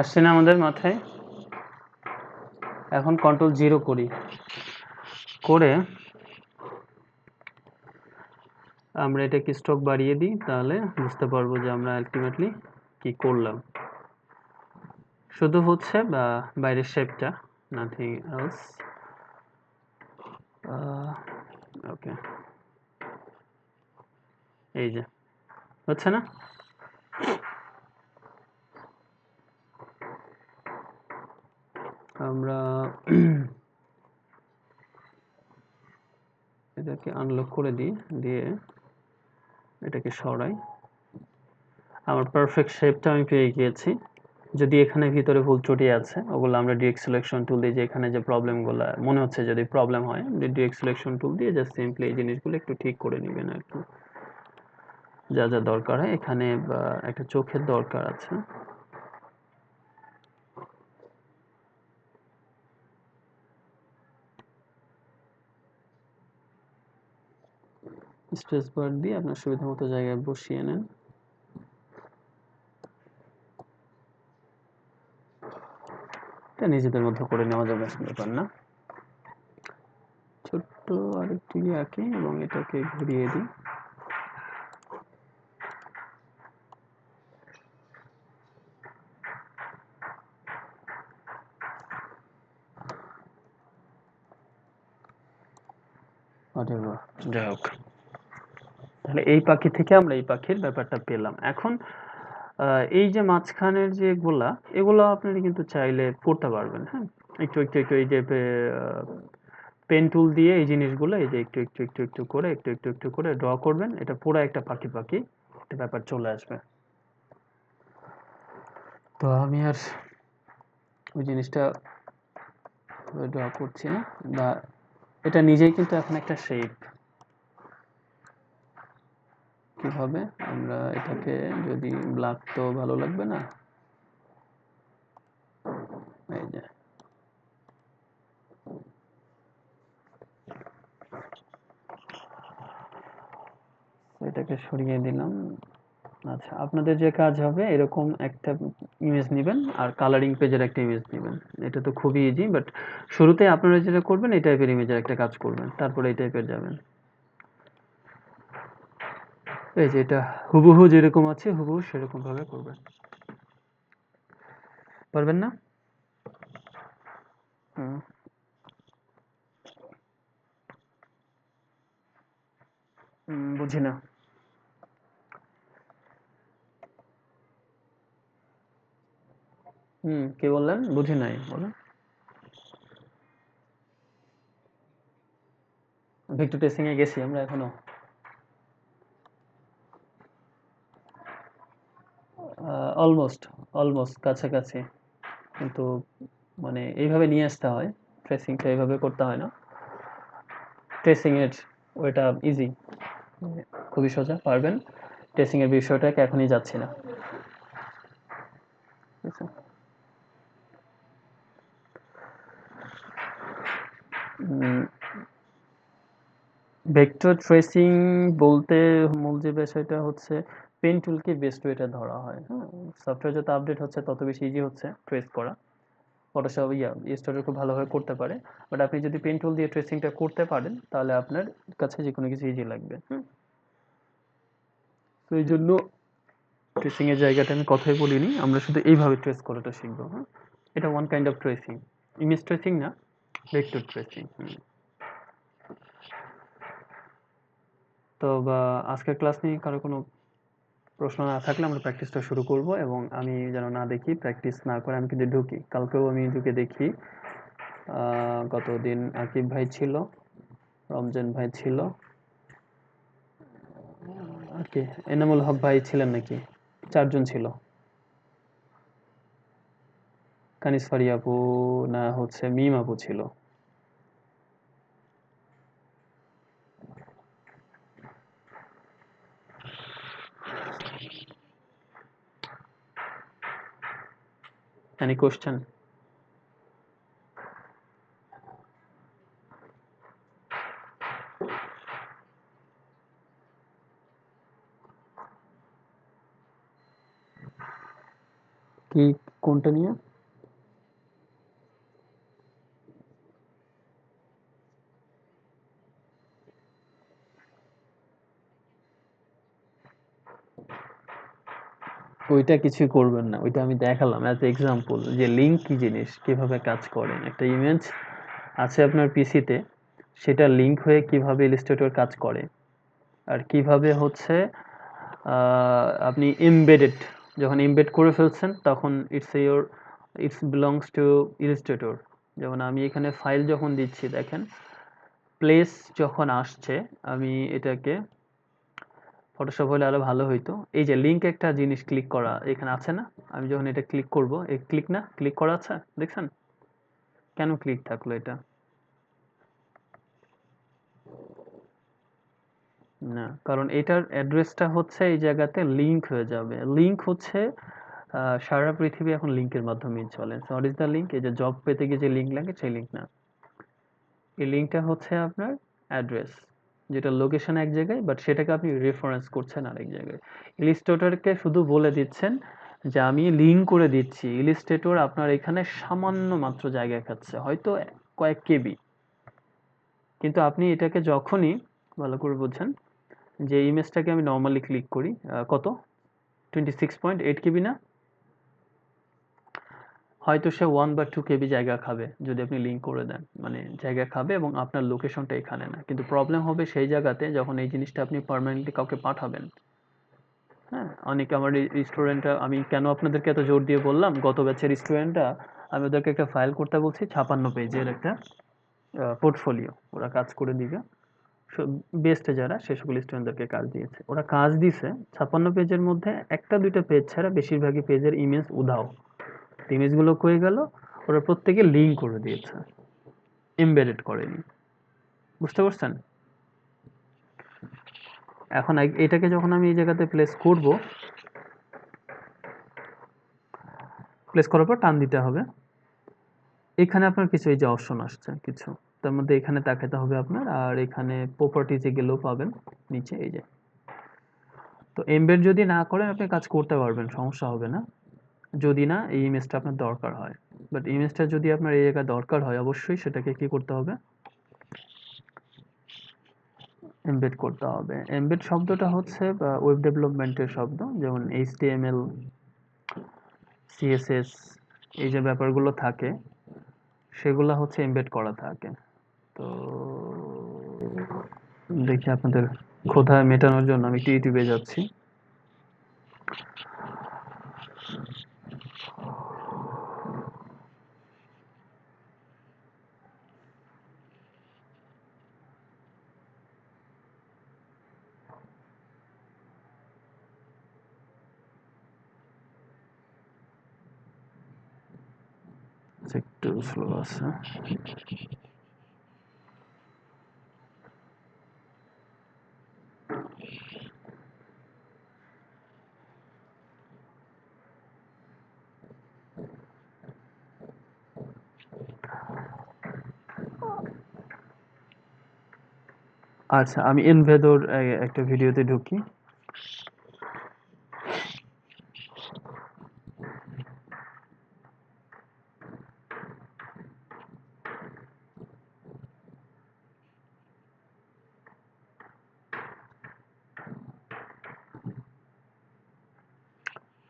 আসছে না আমাদের মাথায়? এখন Ctrl 0 করি, করে আমরা এটাকে স্ট্রোক বাড়িয়ে দিই, তাহলে বুঝতে পারবো যে আমরা আলটিমেটলি কি করলাম। শুধু হচ্ছে বাইরের শেপটা, নাথিং এলস। ওকে, এই যে হচ্ছে না? আমরা এটাকে আনলক করে দিই, দিয়ে এটাকে সরাই। আমার পারফেক্ট শেপটা আমি পেয়ে গিয়েছি। যদি এখানে ভিতরে ভুল ত্রুটি আছে, ওগুলো আমরা ডিরেক্ট সিলেকশন টুল দিয়ে, যে এখানে যে প্রবলেমগুলো মনে হচ্ছে যদি প্রবলেম হয়, ডিরেক্ট সিলেকশন টুল দিয়ে জাস্ট সিম্পলি এই জিনিসগুলো একটু ঠিক করে নেবেন আর কি। যা যা দরকার হয়, এখানে একটা চোখের দরকার আছে, স্পেস বার দিয়ে আপনার সুবিধা মতো জায়গায় বসিয়ে নেন। এটা নিজেদের মধ্যে করে নেওয়া যাবে, ব্যাপার না। ছোট্ট আরেকটু আঁকি এবং এটাকে ঘুরিয়ে দিই। যাই হোক, তাহলে এই পাখি থেকে আমরা এই পাখির ব্যাপারটা পেলাম। এখন এই যে মাঝখানের যেগুলা, এগুলো আপনারা কিন্তু চাইলে করতে পারবেন, হ্যাঁ? একটু এই যে পেন টুল দিয়ে এই জিনিসগুলো এই যে একটু করে ড্র করবেন। এটা পুরা একটা পাখি পাখি একটা ব্যাপার চলে আসবে। তো আমি আর ওই জিনিসটা ড্র করছি না, বা এটা নিজেই কিন্তু এখন একটা শেপ। কিভাবে আমরা এটাকে, যদি ব্ল্যাক তো ভালো লাগবে না, এই যে এটাকে সরিয়ে দিলাম। আচ্ছা, আপনাদের যে কাজ হবে এরকম একটা ইমেজ নেবেন আর কালারিং পেজের একটা ইমেজ নেবেন। এটা তো খুবই ইজি, বাট শুরুতে আপনারা যেটা করবেন এই টাইপের ইমেজের একটা কাজ করবেন, তারপরে এই টাইপের যাবেন। এই যে এটা হুবহু যেরকম আছে হুবহু সেরকম ভাবে করবেন। পারবেন না? হুম, বুঝি না। কি বললেন? বুঝি নাই, বলেন। ভিক্টর টেস্টিং এ গেছি আমরা এখনো। অলমোস্ট অলমোস্ট কাছাকাছি, কিন্তু মানে এইভাবে নিয়ে আসতে হয়, ট্রেসিংটা এইভাবে করতে হয় না। ট্রেসিং এর ওইটা ইজি, খুবই সোজা, পারবেন। ট্রেসিং এর বিষয়টাকে এখনই যাচ্ছি না, ঠিক আছে? ভেক্টর ট্রেসিং বলতে মূল যে বিষয়টা হচ্ছে, পেন টুলকে বেস্ট ওয়েটা ধরা হয়, হ্যাঁ? সফটওয়্যার যত আপডেট হচ্ছে তত বেশি ইজি হচ্ছে ট্রেস করা। ফটোশপ ইনস্টলের খুব ভালোভাবে করতে পারে, বাট আপনি যদি পেন টুল দিয়ে ট্রেসিংটা করতে পারেন তাহলে আপনার কাছে যে কোনো কিছু ইজি লাগবে, হুম? তো এই জন্য ট্রেসিং এর জায়গাটা আমি কথাই বলিনি, আমরা শুধু এইভাবে ট্রেস করাটা শিখবো, হ্যাঁ? এটা one kind of tracing, image tracing না, ভেক্টর ট্রেসিং। তো আজকের ক্লাস নিয়ে কারো কোনো প্রশ্ন না থাকলে আমরা প্র্যাকটিসটা শুরু করব, এবং আমি যেন না দেখি প্র্যাকটিস না করে আমি কিন্তু ঢুকি। কালকেও আমি ঢুকে দেখি, গতদিন আকিব ভাই ছিল, রমজান ভাই ছিল, আর কি এনামুল হক ভাই ছিলেন নাকি, 4 জন ছিল। কানিস ফারি আপু, না হচ্ছে মিম আপু ছিল। Any question? কি, কোনটা নিয়ে? ওইটা কিছুই করবেন না, ওইটা আমি দেখালাম অ্যাজ এক্সাম্পল যে লিঙ্ক কি জিনিস, কিভাবে কাজ করে। একটা ইমেজ আছে আপনার পিসিতে, সেটা লিঙ্ক হয়ে কিভাবে ইলাস্ট্রেটর কাজ করে, আর কিভাবে হচ্ছে আপনি এমবেডেড, যখন এমবেড করে ফেলছেন তখন ইটস বিলংস টু ইলাস্ট্রেটর। যেমন আমি এখানে ফাইল যখন দিচ্ছি দেখেন, প্লেস যখন আসছে, আমি এটাকে ফটোশপ হলে আরো ভালো হইতো। এই যে লিঙ্ক একটা জিনিস ক্লিক করা এখানে আছে না, আমি যখন এটা ক্লিক করব, এই ক্লিক না, ক্লিক করা আছে দেখছেন? কেন ক্লিক থাকলো এটা? না, কারণ এটার অ্যাড্রেসটা হচ্ছে এই জায়গাতে লিংক হয়ে যাবে। লিংক হচ্ছে সারা পৃথিবী এখন লিংকের মাধ্যমেই চলে। So what is the link? এই যে জব পেতে গিয়ে যে লিংক লাগে সেই লিংক না। এই লিংকটা হচ্ছে আপনার অ্যাড্রেস, যেটা লোকেশন এক জায়গায়, বাট সেটাকে আপনি রেফারেন্স করছেন আরেক জায়গায়। ইলিস্ট্রেটরকে শুধু বলে দিচ্ছেন যে আমি লিংক করে দিচ্ছি। ইলিস্ট্রেটর আপনার এখানে সামান্য মাত্র জায়গা খাচ্ছে, হয়তো কয়েক কেবি, কিন্তু আপনি এটাকে যখনই, ভালো করে বুঝছেন, যে ইমেজটাকে আমি নর্মালি ক্লিক করি, কত 26.8 কেবি না, হয়তো সে 1 বা 2 কেবি জায়গা খাবে যদি আপনি লিঙ্ক করে দেন, মানে জায়গা খাবে, এবং আপনার লোকেশনটা এখানে না। কিন্তু প্রবলেম হবে সেই জায়গাতে যখন এই জিনিসটা আপনি পার্মানেন্টলি কাউকে পাঠাবেন। হ্যাঁ, অনেকে আমার স্টুডেন্টরা, আমি কেন আপনাদেরকে এত জোর দিয়ে বললাম, গত ব্যাচের স্টুডেন্টরা আমি ওদেরকে একটা ফাইল করতে বলছি 56 পেজের একটা পোর্টফোলিও, ওরা কাজ করে দিবে। বেস্টে যারা সে সকল স্টুডেন্টদেরকে কাজ দিয়েছে, ওরা কাজ দিছে 56 পেজের মধ্যে একটা দুইটা পেজ ছাড়া বেশিরভাগই পেজের ইমেজ উধাও। ইমেজগুলো কয়ে গেল, ওরা প্রত্যেকে লিঙ্ক করে দিয়েছে, এমবেডেড করেনি। বুঝতে পারছেন? এখন এটাকে যখন আমি এই জায়গাতে প্লেস করব, প্লেস করার পর টান দিতে হবে। এখানে আপনার কিছু এই যে অপশন আসছে কিছু, তার মধ্যে এখানে তাকাতে হবে আপনার, আর এখানে প্রপার্টিজে গেলেও পাবেন নিচে এই যে। তো এমবেড যদি না করেন আপনি কাজ করতে পারবেন, সমস্যা হবে না, যদি না এই ইমেজটা আপনার দরকার হয়। বাট ইমেজটা যদি আপনার এই জায়গায় দরকার হয়, অবশ্যই সেটাকে কি করতে হবে, এমবেড করতে হবে। এমবেড শব্দটা হচ্ছে ওয়েব ডেভেলপমেন্টের শব্দ, যেমন এইচটিএমএল, সিএসএস, এই যে ব্যাপারগুলো থাকে সেগুলো হচ্ছে এমবেড করা থাকে। তো দেখি আপনাদের ক্ষুধা মেটানোর জন্য আমি একটু ইউটিউবে যাচ্ছি। একটু স্লো আছে। আচ্ছা, আমি এনভেদোর একটা ভিডিওতে ঢুকি।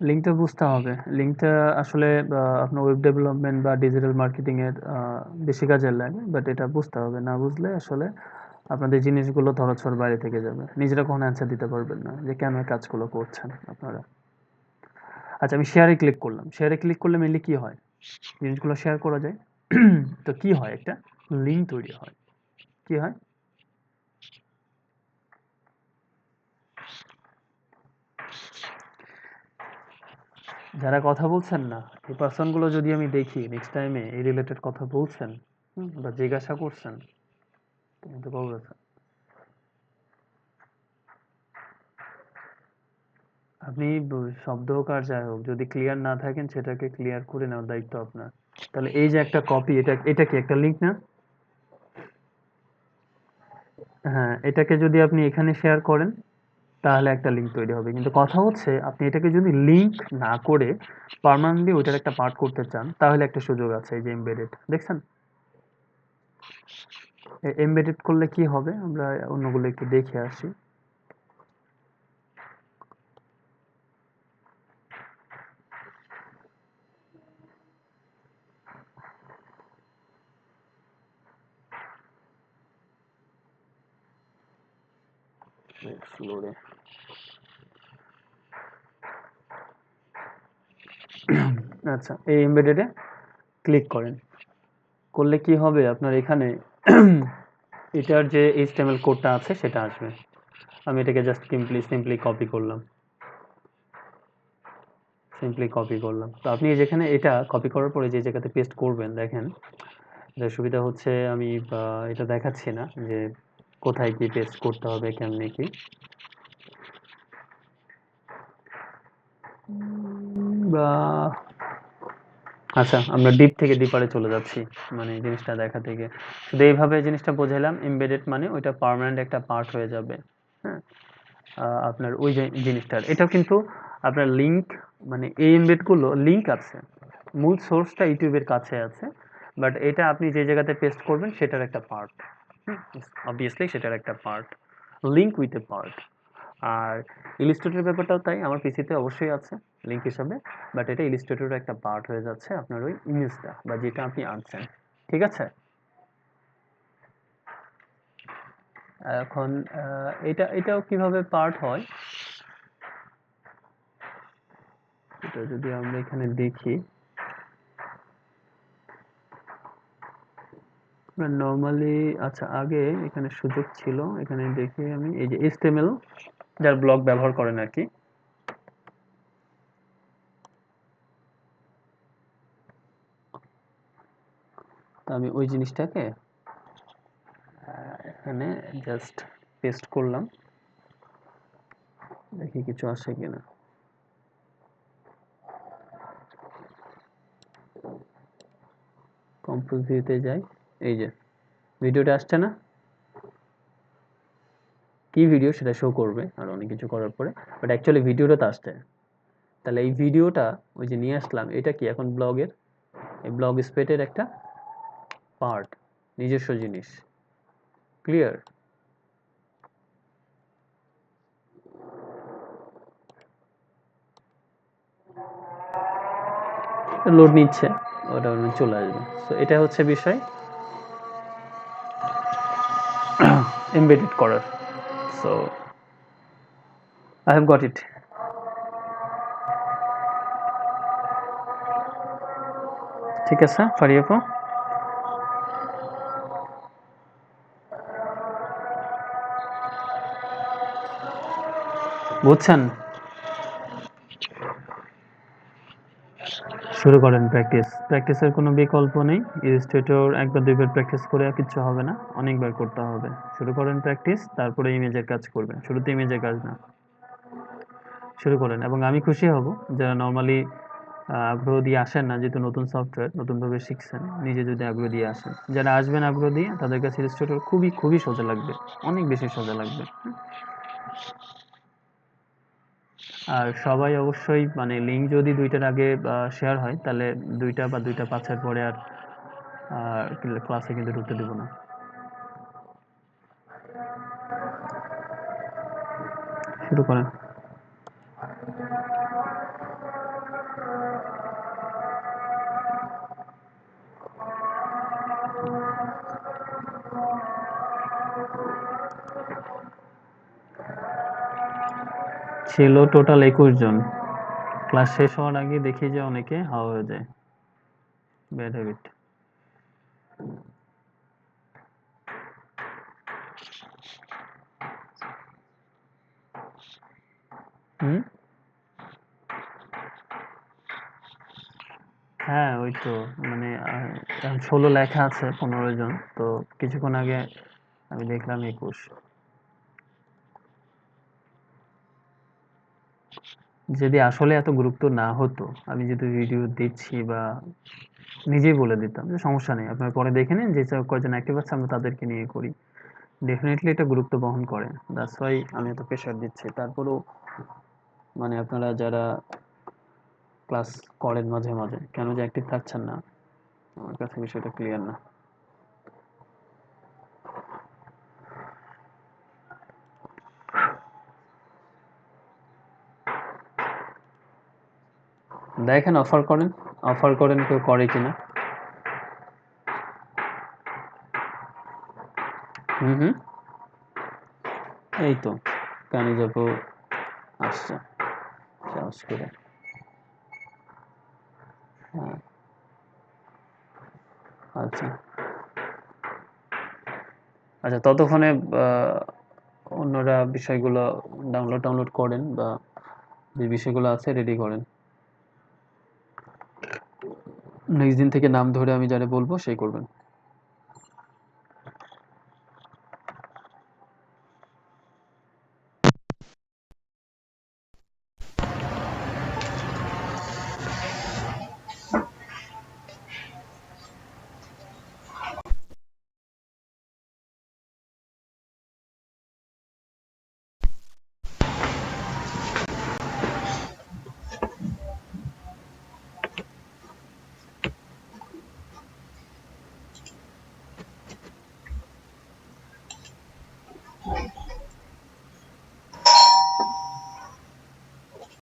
লিঙ্কটা বুঝতে হবে। লিঙ্কটা আসলে আপনার ওয়েব ডেভেলপমেন্ট বা ডিজিটাল মার্কেটিং এর বেশি কাজে লাগে, বাট এটা বুঝতে হবে। না বুঝলে আসলে আপনাদের জিনিসগুলো ধরাছোঁয়ার বাইরে থেকে যাবে, নিজেরা কখনো অ্যান্সার দিতে পারবেন না যে কেন এই কাজগুলো করছেন আপনারা। আচ্ছা, আমি শেয়ারে ক্লিক করলাম। শেয়ারে ক্লিক করলে মেনলি কি হয়, জিনিসগুলো শেয়ার করা যায়। তো কি হয়, একটা লিঙ্ক তৈরি হয়। কি হয়, যারা কথা বলছেন না, এই পার্সনগুলো যদি আমি দেখি নেক্সট টাইমে এই রিলেটেড কথা বলছেন, বা জিজ্ঞাসা করছেন, কিন্তু বলবেন আপনি শব্দ হোক আর যাই হোক, যদি ক্লিয়ার না থাকেন সেটাকে ক্লিয়ার করে নেওয়ার দায়িত্ব আপনার। তাহলে এই যে একটা কপি, এটা এটা কি একটা লিঙ্ক না? হ্যাঁ, এটাকে যদি আপনি এখানে শেয়ার করেন তাহলে একটা লিঙ্ক তৈরি হবে। কিন্তু কথা হচ্ছে আপনি এটাকে যদি লিঙ্ক না করে পার্মানেন্টলি ওইটার একটা পার্ট করতে চান, তাহলে একটা সুযোগ আছে, এই যে এমবেডেড, দেখছেন? এমবেডেড করলে কি হবে, আমরা অন্যগুলো একটু দেখে আসি। স্লোরে। আচ্ছা, এই এমবেডেডে ক্লিক করেন। করলে কি হবে, আপনার এখানে এটার যে এইচটিএমএল কোডটা আছে সেটা আসবে। আমি এটাকে জাস্ট সিম্পলি কপি করলাম। তো আপনি যেখানে এটা কপি করার পরে যে জায়গাতে পেস্ট করবেন, দেখেন এটার সুবিধা হচ্ছে আমি এটা দেখাচ্ছি না যে কোথায় কি পেস্ট করতে হবে, কেমনে কি। বা আচ্ছা, আমরা ডিপ থেকে ডিপারে চলে যাচ্ছি, মানে জিনিসটা দেখা থেকে শুধু এইভাবে জিনিসটা বোঝাইলাম। এমবেডেড মানে ওইটা পার্মানেন্ট একটা পার্ট হয়ে যাবে। হ্যাঁ, আপনার ওই যে জিনিসটার, এটাও কিন্তু আপনার লিঙ্ক, মানে এই এমবেডগুলো লিঙ্ক আছে, মূল সোর্সটা ইউটিউবের কাছে আছে, বাট এটা আপনি যে জায়গাতে পেস্ট করবেন সেটার একটা পার্ট। অবভিয়াসলি সেটার একটা part, link with a part. আর ইলিস্ট্রেটর ব্যাপারটাও তাই, আমার পিসিতে অবশ্যই আছে লিঙ্ক হিসাবে, বাট এটা ইলিস্ট্রেটরের একটা পার্ট হয়ে যাচ্ছে আপনার ওই ইমেজটা বা যেটা আপনি আনছেন। ঠিক আছে? এখন এটাও কিভাবে পার্ট হয়, এটা যদি আমরা এখানে দেখি, নর্মালি আচ্ছা আগে এখানে সুযোগ ছিল, এখানে দেখি আমি এই যে HTML যার ব্লগ ব্যবহার করেন আর কি, তো আমি ওই জিনিসটাকে এখানে জাস্ট পেস্ট করলাম, দেখি কিছু আসে কিনা। কম্পোজ ভিউতে যাই, এই যে ভিডিওটা আসছে না, কি ভিডিও সেটা শো করবে আর অনেক কিছু করার পরে, বাট অ্যাকচুয়ালি ভিডিওটা তো আসছে। তাহলে এই ভিডিওটা ওই যে নিয়ে আসলাম, এটা কি এখন ব্লগের, এই ব্লগ স্পেটের একটা পার্ট, নিজস্ব জিনিস। ক্লিয়ার? লোড নিচ্ছে, ওটা চলে আসবে। সো এটা হচ্ছে বিষয় এমবেডেড করার। So I have got it. ঠিক আছে ফারিয়া আপু, বুঝছেন? শুরু করেন প্র্যাকটিস, প্র্যাকটিসের কোনো বিকল্প নেই। ইলাস্ট্রেটর একবার দুইবার প্র্যাকটিস করে কিচ্ছু হবে না, অনেকবার করতে হবে। শুরু করেন প্র্যাকটিস, তারপরে ইমেজের কাজ করবেন, শুরুতে ইমেজের কাজ না। শুরু করেন, এবং আমি খুশি হব যারা নর্মালি আগ্রহ দিয়ে আসেন না, যেহেতু নতুন সফটওয়্যার নতুনভাবে শিখছেন, নিজে যদি আগ্রহ দিয়ে আসেন, যারা আসবেন আগ্রহ দিয়ে, তাদের কাছে ইলাস্ট্রেটর খুবই খুবই সোজা লাগবে, অনেক বেশি সোজা লাগবে। আর সবাই অবশ্যই মানে লিঙ্ক যদি দুইটার আগে শেয়ার হয়, তাহলে দুইটা বা দুইটা পাঁচের পরে আর ক্লাসে কিন্তু ঢুকতে দেবো না। শুরু করেন। ছিল টোটাল 21 জন। ক্লাস শেষ হওয়ার আগে দেখি যে অনেকে হাওয়া হয়ে যায়, ব্যাড হ্যাবিট। হুম, হ্যাঁ ওই তো, মানে 16 লেখা আছে 15 জন, তো কিছুক্ষণ আগে আমি দেখলাম 21। যদি আসলে এত গুরুত্ব না হতো, আমি যদি ভিডিও দিচ্ছি বা নিজেই বলে দিতাম যে সমস্যা নেই, আপনারা পরে দেখে নিন, যে কয়জন অ্যাক্টিভ আছে আমরা তাদেরকে নিয়ে করি, ডেফিনেটলি এটা গুরুত্ব বহন করে। দ্যাটস ওয়াই আমি এত প্রেশার দিচ্ছি। তারপরেও মানে আপনারা যারা ক্লাস করেন মাঝে মাঝে, কেন যে অ্যাক্টিভ থাকছেন না, আমার কাছে বিষয়টা ক্লিয়ার না। দেখেন অফার করেন কেউ করে কিনা। হুম হুম, এই তো কানি যাবো আসছে সাহস করে। হ্যাঁ, আচ্ছা আচ্ছা, ততক্ষণে অন্যরা বিষয়গুলো ডাউনলোড করেন, বা যে বিষয়গুলো আছে রেডি করেন। নেক্সট দিন থেকে নাম ধরে আমি যারা বলবো সেই করবেন।